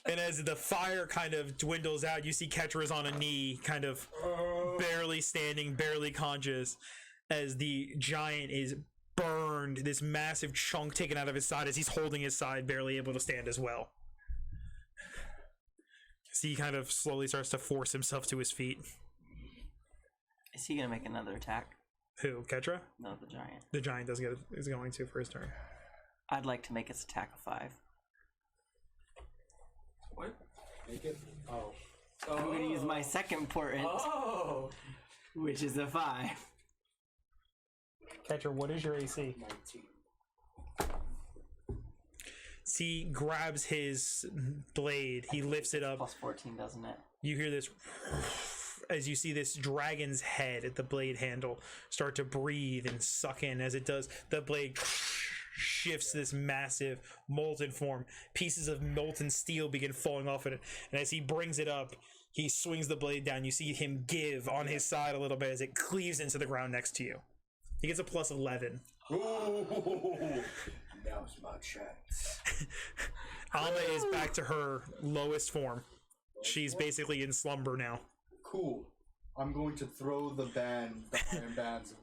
And as the fire kind of dwindles out, you see Ketra's on a knee, kind of barely standing, barely conscious, as the giant is burned, this massive chunk taken out of his side as he's holding his side, barely able to stand as well. So he kind of slowly starts to force himself to his feet. Is he gonna make another attack? Who? Ketra? No, the giant. The giant is going to for his turn. I'd like to make its attack a 5. What? Make it. Oh. I'm gonna use my second portent, Oh. which is a 5. Ketra, what is your AC? 19. He grabs his blade, he lifts it up. Plus 14, doesn't it? You hear this as you see this dragon's head at the blade handle start to breathe and suck in. As it does, the blade shifts this massive molten form. Pieces of molten steel begin falling off it, and as he brings it up, he swings the blade down. You see him give on his side a little bit as it cleaves into the ground next to you. He gets a plus 11. Ooh, now's my chance. Alma is back to her lowest form. She's basically in slumber now. Cool. I'm going to throw the iron bands of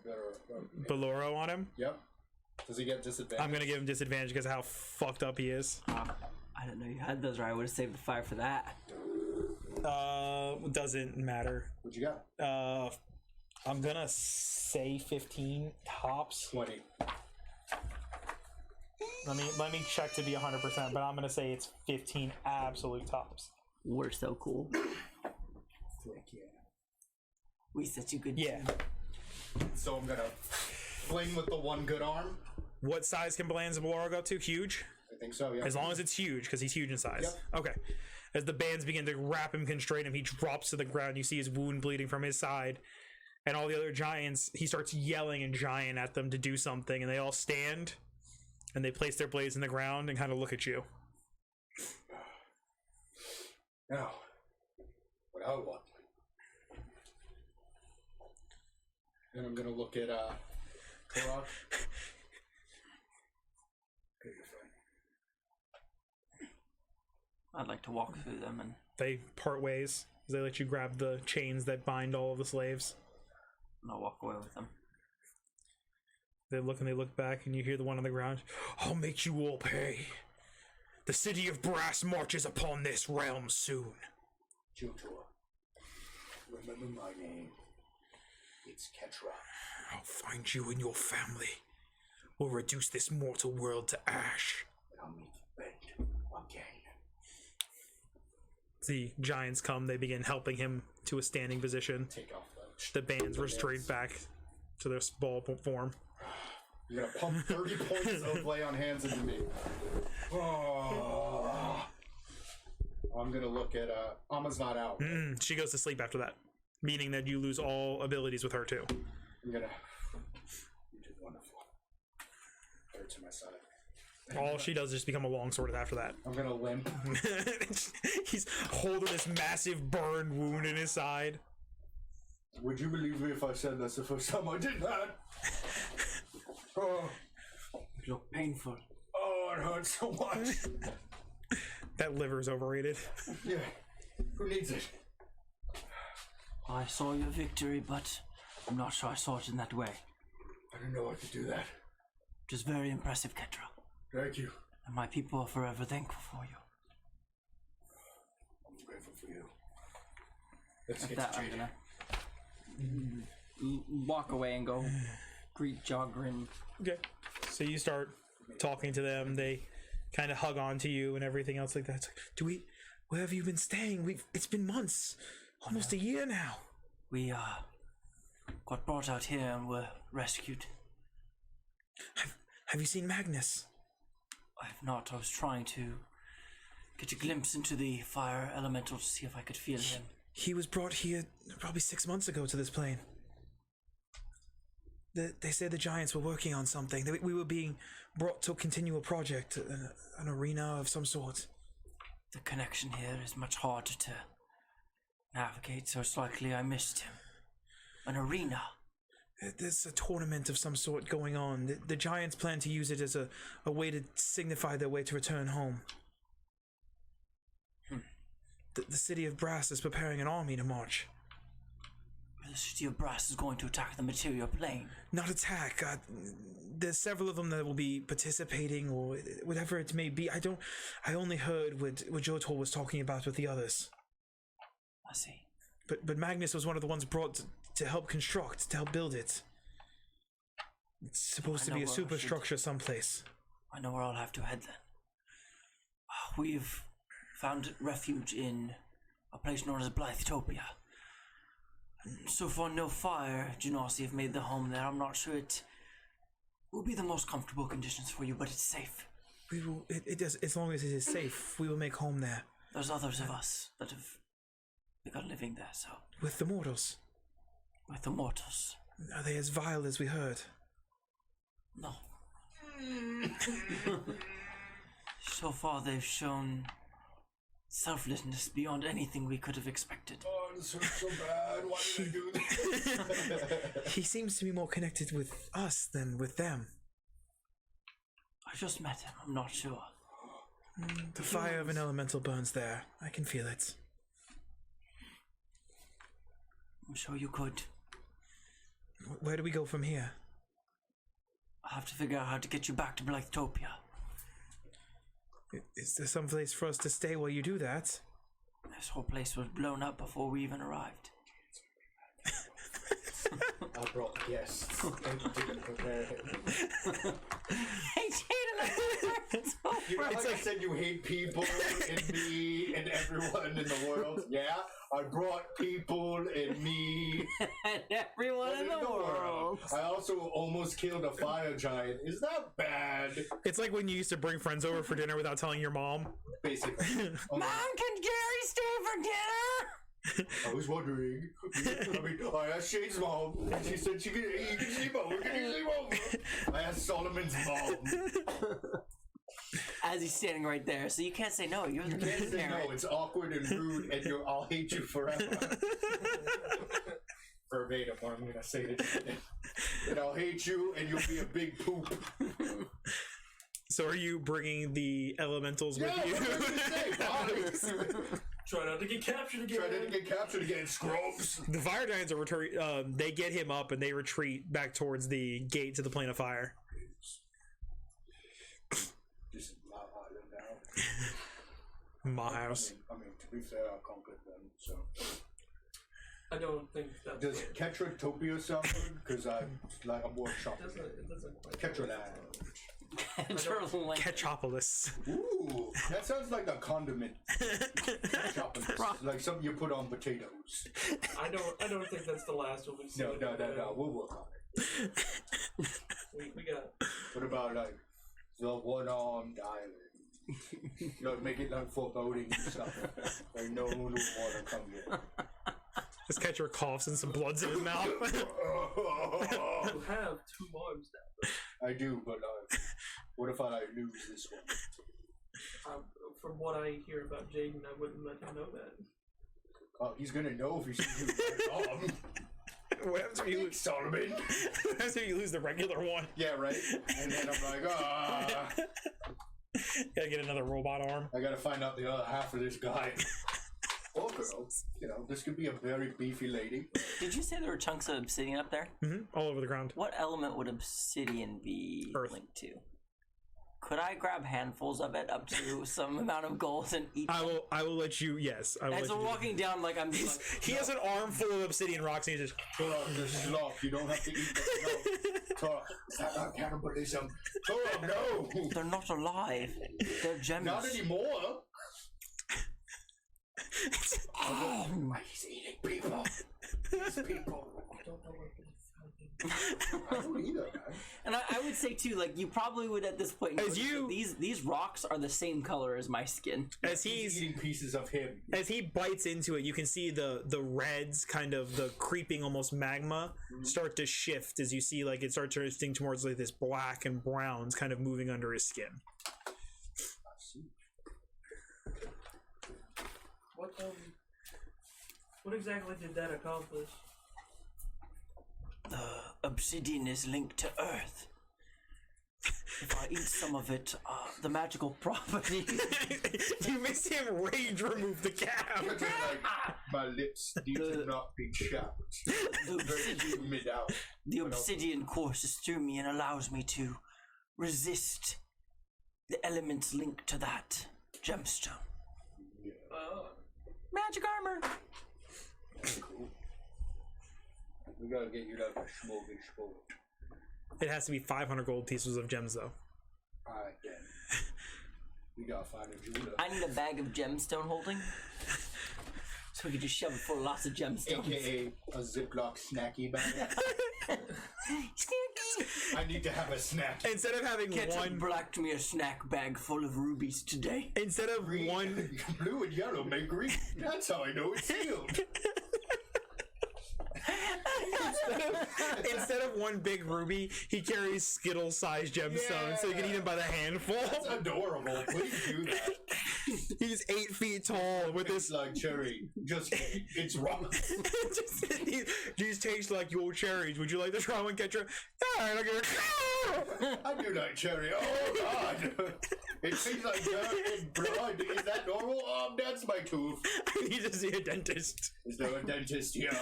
Beloro on him. Yep. Does he get disadvantage? I'm gonna give him disadvantage because of how fucked up he is. I didn't know you had those, or I would have saved the fire for that. Doesn't matter. What you got? I'm gonna say 15 tops. 20. Let me check to be 100%, but I'm gonna say it's 15 absolute tops. We're so cool. Frick yeah. We set you good. Yeah. So I'm gonna fling with the one good arm. What size can Bland's Beloro go up to? Huge? I think so, yeah. As long as it's huge, because he's huge in size. Yep. Okay. As the bands begin to wrap him, constrain him, he drops to the ground. You see his wound bleeding from his side. And all the other giants, he starts yelling in giant at them to do something. And they all stand. And they place their blades in the ground and kind of look at you. Now, what I want. And I'm gonna look at Korok. I'd like to walk through them and They part ways. They let you grab the chains that bind all of the slaves. I'll walk away with them. They look and they look back, and you hear the one on the ground. I'll make you all pay. The city of brass marches upon this realm soon. Jotor, remember my name. It's Ketra. I'll find you and your family. We'll reduce this mortal world to ash. And I'll make you bend again. The giants come. They begin helping him to a standing position. Take off The bands restrained back to their ball form. You're gonna pump 30 points of lay on hands into me. Oh. I'm gonna look at Alma's not out. She goes to sleep after that, meaning that you lose all abilities with her too. I'm gonna. You did wonderful. Her to my side. All she does is just become a longsword after that. I'm gonna limp. He's holding this massive burn wound in his side. Would you believe me if I said that's the first time I did that? Oh, You look painful. oh, it hurts so much. That liver's overrated. Yeah, who needs it? I saw your victory, but I'm not sure I saw it in that way. I didn't know I could do that. Just very impressive, Ketra. Thank you. And my people are forever thankful for you. I'm grateful for you. Let's At get that, to I'm Jaden. gonna walk away and go greet Jogrin. Okay. So you start talking to them. They kind of hug onto you and everything else like that. It's like, where have you been staying? It's been months, almost a year now. We got brought out here and were rescued. Have you seen Magnus? I have not. I was trying to get a glimpse into the fire elemental to see if I could feel him. He was brought here probably 6 months ago to this plane. They said the giants were working on something. We were being brought to continue a project, an arena of some sort. The connection here is much harder to navigate, so it's likely I missed him. An arena. There's a tournament of some sort going on. The giants plan to use it as a way to signify their way to return home. The city of Brass is preparing an army to march. The city of Brass is going to attack the material plane. Not attack. There's several of them that will be participating, or whatever it may be. I only heard what Jotor was talking about with the others. I see. But Magnus was one of the ones brought to help construct, to help build it. It's supposed to be a superstructure someplace. I know where I'll have to head then. We've found refuge in a place known as Blythetopia. So far, no fire. Genasi have made the home there. I'm not sure it will be the most comfortable conditions for you, but it's safe. We will. It does. As long as it is safe, we will make home there. There's others of us that have begun living there. So with the mortals. With the mortals. Are they as vile as we heard? No. So far, they've shown selflessness beyond anything we could have expected. Oh, this hurts so bad. Why did I do this? He seems to be more connected with us than with them. I just met him. I'm not sure. The fire of an elemental burns there. I can feel it. I'm sure you could. Where do we go from here? I'll have to figure out how to get you back to Blythtopia. Is there some place for us to stay while you do that? This whole place was blown up before we even arrived. I brought guests and didn't prepare him. Hey, Jaden, You know, like I said, you hate people and me and everyone in the world. Yeah, I brought people and me and everyone in the world. I also almost killed a fire giant. Is that bad? It's like when you used to bring friends over for dinner without telling your mom. Basically. Mom, can Gary stay for dinner? I was wondering. I mean, I asked Shane's mom, and she said you can sleep over. Can you sleep over? I asked Solomon's mom. As he's standing right there, so you can't say no. You're the Can't say parent. no. It's awkward and rude, and I'll hate you forever. Verbatim, what I'm gonna say to you. And I'll hate you, and you'll be a big poop. So are you bringing the elementals with you? Try not to get captured again. Try not to get captured again, scrubs. The fire giants are returning. They get him up and they retreat back towards the gate to the plane of fire. This is my island now. My house. I mean, to be fair, I conquered them, so. I don't think that's Does it. Ketratopia sound good? Because I'm workshopping It it. doesn't quite. Ketraland. Ketchopolis. Ooh, that sounds like a condiment. Ketchup, like something you put on potatoes. I don't think that's the last one we see. No. We'll work on it. We got. What about like the one-armed island? You know, make it like foreboding and stuff. Like no one will want to come here. This catcher coughs and some blood's in his mouth. You have 2 arms now. I do, but what if I lose this one? From what I hear about Jaden, I wouldn't let him know that. He's gonna know if he sees me with my arm. What happens if you lose Solomon? What happens if you lose the regular one? Yeah, right. And then I'm like, Gotta get another robot arm. I gotta find out the other half of this guy. Or girl. You know, this could be a very beefy lady. Did you say there were chunks of obsidian up there? All over the ground. What element would obsidian be Earth. linked to? Could I grab handfuls of it up to some amount of gold and eat? I will let you. Yes, I will. As let we're you walking down, like I'm just. Like, he has an arm full of obsidian rocks, and he's just. This is love. You don't have to eat the Torah, is that not cannibalism? Torah, no. they're not alive. They're gems. Not anymore. Oh, he's eating people. These people. I don't know where he found him. I don't either, man. And I would say too, like you probably would at this point. As notice you- that these rocks are the same color as my skin. As He's he's eating pieces of him. as he bites into it, you can see the reds, kind of the creeping almost magma, start to shift as you see like it starts drifting towards like this black and browns, kind of moving under his skin. What exactly did that accomplish? The obsidian is linked to earth. If I eat some of it, the magical property. You missed him rage remove the cap. Like, my lips need to not be chapped. the obsidian, Mid out. the obsidian courses through me and allows me to resist the elements linked to that gemstone. Magic armor. Cool. We gotta get you like a smorgasbord. It has to be 500 gold pieces of gems, though. Alright then. We gotta find a jeweler. I need a bag of gemstone holding. So we can just shove it full of lots of gemstones. AKA a Ziploc snacky bag. I need to have a snack. Instead of having Ketchup one, blacked me a snack bag full of rubies today. instead of Green, one, blue and yellow make green. That's how I know it's sealed. instead of one big ruby, he carries Skittle-sized gemstones, so you can eat him by the handful. That's adorable. Please do that. He's 8 feet tall with It's this. like cherry. Just kidding. It's wrong. These taste like your cherries. Would you like to try one, Ketra? Yeah, I'll give it. I do like cherry. Oh God! It tastes like dirt and blood. Is that normal? That's my tooth. I need to see a dentist. Is there a dentist here?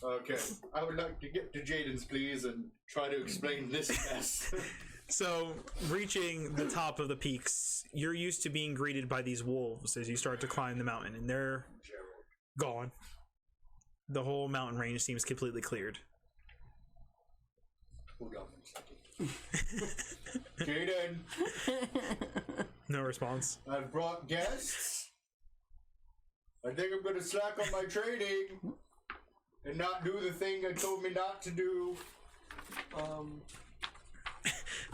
Okay, I would like to get to Jaden's, please, and try to explain this mess. So, reaching the top of the peaks, you're used to being greeted by these wolves as you start to climb the mountain, and they're gone. The whole mountain range seems completely cleared. Hold on a second. Jaden, No response. I've brought guests. I think I'm gonna slack on my training and not do the thing I told me not to do.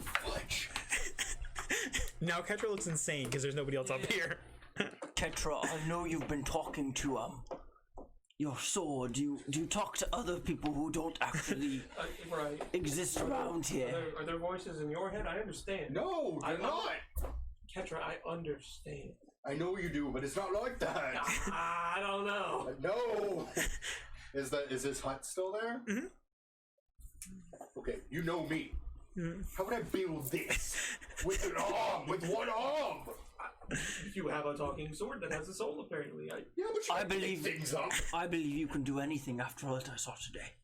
Fudge. Now Ketra looks insane because there's nobody else up here. Ketra, I know you've been talking to your sword. Do you talk to other people who don't actually Right. exist around here? Are there voices in your head? I understand. No, they're not. Ketra, I understand. I know you do, but it's not like that. I don't know. No. Is this hut still there? Mm-hmm. Okay, you know me. Mm-hmm. How would I build this with an arm? With one arm? You have a talking sword that has a soul, apparently. Yeah, but you I can pick believe- things up. I believe you can do anything after what I saw today.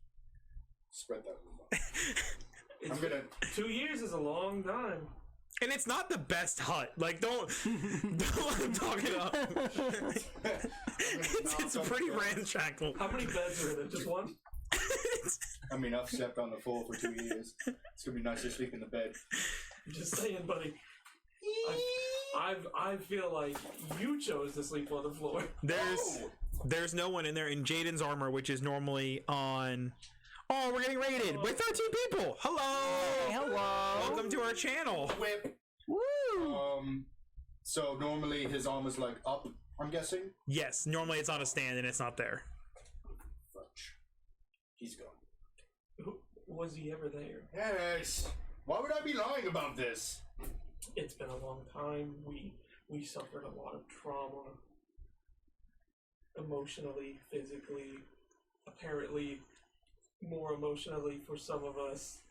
Spread that rumor. I'm gonna. 2 years is a long time. And it's not the best hut. Like, don't let him talk it up. It's pretty ramshackle. How many beds are in it? Just one? I mean, I've slept on the floor for 2 years. It's gonna be nice to sleep in the bed. I'm just saying, buddy. I feel like you chose to sleep on the floor. There's no one in there in Jaden's armor, which is normally on. Oh, we're getting raided with 13 people. Hello. Hello. Welcome to our channel. Whip. Woo! So normally his arm is like up. I'm guessing. Yes, normally it's on a stand and it's not there. Fudge. He's gone. Was he ever there? Yes. Why would I be lying about this? It's been a long time. We suffered a lot of trauma. Emotionally, physically, apparently more emotionally for some of us.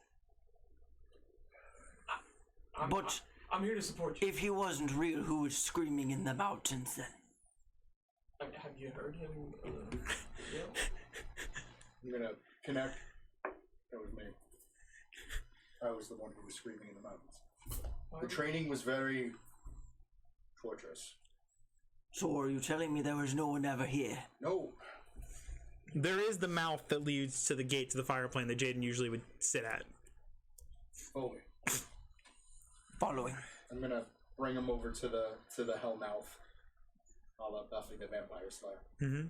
I'm here to support you. If he wasn't real, who was screaming in the mountains then? Have you heard him? Yeah. I'm gonna connect. That was me. I was the one who was screaming in the mountains. The training was very torturous. So are you telling me there was no one ever here? No. There is the mouth that leads to the gate to the fire plane that Jaden usually would sit at. Oh, Following. I'm gonna bring him over to the hell mouth. A la Buffy the Vampire Slayer.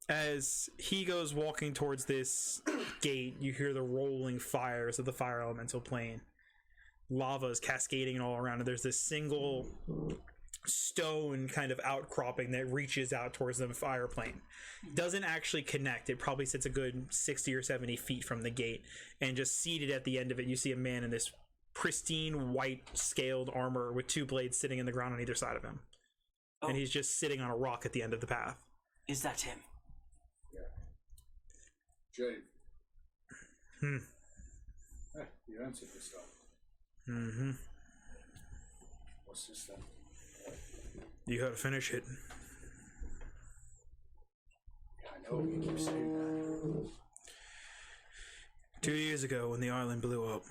As he goes walking towards this gate, you hear the rolling fires of the fire elemental plane. Lava is cascading all around, and there's this single stone kind of outcropping that reaches out towards the fire plane. Doesn't actually connect. It probably sits a good 60 or 70 feet from the gate, and just seated at the end of it, you see a man in this pristine white scaled armor with 2 blades sitting in the ground on either side of him. Oh. And he's just sitting on a rock at the end of the path. Is that him? Jade. Hmm. You answered this stuff. Mm-hmm. What's this then? You gotta finish it. I know you keep saying that. 2 years ago when the island blew up.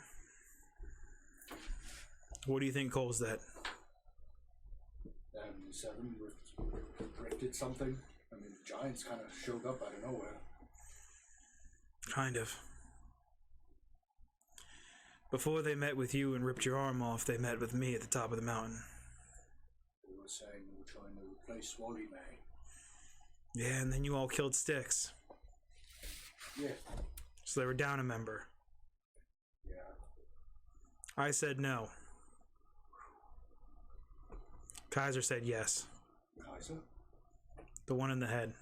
What do you think caused that? Seven predicted something. I mean, the giants kind of showed up out of nowhere. Kind of. Before they met with you and ripped your arm off, they met with me at the top of the mountain. They were saying they were trying to replace Wally May. Yeah, and then you all killed Styx. Yeah. So they were down a member. Yeah. I said no. Kaiser said yes. Kaiser? The one in the head.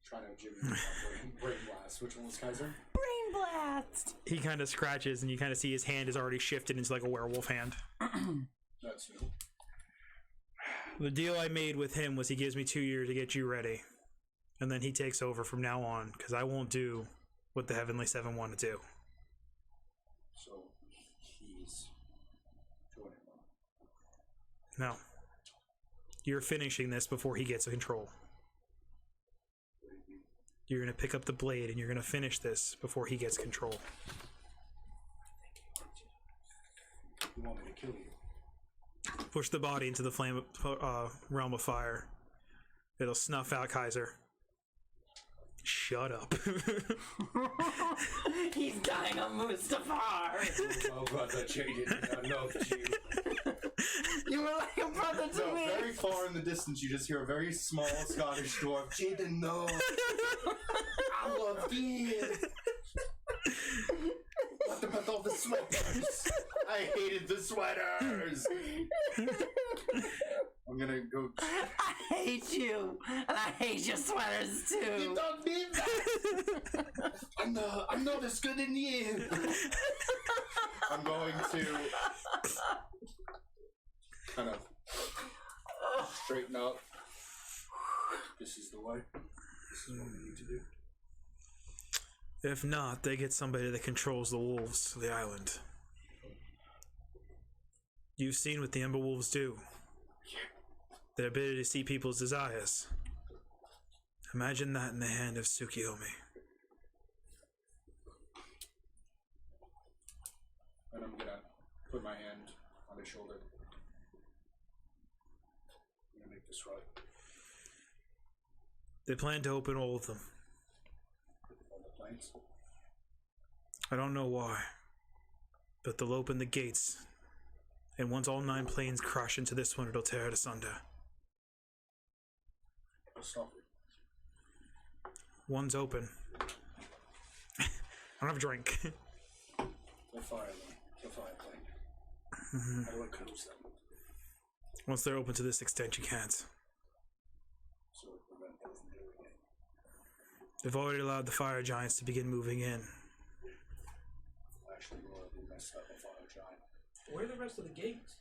Trying to Jimmy brain blast. Which one was Kaiser? Brain blast. He kind of scratches, and you kind of see his hand is already shifted into like a werewolf hand. That's new. The deal I made with him was he gives me 2 years to get you ready, and then he takes over from now on, because I won't do what the Heavenly Seven want to do. So he's joining them. No. You're finishing this before he gets control. You're going to pick up the blade, and you're going to finish this before he gets control. You want me to kill you? Push the body into the flame realm of fire. It'll snuff out Kaiser. Shut up. He's dying on Mustafar. Oh, brother, Jaden, I loved you. You were like a brother to No, me. very far in the distance, you just hear a very small Scottish dwarf. Jaden, no. I love you. What about all the sweaters? I hated the sweaters. I'm gonna go. I hate you, and I hate your sweaters You too. don't need that. I'm not as good as you. I'm going to kind of straighten up. This is the way. This is what we need to do. If not, they get somebody that controls the wolves of the island. You've seen what the Ember Wolves do. Their ability to see people's desires. Imagine that in the hand of Tsukiyomi. And I'm gonna put my hand on his shoulder. I'm gonna make this right. They plan to open all of them. All the planes. I don't know why, but they'll open the gates, and once all 9 planes crash into this one, it'll tear it asunder. I'll stop it. One's open. I don't have a drink. The fire plane. How do I close them? Once they're open to this extent, you can't. So it prevent them from doing it. They've already allowed the fire giants to begin moving in. Actually, we messed up a fire giant. Where are the rest of the gates?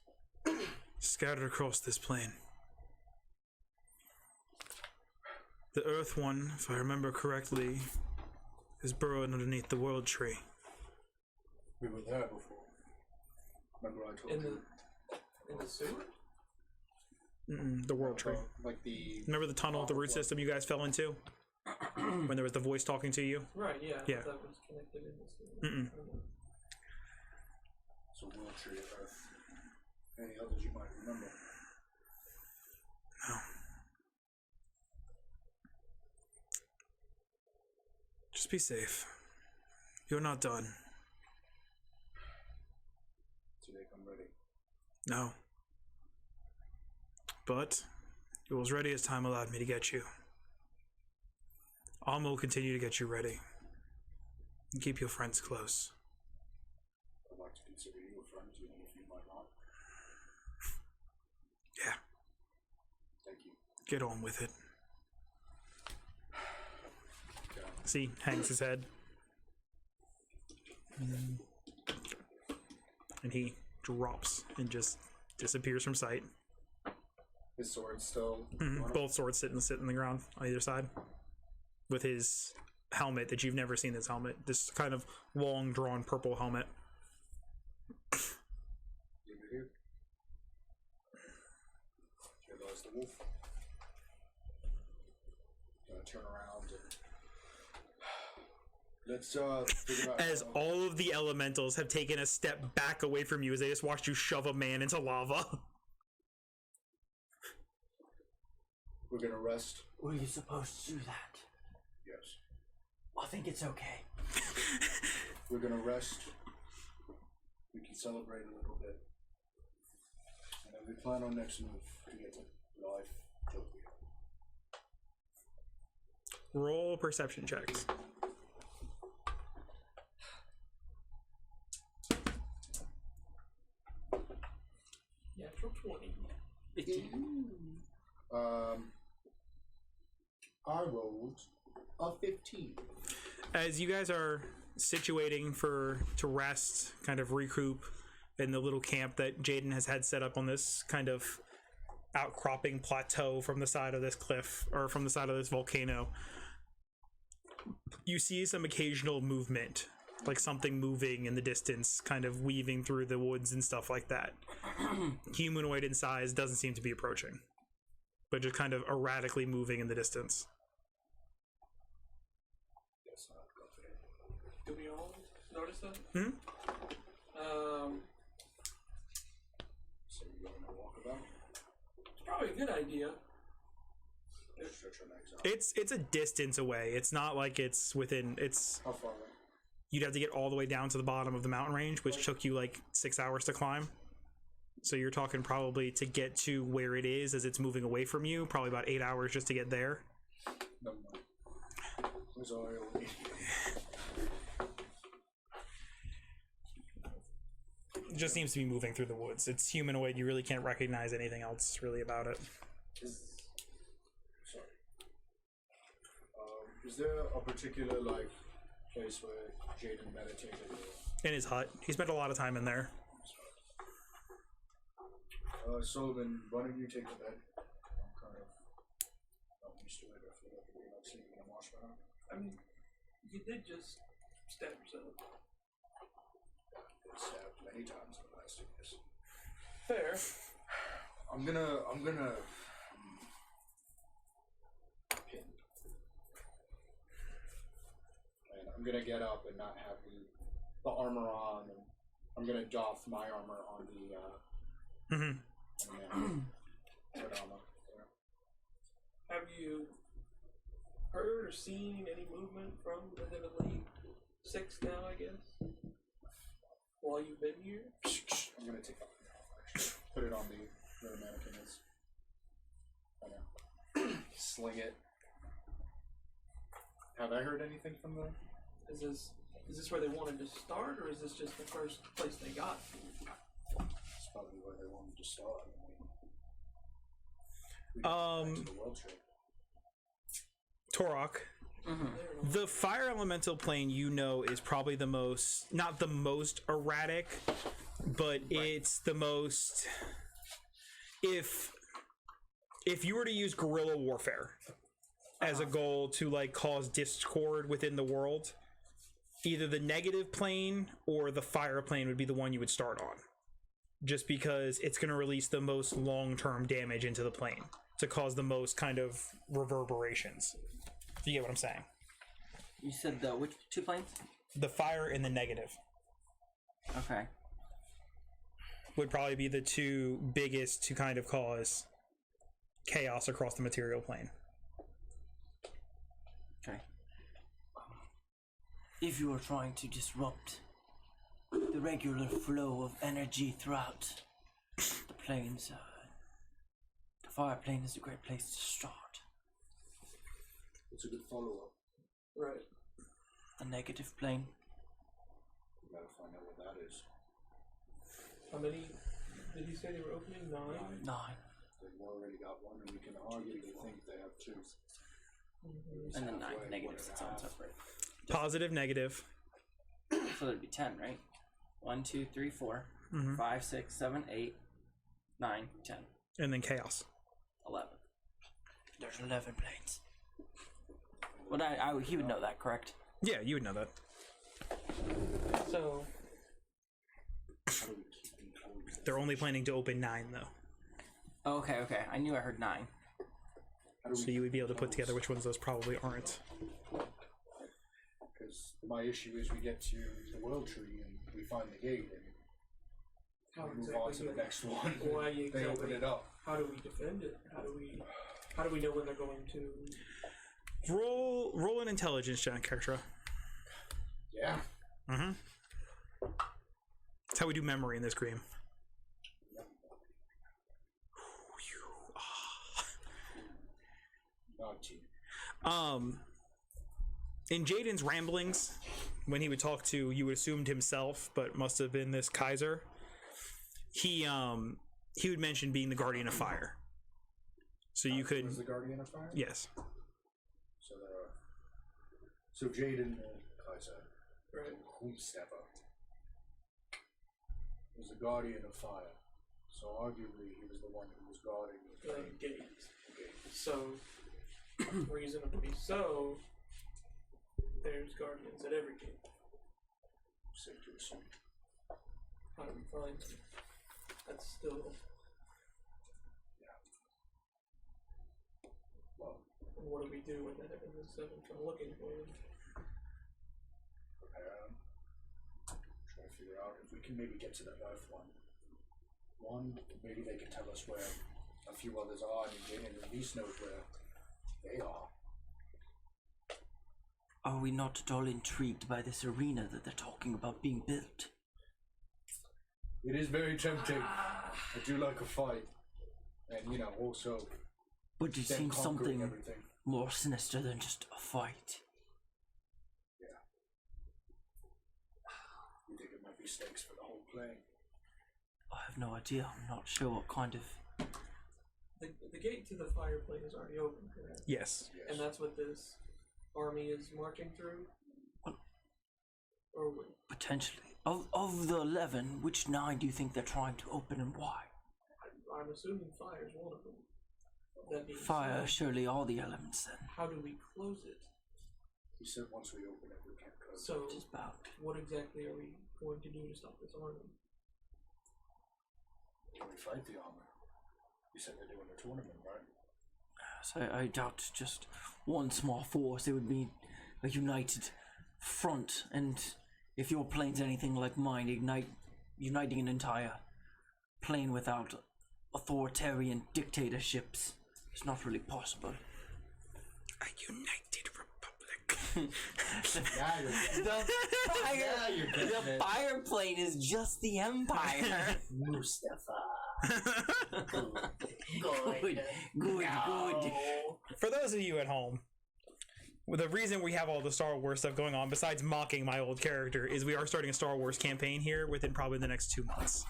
Scattered across this plane. The Earth one, if I remember correctly, is burrowed underneath the World Tree. We were there before. Remember I told you? In the sewer? The World Tree. Like the... Remember the tunnel, the root system you guys fell into? When there was the voice talking to you? Right, yeah. Yeah. That was connected in the sewer. So World Tree, Earth. Any others you might remember? No. Just be safe. You're not done. So they come ready. No. But you're as ready as time allowed me to get you. Alma will continue to get you ready. And keep your friends close. I'd like to consider you a friend, even if you might not. Yeah. Thank you. Get on with it. Yeah. See, hangs his head. And he drops and just disappears from sight. His sword's still... on him? Both swords sit in the ground on either side. With his helmet that you've never seen this helmet. This kind of long drawn purple helmet. Give it here. Here goes the wolf. Gonna turn around and... Let's figure out As how... all of the elementals have taken a step back away from you as they just watched you shove a man into lava. We're gonna rest. Were you supposed to do that? Yes. I think it's okay. We're gonna rest. We can celebrate a little bit. And then we plan on next move to get to live Tokyo. Roll perception checks. Natural 20. I rolled a 15. As you guys are situating to rest, kind of recoup in the little camp that Jaden has had set up on this kind of outcropping plateau from the side of this cliff, or from the side of this volcano, you see some occasional movement, like something moving in the distance, kind of weaving through the woods and stuff like that. Humanoid in size, doesn't seem to be approaching, but just kind of erratically moving in the distance. Do we all notice that? Hmm? So you want to walk about? It's probably a good idea. Stretch our legs out. It's a distance away. It's not like it's within. It's How far away? you'd have to get all the way down to the bottom of the mountain range, which took you like 6 hours to climb. So you're talking probably to get to where it is as it's moving away from you, probably about 8 hours just to get there. No, no. There's oil. It just seems to be moving through the woods. It's humanoid. You really can't recognize anything else really about it. Sorry. Is there a particular place where Jaden meditated? In his hut. He spent a lot of time in there. Sullivan, why don't you take the bed? I'm kind of not used to it. I feel like we're not sleeping in a marshmallow. I mean, you did just stab yourself. Been stabbed many times in the last 2 years. Fair. I'm gonna pin. And I'm gonna get up and not have the armor on, and I'm gonna doff my armor on the Mm-hmm. and then put armor there. Have you heard or seen any movement from the Heavenly Six now, I guess? While you've been here? I'm gonna take off the armor, actually. Put it on where the mannequin is. I know. Sling it. Have I heard anything from them? Is this where they wanted to start, or is this just the first place they got to? It's probably where they wanted to start. We got back to the world trade. Torok. The fire elemental plane, is probably the most, not the most erratic, but it's the most. If you were to use guerrilla warfare as a goal to cause discord within the world, either the negative plane or the fire plane would be the one you would start on, just because it's going to release the most long-term damage into the plane to cause the most kind of reverberations. Do you get what I'm saying? You said which 2 planes? The fire and the negative Okay. would probably be the 2 biggest to kind of cause chaos across the material plane. Okay. If you are trying to disrupt the regular flow of energy throughout the planes, the fire plane is a great place to start. It's a good follow-up. Right. The negative plane. We gotta find out what that is. How many did you say they were opening? 9? 9. They've already got one, and we can arguably think they have 2. And then 9 halfway, negative, one and it's a on half. separate. Positive, negative. So there'd be 10, right? 1, 2, 3, 4, Mhm. 5, 6, 7, 8, 9, 10, And then chaos. 11. There's 11 planes. Well, he would know that, correct? Yeah, you would know that. So, How do we keep in code? They're only planning to open 9 though, Oh, okay. I knew I heard 9. How do so we you would be able to put together which ones those probably aren't. Because my issue is we get to the world tree and we find the gate and how we move on exactly to the do next one. Why They exactly? open it up. How do we defend it? How do we know when they're going to? Roll an intelligence check, Kershaw. Yeah. Mm-hmm. That's how we do memory in this game. 19. In Jaden's ramblings, when he would talk to, you assumed himself, but must have been this Kaiser. He would mention being the Guardian of Fire. So you could, Was the Guardian of Fire? yes. So there are So Jaden Kaiser, Right. Homesteader, was the guardian of fire. So arguably he was the one who was guarding the The flame. gate. Okay. So, reasonably so, there's guardians at every gate. Safe to assume. How do we find them? That's still. Well, And what do we do when the heaven and seven come looking for them? try to figure out if we can maybe get to the Earth one. One, maybe they can tell us where a few others are, and Jaden at least knows where they are. Are we not at all intrigued by this arena that they're talking about being built? It is very tempting. I do like a fight, and also But it them seems conquering something everything. more sinister than just a fight. Yeah. You think it might be stakes for the whole plane? I have no idea. I'm not sure what kind of... The gate to the fire plane is already open, correct? Yes. Yes. And that's what this army is marching through? What? Or what? Potentially. Of the 11, which 9 do you think they're trying to open and why? I'm assuming fire is one of them. That being Fire, said, surely all the elements then. how do we close it? He said once we open it, we can't close So, Just about. what exactly are we going to do to stop this army? it. Can we fight the armor? You said they're doing a tournament, right? So I doubt just one small force. It would be a united front, and if your plane's anything like mine, uniting an entire plane without authoritarian dictatorships is not really possible. A united republic. Yeah, you're The fire plane is just the empire. Mustafa. Good. For those of you at home, the reason we have all the Star Wars stuff going on, besides mocking my old character, is we are starting a Star Wars campaign here within probably the next 2 months.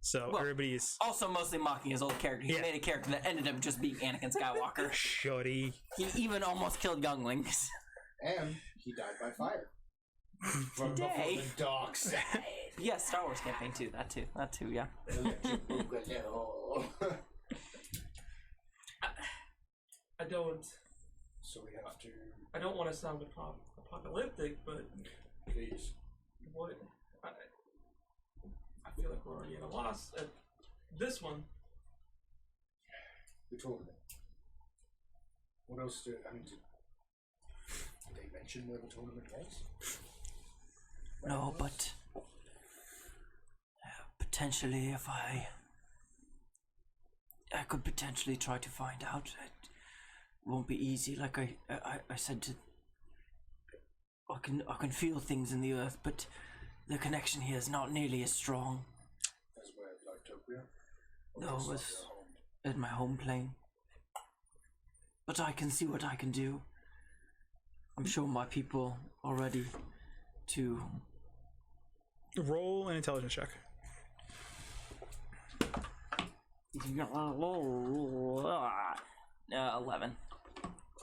So Well, everybody's Also, mostly mocking his old character. He Yeah. made a character that ended up just being Anakin Skywalker. shuddy. He even almost killed younglings. And he died by fire. From Today. before the dark side. Yes, Star Wars campaign too. That too. Yeah. I don't. So we have to, I don't want to sound apocalyptic, but please. what? I feel like we're already at a loss at this one. The tournament. What else did they mention where the tournament was? No, but potentially, if I could potentially try to find out. It won't be easy. Like I said, I can feel things in the earth, but the connection here is not nearly as strong. As where Lightopia? Or No, it just was your home? at my home plane. But I can see what I can do. I'm sure my people are ready to. Roll an intelligence check. 11.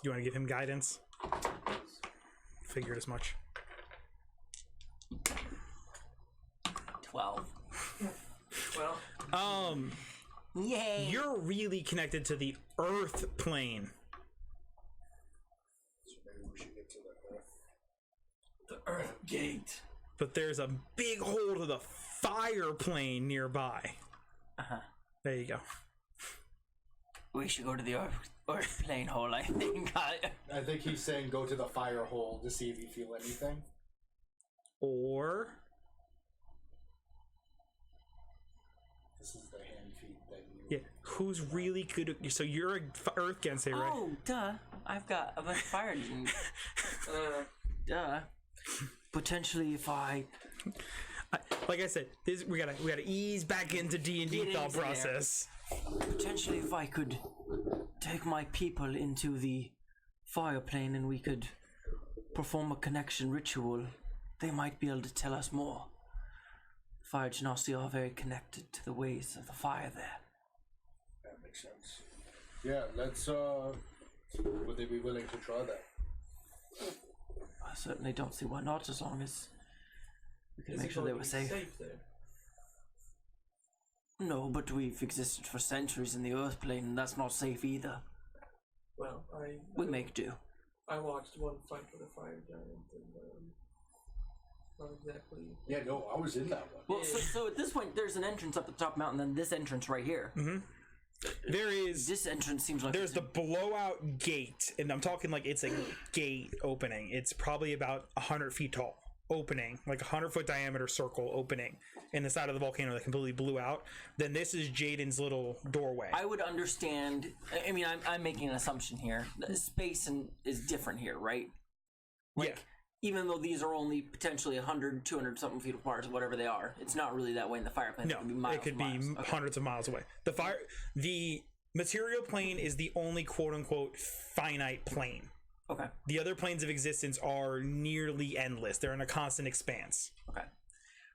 You want to give him guidance? Figured as much. 12. Well, Yay! You're really connected to the Earth plane. So maybe we should get to the Earth. the Earth Gate. But there's a big hole to the fire plane nearby. Uh-huh. There you go. We should go to the Earth plane hole, I think. I think he's saying go to the fire hole to see if you feel anything. Or This is the hand feet that you. yeah, who's really good at, so you're a Earth Gensei, right? Oh, duh. I'm a fire gene. Duh. Potentially, if Like I said, we gotta ease back into D&D Get thought into there. process. Potentially, if I could take my people into the fire plane and we could perform a connection ritual, they might be able to tell us more. Fire Genasi are very connected to the ways of the fire there. That makes sense. Yeah, let's would they be willing to try that? certainly don't see why not, as long as we can Is make it sure going they to were be safe. there? No, but we've existed for centuries in the Earth plane, and that's not safe either. Well, We make do. I watched one fight with a fire giant, and not exactly. Yeah, no, I was in that one. Well, so at this point, there's an entrance up the top mountain, and then this entrance right here. There is. This entrance seems like There's it's the blowout gate, and I'm talking like it's a gate opening. It's probably about 100 feet tall. Opening, like 100-foot diameter circle opening in the side of the volcano that completely blew out. Then this is Jaden's little doorway. I would understand. I mean, I'm making an assumption here. The space is different here, right? Yeah. Even though these are only potentially 100, 200 something feet apart, or whatever they are, it's not really that way in the fire plane. No, it could be hundreds of miles away. The material plane is the only quote-unquote finite plane. Okay. The other planes of existence are nearly endless. They're in a constant expanse. Okay.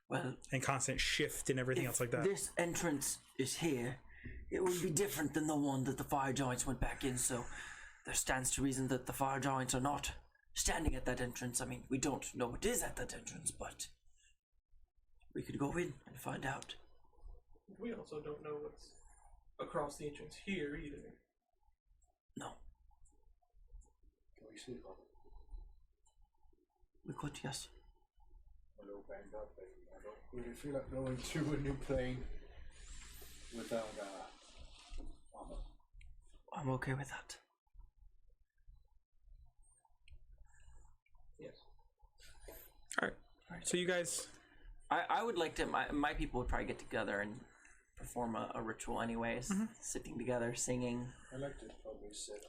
Well, and constant shift and everything else like that. This entrance is here. It would be different than the one that the fire giants went back in, so there stands to reason that the fire giants are not standing at that entrance. I mean, we don't know what is at that entrance, but we could go in and find out. We also don't know what's across the entrance here either. No. Can we sleep on it? We could, yes. A little banged up, but I don't really feel like going to a new plane without armor. I'm okay with that. Yes. All right. So you guys, I would like to. My people would probably get together and perform a ritual, anyways. Sitting together, singing. I like to probably sit.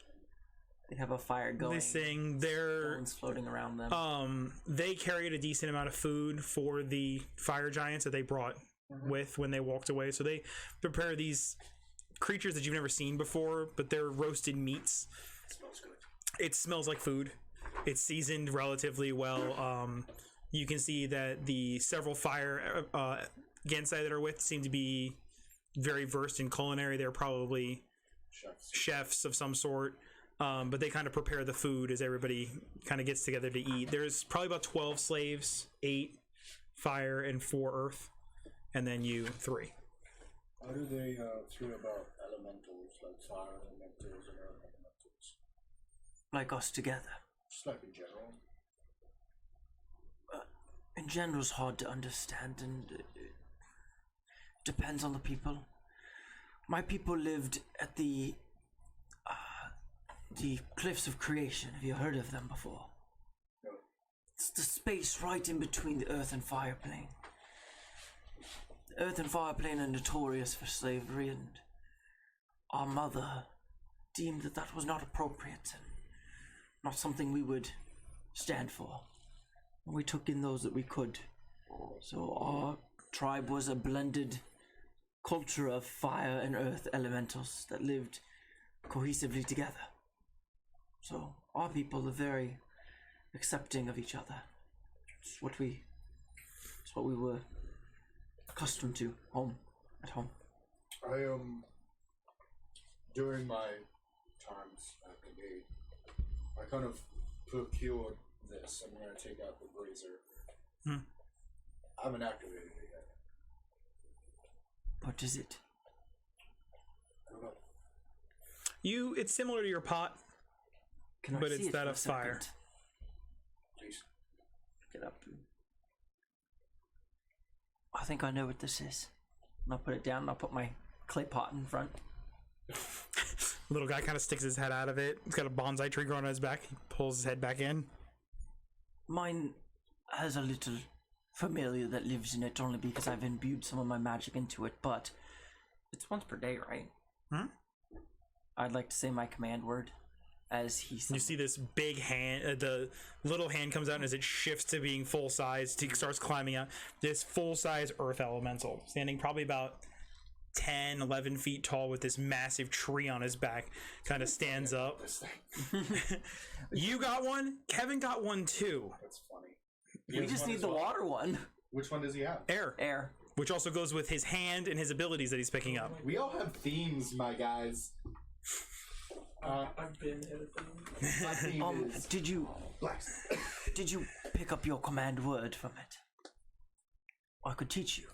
They have a fire going. they sing. They're Stones floating around them. they carried a decent amount of food for the fire giants that they brought with when they walked away. So they prepare these creatures that you've never seen before, but they're roasted meats. It smells good. It smells like food. It's seasoned relatively well. You can see that the several fire Gensai that are with seem to be very versed in culinary. They're probably chefs of some sort. But they kind of prepare the food as everybody kind of gets together to eat. There's probably about 12 slaves, 8 fire and 4 earth, and then you 3. How do they feel about elementals like fire elementals and earth elementals? Like us together. Just like in general. In general, it's hard to understand, and it depends on the people. My people lived at the Cliffs of Creation. Have you heard of them before? No. It's the space right in between the Earth and Fire plane. The Earth and Fire plane are notorious for slavery, and our mother deemed that that was not appropriate and not something we would stand for. And we took in those that we could. So our tribe was a blended culture of fire and earth elementals that lived cohesively together. So our people are very accepting of each other. It's what we were accustomed to at home. I during my times at the gate, I kind of procured this. I'm gonna take out the brazier. I haven't activated it yet. What is it? I don't know. It's similar to your pot, Can I but see it's it that for a of fire. second? Please. Get up. I think I know what this is. And I'll put it down and I'll put my clay pot in front. Little guy kind of sticks his head out of it. He's got a bonsai tree growing on his back. He pulls his head back in. Mine has a little familiar that lives in it only because I've imbued some of my magic into it, but it's once per day, right? I'd like to say my command word as he You see this big hand, the little hand comes out, and as it shifts to being full size, he starts climbing out. This full size earth elemental, standing probably about 10, 11 feet tall with this massive tree on his back, kind of stands up. This thing. You got one? Kevin got one too. That's funny. We just need the water one. Which one does he have? Air. Which also goes with his hand and his abilities that he's picking up. We all have themes, my guys. I've been ahead of them. My theme is Did you blacksmith. did you pick up your command word from it? I could teach you.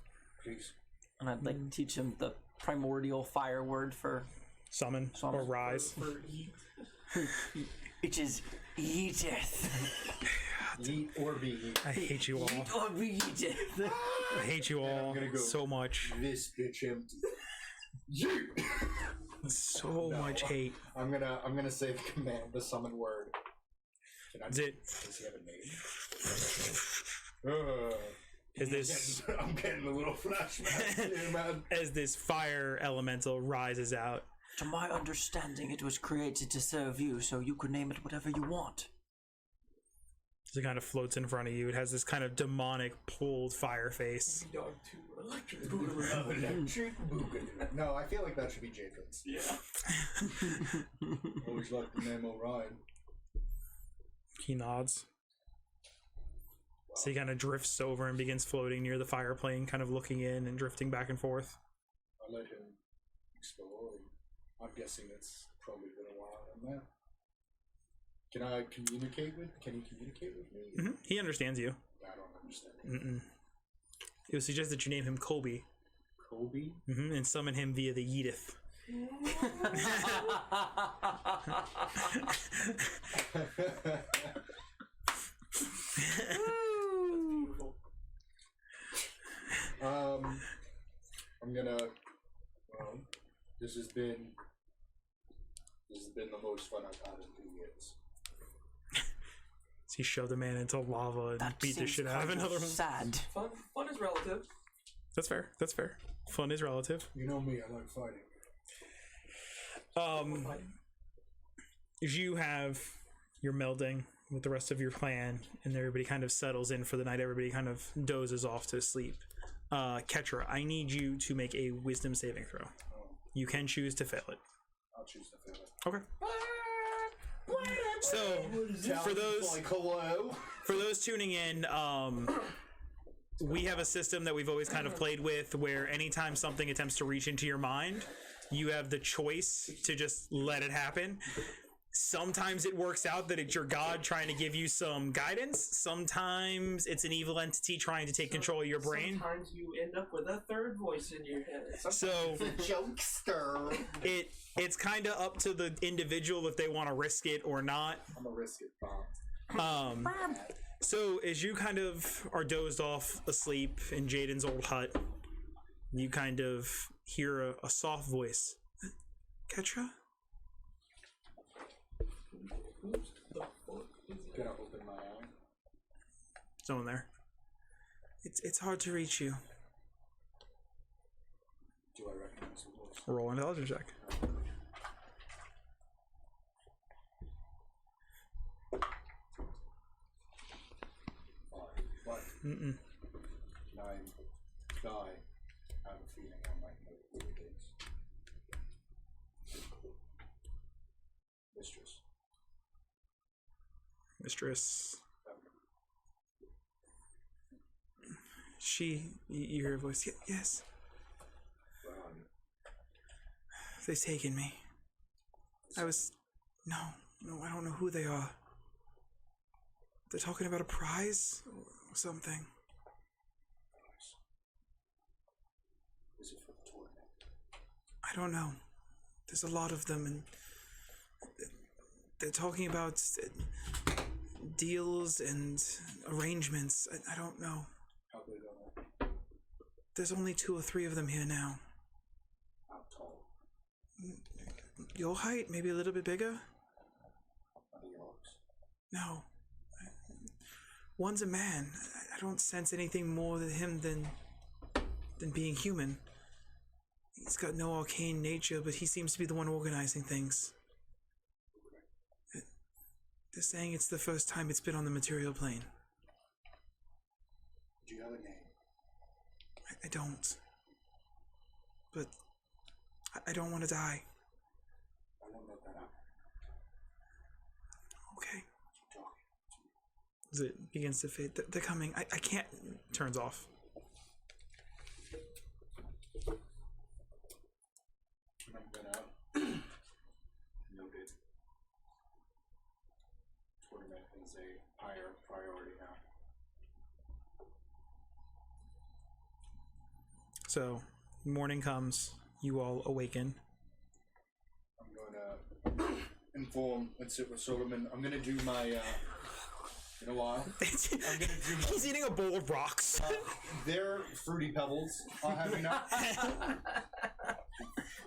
Please. And I'd like to teach him the primordial fire word for Summon or rise. For eat. which is eateth. Eat or be eat. I hate you all. Eat or be eateth. I hate you all gonna go. so much. This bitch empty. Yeet! So much hate. I'm gonna say the command, the summon word. Can I, Is it? does he have a name? Is this I'm getting a little flashback here, man. as this fire elemental rises out? To my understanding, it was created to serve you, so you could name it whatever you want. It kind of floats in front of you. It has this kind of demonic, pulled fire face. Dog to electric boogaloo. No, I feel like that should be Jacob's. Yeah. Always like the name Orion. He nods. So he kind of drifts over and begins floating near the fire plane, kind of looking in and drifting back and forth. I let him explore. I'm guessing it's probably been a while on that. Can I communicate with? Can he communicate with me? Hmm. He understands you. I don't understand. It was suggested that you name him Colby, Kobe? and summon him via the Yedith. I'm gonna. This has been the most fun I've had in 2 years. So he shoved a man into lava and That beat the seems shit out of kind another one. sad. Fun is relative. That's fair. That's fair. Fun is relative. You know me, I like fighting. You have your melding with the rest of your clan, and everybody kind of settles in for the night. Everybody kind of dozes off to sleep. Ketra, I need you to make a wisdom saving throw. You can choose to fail it. I'll choose to fail it. Okay. So for those tuning in, we have a system that we've always kind of played with where anytime something attempts to reach into your mind, you have the choice to just let it happen. Sometimes it works out that it's your god trying to give you some guidance. Sometimes it's an evil entity trying to take control of your brain. Sometimes you end up with a third voice in your head. So Jokester. it's kind of up to the individual if they want to risk it or not. I'm gonna risk it, Bob. So as you kind of are dozed off asleep in Jaden's old hut, you kind of hear a soft voice. Ketra? Gonna open my eye. Someone there. It's hard to reach you. Do I recognize the voice? Roll an intelligence check. But Mm-mm. can I die? I have a feeling I might know who it is. Mistress. You hear a voice. Yes. They've taken me. No, I don't know who they are. They're talking about a prize or something. Is it for the tournament? I don't know. There's a lot of them, and they're talking about deals and arrangements. I don't know. How big are they? There's only 2 or 3 of them here now. How tall? Your height, maybe a little bit bigger? Are they orcs? No. One's a man. I don't sense anything more than him than being human. He's got no arcane nature, but he seems to be the one organizing things. They're saying it's the first time it's been on the material plane. Do you have a name? I don't. But I don't want to die. I won't let that happen. Okay. Keep talking. As it begins to fade. They're coming. I can't. Turns off. And I'm gonna note it is a higher priority now. So, morning comes. You all awaken. I'm going to inform and sit with Solomon. I'm going to do my. In a while. I'm gonna do He's eating a bowl of rocks. They're fruity pebbles. I'll have you know.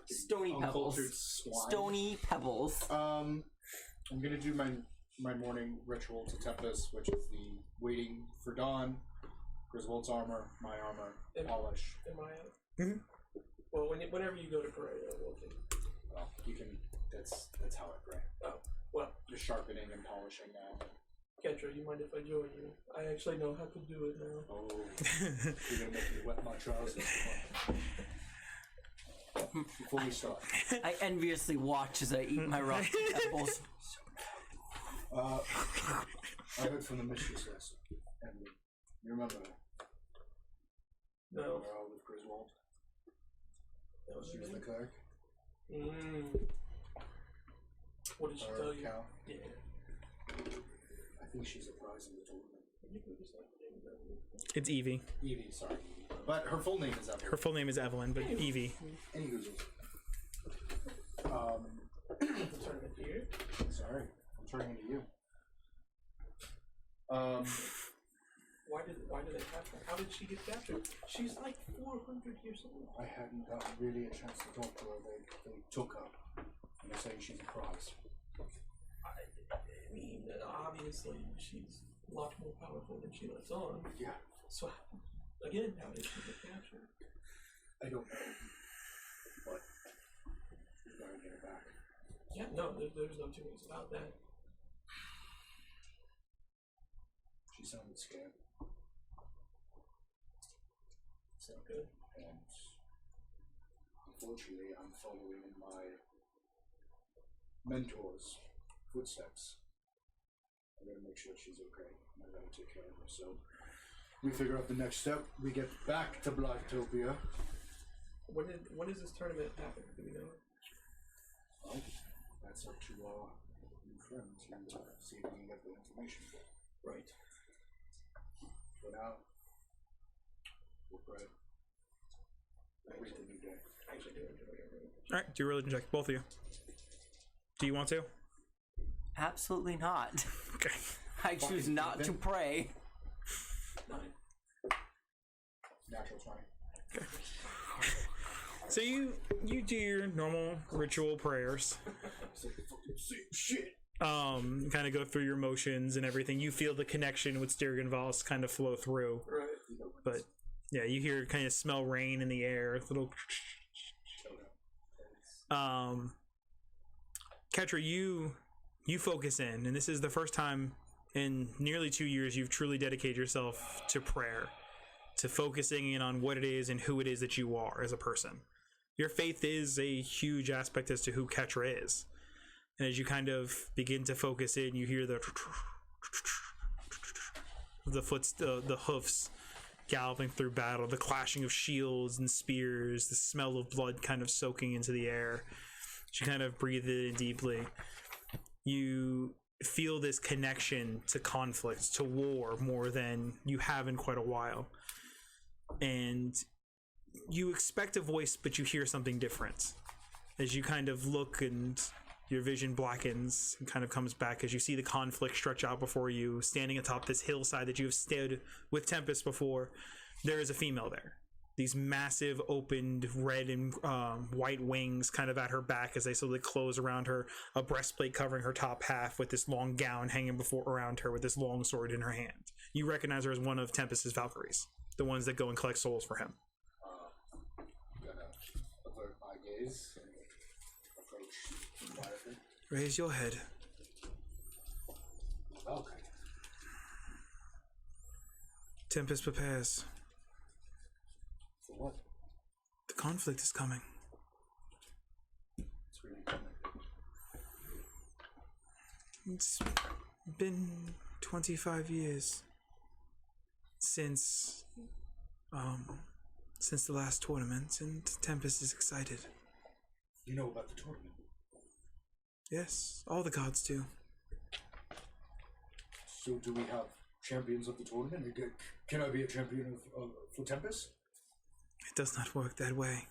Stony pebbles. Uncultured swine. Stony pebbles. I'm gonna do my morning ritual to Tempest, which is the waiting for dawn, Griswold's armor, my armor, polish. Am I? Mhm. Well, whenever you go to pray, I will take. Well, you can. That's how I pray. Oh, well, Just sharpening and polishing now. Ketra, you mind if I join you? I actually know how to do it now. Oh, you're gonna make me wet my trousers. Before we start, I enviously watch as I eat my rock pebbles. I heard from the mistress lesson. Ember. You remember her? No. With Griswold. That was She her was the name? clerk. What did she tell you? Cow. Yeah. I think she's a prize in the tournament. It's Evie. Evie, sorry. But her full name is Evelyn. Her full name is Evelyn, but Evie. Anywho. The tournament here? Sorry. I'm turning to you. Why did they capture her? How did she get captured? She's like 400 years old. I hadn't really a chance to talk to her. They took her. And they're saying she's a prize. I mean, obviously, she's a lot more powerful than she lets on. Yeah. So, again, how did she get captured? I don't know. But we gotta get her back. Yeah, no, there's no two ways about that. She sounded scared. Sound good? And unfortunately, I'm following in my mentor's footsteps. I gotta make sure she's okay. I gotta take care of her. So we figure out the next step. We get back to Blacktopia. When does this tournament happen? Do we know? Well, that's up to our new friends and see if we can get the information. Right. For now, we'll pray. Wait the new day. I actually do enjoy it. Alright, do a religion check, both of you. Do you want to? Absolutely not. Okay. I choose not to pray. 9. Natural 20. So you do your normal ritual prayers. Shit! Kind of go through your motions and everything. You feel the connection with Stirgenvoss kind of flow through. Right. But yeah, you hear kind of smell rain in the air, little Ketra, you focus in, and this is the first time in nearly 2 years you've truly dedicated yourself to prayer, to focusing in on what it is and who it is that you are as a person. Your faith is a huge aspect as to who Ketra is. And as you kind of begin to focus in, you hear the hoofs galloping through battle, the clashing of shields and spears, the smell of blood kind of soaking into the air. You kind of breathe it in deeply. You feel this connection to conflict, to war, more than you have in quite a while. And you expect a voice, but you hear something different. As you kind of look and your vision blackens and kind of comes back as you see the conflict stretch out before you, standing atop this hillside that you have stood with Tempest before. There is a female there. These massive opened red and white wings kind of at her back as they slowly close around her, a breastplate covering her top half with this long gown hanging around her with this long sword in her hand. You recognize her as one of Tempest's Valkyries, the ones that go and collect souls for him. I'm gonna avert my gaze and approach quietly. Raise your head. Okay. Tempest prepares. For what? The conflict is coming. It's really coming. It's been 25 years since the last tournament, and Tempest is excited. You know about the tournament? Yes, all the gods do. So do we have champions of the tournament? Can I be a champion for Tempest? It does not work that way.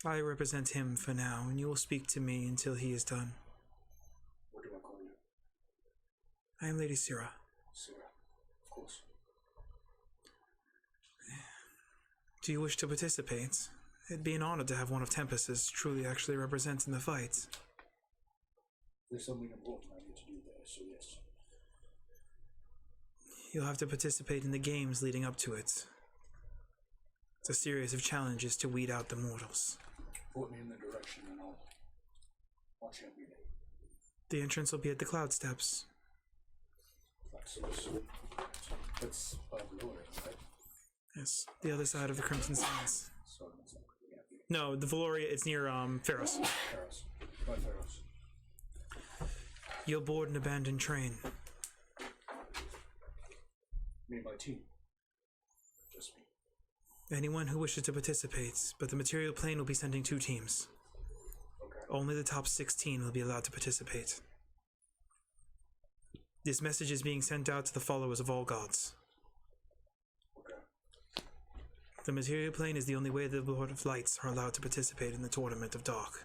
I represent him for now, and you will speak to me until he is done. What do I call you? I am Lady Syrah. Sarah, of course. Do you wish to participate? It'd be an honor to have one of Tempest's truly actually represent in the fight. There's something important I need to do there, so yes. You'll have to participate in the games leading up to it. It's a series of challenges to weed out the mortals. Point me in the direction and I'll champion it. The entrance will be at the Cloud Steps. That's Glory, right? Yes, the other side of the Crimson Sands. So that's not really happy. No, the Valoria, it's near Pharos. Pharos. By Pharos. You'll board an abandoned train. Me and my team. Just me. Anyone who wishes to participate, but the material plane will be sending 2 teams. Okay. Only the top 16 will be allowed to participate. This message is being sent out to the followers of all gods. Okay. The material plane is the only way the Lord of Lights are allowed to participate in the Tournament of Dark.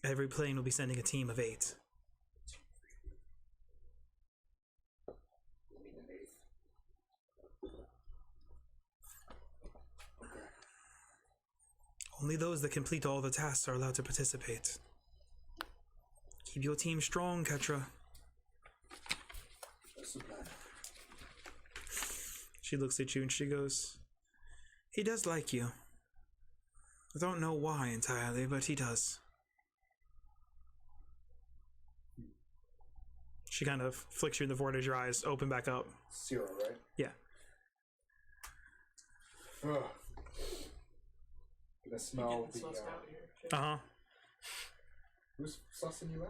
Every plane will be sending a team of 8. Only those that complete all the tasks are allowed to participate. Keep your team strong, Ketra. That's the plan. She looks at you and she goes, he does like you. I don't know why entirely, but he does. She kind of flicks you in the forehead as your eyes open back up. Zero, right? Yeah. Ugh. Gonna smell the. Sussed out here. Uh-huh. Who's sussing you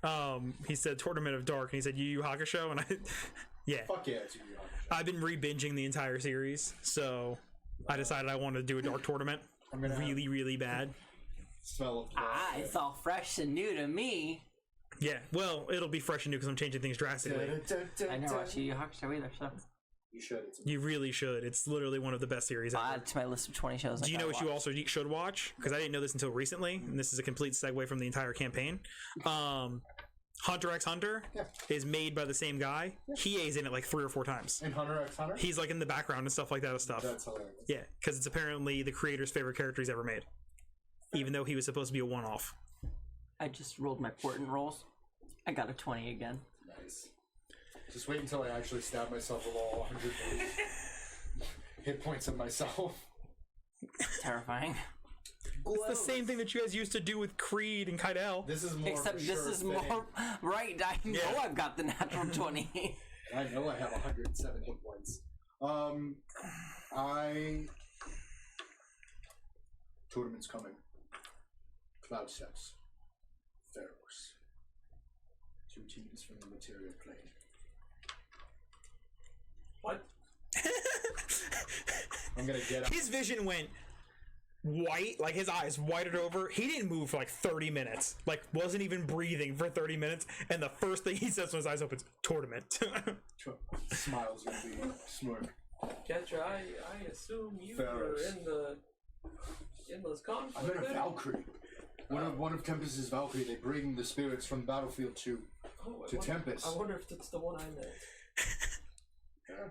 out? He said Tournament of Dark, and he said Yu Yu Hakusho, and I, yeah. Fuck yeah, it's Yu Yu Hakusho. I've been re-binging the entire series, so I decided I wanted to do a Dark Tournament. I'm gonna really, really bad. Smell of blood. It's all fresh and new to me. Yeah, well, it'll be fresh and new because I'm changing things drastically. I never watched Yu Yu Hakusho either, so You should. You really should. It's literally one of the best series I'll ever. add to my list of 20 shows. Do you know what you also should watch? Because I didn't know this until recently, and this is a complete segue from the entire campaign. Hunter x Hunter is made by the same guy. He is in it like 3 or 4 times. In Hunter x Hunter? He's like in the background and stuff like that. That's hilarious. Yeah, because it's apparently the creator's favorite character he's ever made, even though he was supposed to be a one-off. I just rolled my portent rolls. I got a 20 again. Nice. Just wait until I actually stab myself with all 100 hit points of myself. Terrifying. It's the same thing that you guys used to do with Creed and Kaidel. This is more. Except this is more right. I know I've got the natural 20. I know I have 107 hit points. Tournament's coming. Cloud Steps. Pharos. 2 teams from the material plane. What? I'm gonna get up. His vision went white, like his eyes whited over. He didn't move for like 30 minutes. Like, wasn't even breathing for 30 minutes. And the first thing he says when his eyes open is tournament. Smiles at me. Smirk. Ketra, I assume you were in those conflicts. I'm in a Valkyrie. One of Tempest's Valkyrie. They bring the spirits from the battlefield to Tempest. I wonder if that's the one I met. Yeah.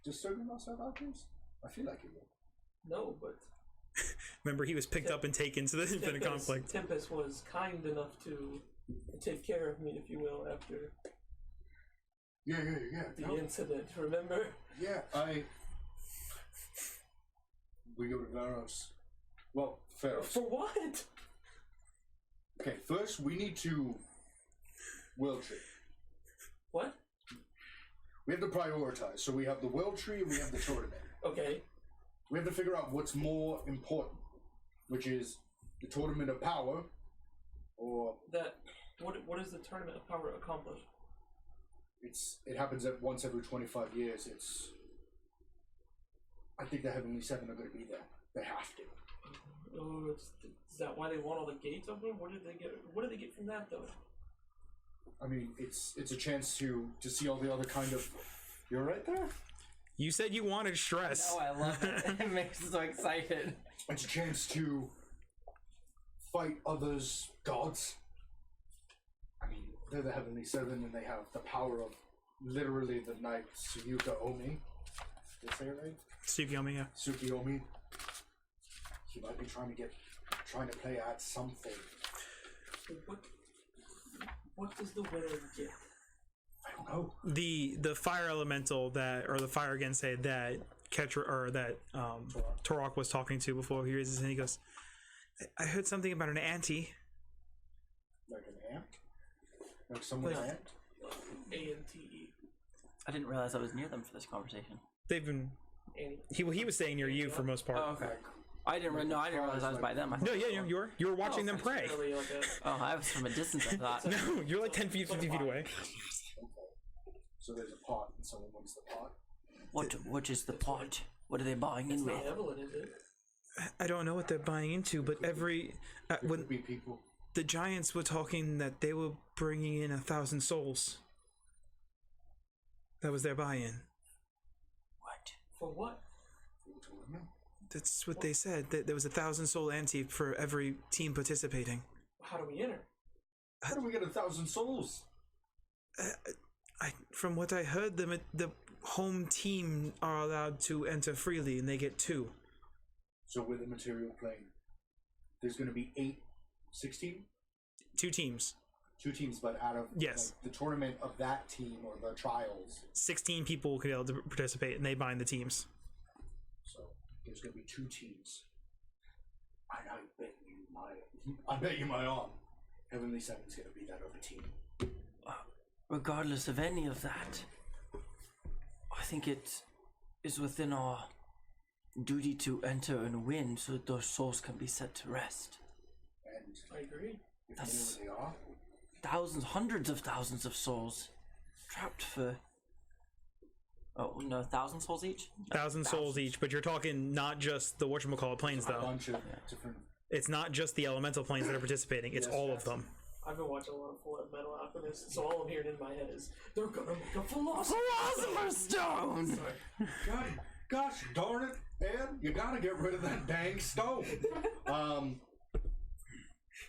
Does Serbian also have Valkyries? I feel like it would. No, but Remember, he was picked up and taken to the Infinite Conflict. Tempest was kind enough to take care of me, if you will, after Yeah. the incident. Remember? Yeah, we go to Pharos. Well, Pharos. For what? Okay, first we need to World Tree. What? We have to prioritize. So we have the World Tree and we have the tournament. Okay. We have to figure out what's more important, which is the Tournament of Power, or That. What does the Tournament of Power accomplish? it happens at once every 25 years. I think the Heavenly Seven are going to be there. They have to. Oh, is that why they want all the gates open? What did they get from that though? I mean, it's a chance to see all the other kind of. You're right there. You said you wanted stress. Oh, I love it. It makes me so excited. It's a chance to fight others' gods. I mean, they're the Heavenly Seven, and they have the power of literally the knight Tsuyuka Omi. Did I say it right? Tsukiyomi, yeah. Tsukiyomi. He might be trying to play at something. What does the winner get? I don't know. The fire elemental or the fire Gensei that Turok was talking to before he raises his hand, he goes, I heard something about an ante. Like an ant? Like someone's ant? ANTE. I didn't realize I was near them for this conversation. They've been. He was staying near you for most part. Oh, okay. I didn't realize I was by them. I No, yeah, you were watching them pray. Really like Oh, I was from a distance, I thought. No, you're like 10 feet, 50 feet away. So there's a pot, and someone wins the pot. What is the pot? What are they buying in with? not Evelyn, is it? I don't know what they're buying into, but when Could be people. the giants were talking that they were bringing in 1,000 souls. That was their buy-in. What? For what? That's what they said. That there was 1,000 soul ante for every team participating. How do we enter? How do we get 1,000 souls? From what I heard, the home team are allowed to enter freely, and they get 2. So with the material plane, there's going to be 16? 2 teams. 2 teams, but out of Yes. like, the tournament of that team or the trials. 16 people could be able to participate, and they bind the teams. So there's going to be 2 teams. And I bet you my arm. Heavenly Seven's going to be that other team. Regardless of any of that, I think it is within our duty to enter and win so that those souls can be set to rest. And I agree. if you know where they are, Thousands, hundreds of thousands of souls trapped for. Oh no, 1,000 souls each? 1,000 souls each, but you're talking not just the whatchamacallit planes, a though. bunch of different. It's not just the elemental planes that are participating, it's Yes, all of that's- them. I've been watching a lot of Full Metal Alchemist, so all I'm hearing in my head is they're gonna make a Philosopher's Stone! Gosh darn it, Ed, you gotta get rid of that dang stone.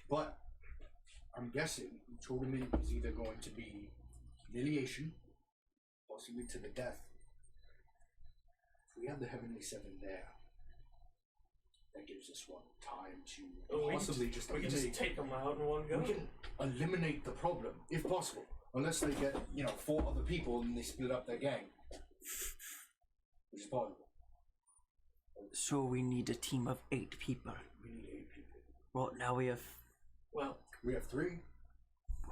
But I'm guessing the tournament is either going to be humiliation, possibly to the death. If we have the Heavenly Seven there, that gives us time to possibly just we can just take them out in one go. we can eliminate the problem, if possible. Unless they get, 4 other people and they split up their gang. Which is possible. So we need a team of 8 people. We need 8 people. Well, now we have. Well, We have 3.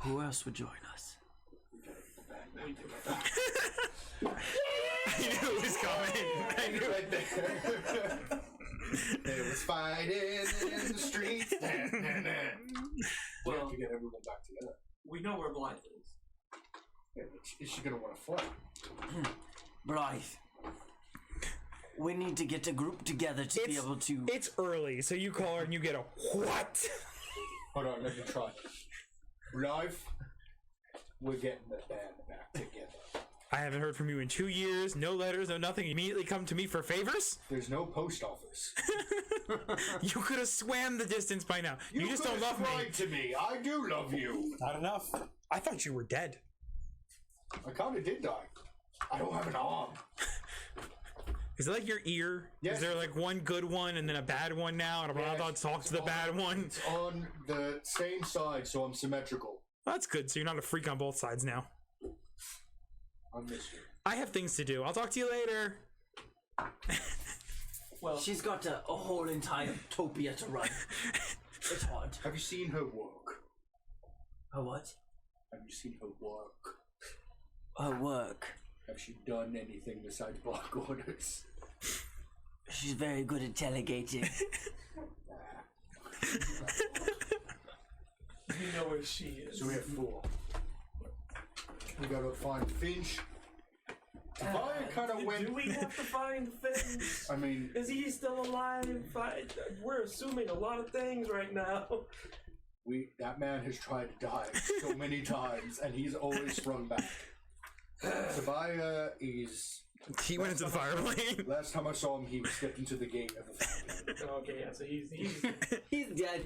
Who else would join us? we do. I knew it was coming. I knew Right there. They was fighting in the streets. We have Well, to get everyone back together. we know where Blythe is. Yeah, but is she gonna want to fight? Blythe. We need to get a group together to be able to. It's early, so you call her and you get a what? Hold on, let me try. Live, we're getting the band back together. I haven't heard from you in 2 years, no letters, no nothing. You immediately come to me for favors? There's no post office. You could have swam the distance by now. You just don't love me. Lied to me. I do love you. Not enough. I thought you were dead. I kind of did die. I don't have an arm. Is it like your ear? Yes. Is there like one good one and then a bad one now? And I'm allowed to talk to the bad one? It's on the same side, so I'm symmetrical. That's good, so you're not a freak on both sides now. I miss you. I have things to do. I'll talk to you later. Well, She's got a whole entire utopia to run. It's hard. Have you seen her work? Her what? Have you seen her work? Her work. Have she done anything besides block orders? She's very good at delegating. we know where she is. So we have 4. We gotta find Finch, Tobiah kind of went. Do we have to find things? I mean, Is he still alive? We're assuming a lot of things right now. that man has tried to die so many times, and he's always sprung back. Tobiah is. He went into the fire plane. Last time I saw him, he stepped into the gate of the fire plane. Okay, yeah, so he's He's dead.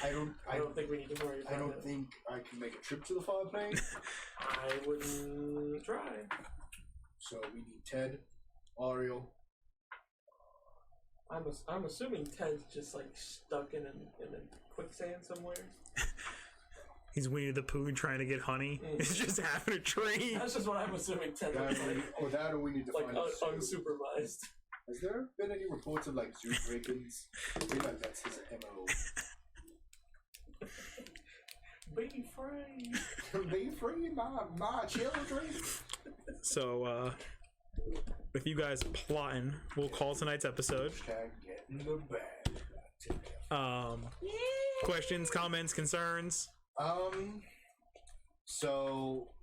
I don't think we need to worry about I don't it. think I can make a trip to the fire plane. I wouldn't try. So we need Ted, Ariel. I'm assuming Ted's just like stuck in a quicksand somewhere. He's Winnie the Pooh trying to get honey. It's just having a tree. That's just what I'm assuming Ted looks like. That or we need to Like find unsupervised. Has there been any reports of like zoo break-ins? I feel like that's his MO. Be free. Be free, my children. So, with you guys plotting, we'll call tonight's episode. Get in the bag. Questions, comments, concerns? So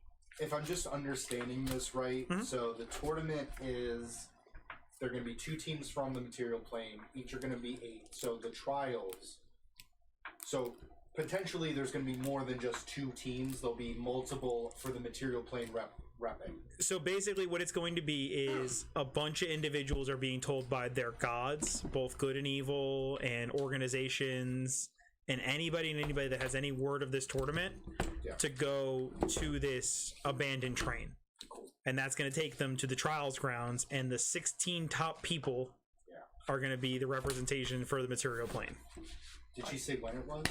if I'm just understanding this right, so the tournament is there are going to be 2 teams from the material plane. Each are going to be 8. So the trials. So potentially there's going to be more than just 2 teams. There'll be multiple for the material plane repping. So basically what it's going to be is a bunch of individuals are being told by their gods, both good and evil, and organizations, and anybody that has any word of this tournament to go to this abandoned train. And that's going to take them to the trials grounds, and the 16 top people are going to be the representation for the material plane. Did she say when it was?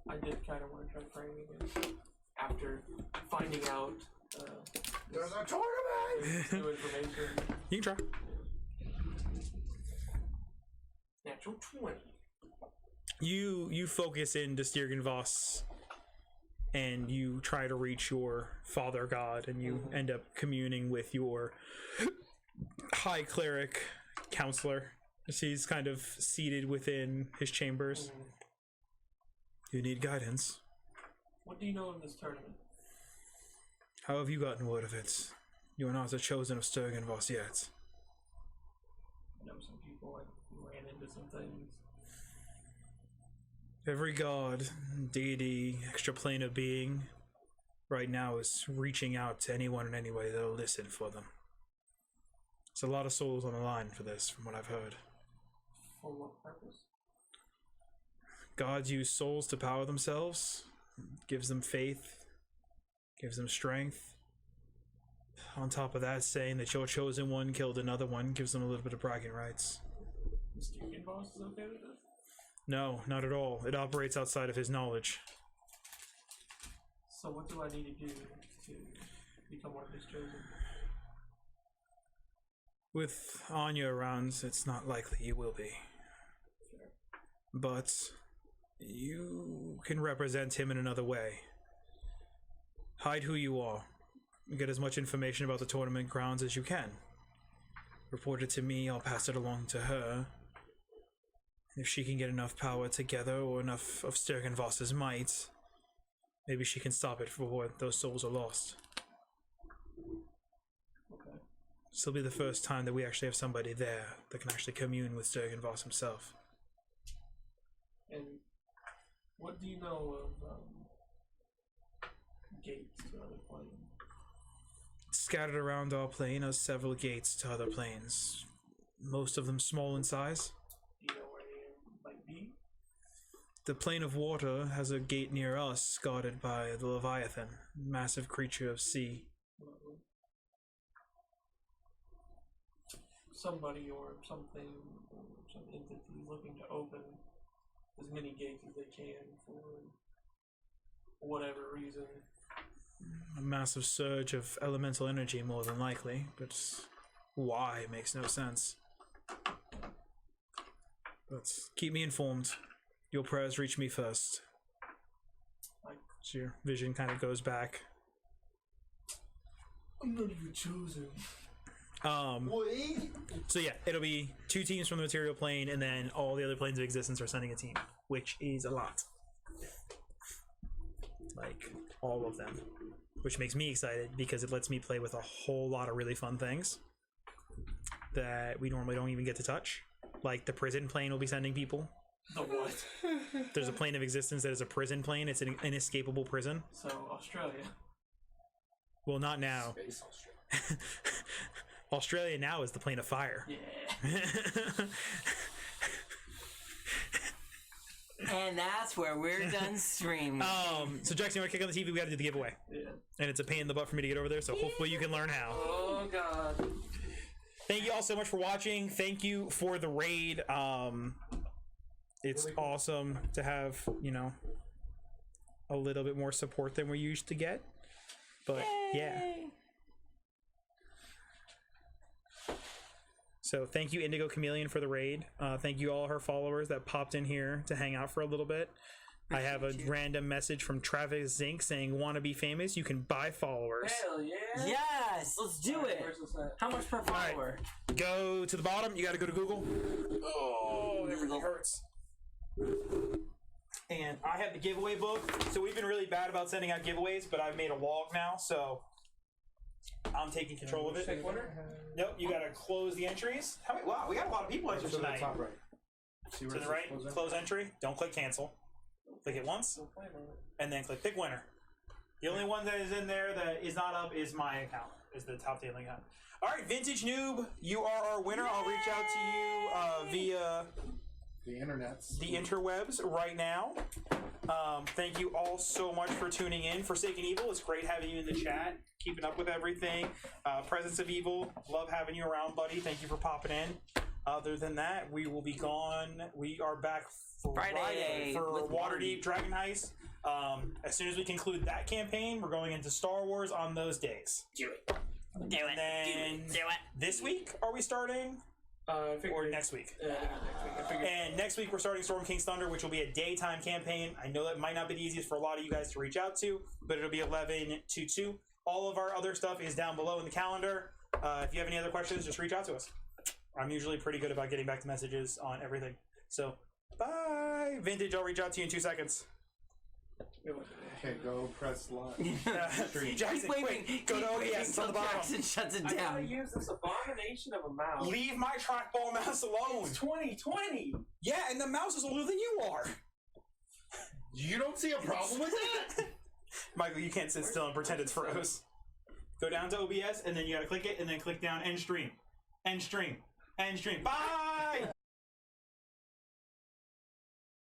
I did kind of want to try framing it after finding out There's a tournament! new information. You can try. Natural 20. You focus into Stirgenvoss, and you try to reach your father god, and you end up communing with your high cleric counselor. He's kind of seated within his chambers. You need guidance. What do you know of this tournament? How have you gotten word of it? You are not the chosen of Stirgenvoss yet. I know some people. I ran into some things. Every god, deity, extra plane of being, right now is reaching out to anyone in any way that'll listen for them. There's a lot of souls on the line for this, from what I've heard. For what purpose? Gods use souls to power themselves, gives them faith, gives them strength. On top of that, saying that your chosen one killed another one gives them a little bit of bragging rights. Mysterious boss is okay with this? No, not at all. It operates outside of his knowledge. So what do I need to do to become one of his chosen? With Anya around, it's not likely you will be. But you can represent him in another way. Hide who you are. Get as much information about the tournament grounds as you can. Report it to me, I'll pass it along to her. If she can get enough power together, or enough of Stirgenvoss's might, maybe she can stop it before those souls are lost. Okay. This will be the first time that we actually have somebody there that can actually commune with Stirgenvoss himself. And what do you know of gates to other planes? Scattered around our plane are several gates to other planes, most of them small in size. Do you know where they might be? The plane of water has a gate near us, guarded by the Leviathan, massive creature of sea. Somebody or something, or some entity looking to open as many gates as they can for whatever reason. A massive surge of elemental energy, more than likely, but why makes no sense. But keep me informed. Your prayers reach me first. So your vision kind of goes back. I'm not even chosen. So yeah, it'll be 2 teams from the material plane, and then all the other planes of existence are sending a team, which is a lot. Like, all of them. which makes me excited because it lets me play with a whole lot of really fun things that we normally don't even get to touch. Like the prison plane will be sending people. The what? There's a plane of existence that is a prison plane. It's an inescapable prison. So Australia. Well, not now. Space Australia. Australia now is the plane of fire. Yeah. And that's where we're done streaming. So Jackson, you want to kick on the TV? We got to do the giveaway. Yeah. And it's a pain in the butt for me to get over there, so hopefully you can learn how. Oh God. Thank you all so much for watching. Thank you for the raid. It's Really cool. awesome to have, you know, a little bit more support than we used to get. But yeah. So thank you, Indigo Chameleon, for the raid. Thank you all her followers that popped in here to hang out for a little bit. I have a random message from Travis Zink saying, "Want to be famous? You can buy followers." Hell yeah. Yes, let's do it. Where's this at? How much per follower? Go to the bottom. You got to go to Google. Oh, everything hurts. And I have the giveaway book. So we've been really bad about sending out giveaways, but I've made a log now, so I'm taking control of it. Pick winner? Nope, you got to close the entries. How many? Wow, we got a lot of people entering To the tonight. top right. See where To it the says right, close in? close entry. Don't click cancel. Click it once, Don't play on it. and then click pick winner. The only one that is in there that is not up is my account, is the top tailing account. All right, Vintage Noob, you are our winner. I'll reach out to you via The internets. the interwebs right now. Thank you all so much for tuning in. Forsaken Evil, it's great having you in the chat, keeping up with everything. Presence of Evil, love having you around, buddy. Thank you for popping in. Other than that, we will be gone. We are back Friday for with Waterdeep Dragon Heist. As soon as we conclude that campaign, we're going into Star Wars on those days. Do it. And then Do it. this week, are we starting? I think Or we- next week? Yeah, next week. I figured. And next week we're starting Storm King's Thunder, which will be a daytime campaign. I know that might not be the easiest for a lot of you guys to reach out to, but it'll be 11 to 2. All of our other stuff is down below in the calendar. If you have any other questions, just reach out to us. I'm usually pretty good about getting back to messages on everything. So, bye! Vintage, I'll reach out to you in 2 seconds. Okay, go press live. Jackson, quick, go to OBS, it's on the bottom. Jackson shuts it I gotta down. use this abomination of a mouse. Leave my trackball mouse alone. It's 2020. Yeah, and the mouse is older than you are. You don't see a problem with that? Michael, you can't sit still and pretend it's froze. Go down to OBS, and then you gotta click it, and then click down end stream. End stream. End stream. Bye!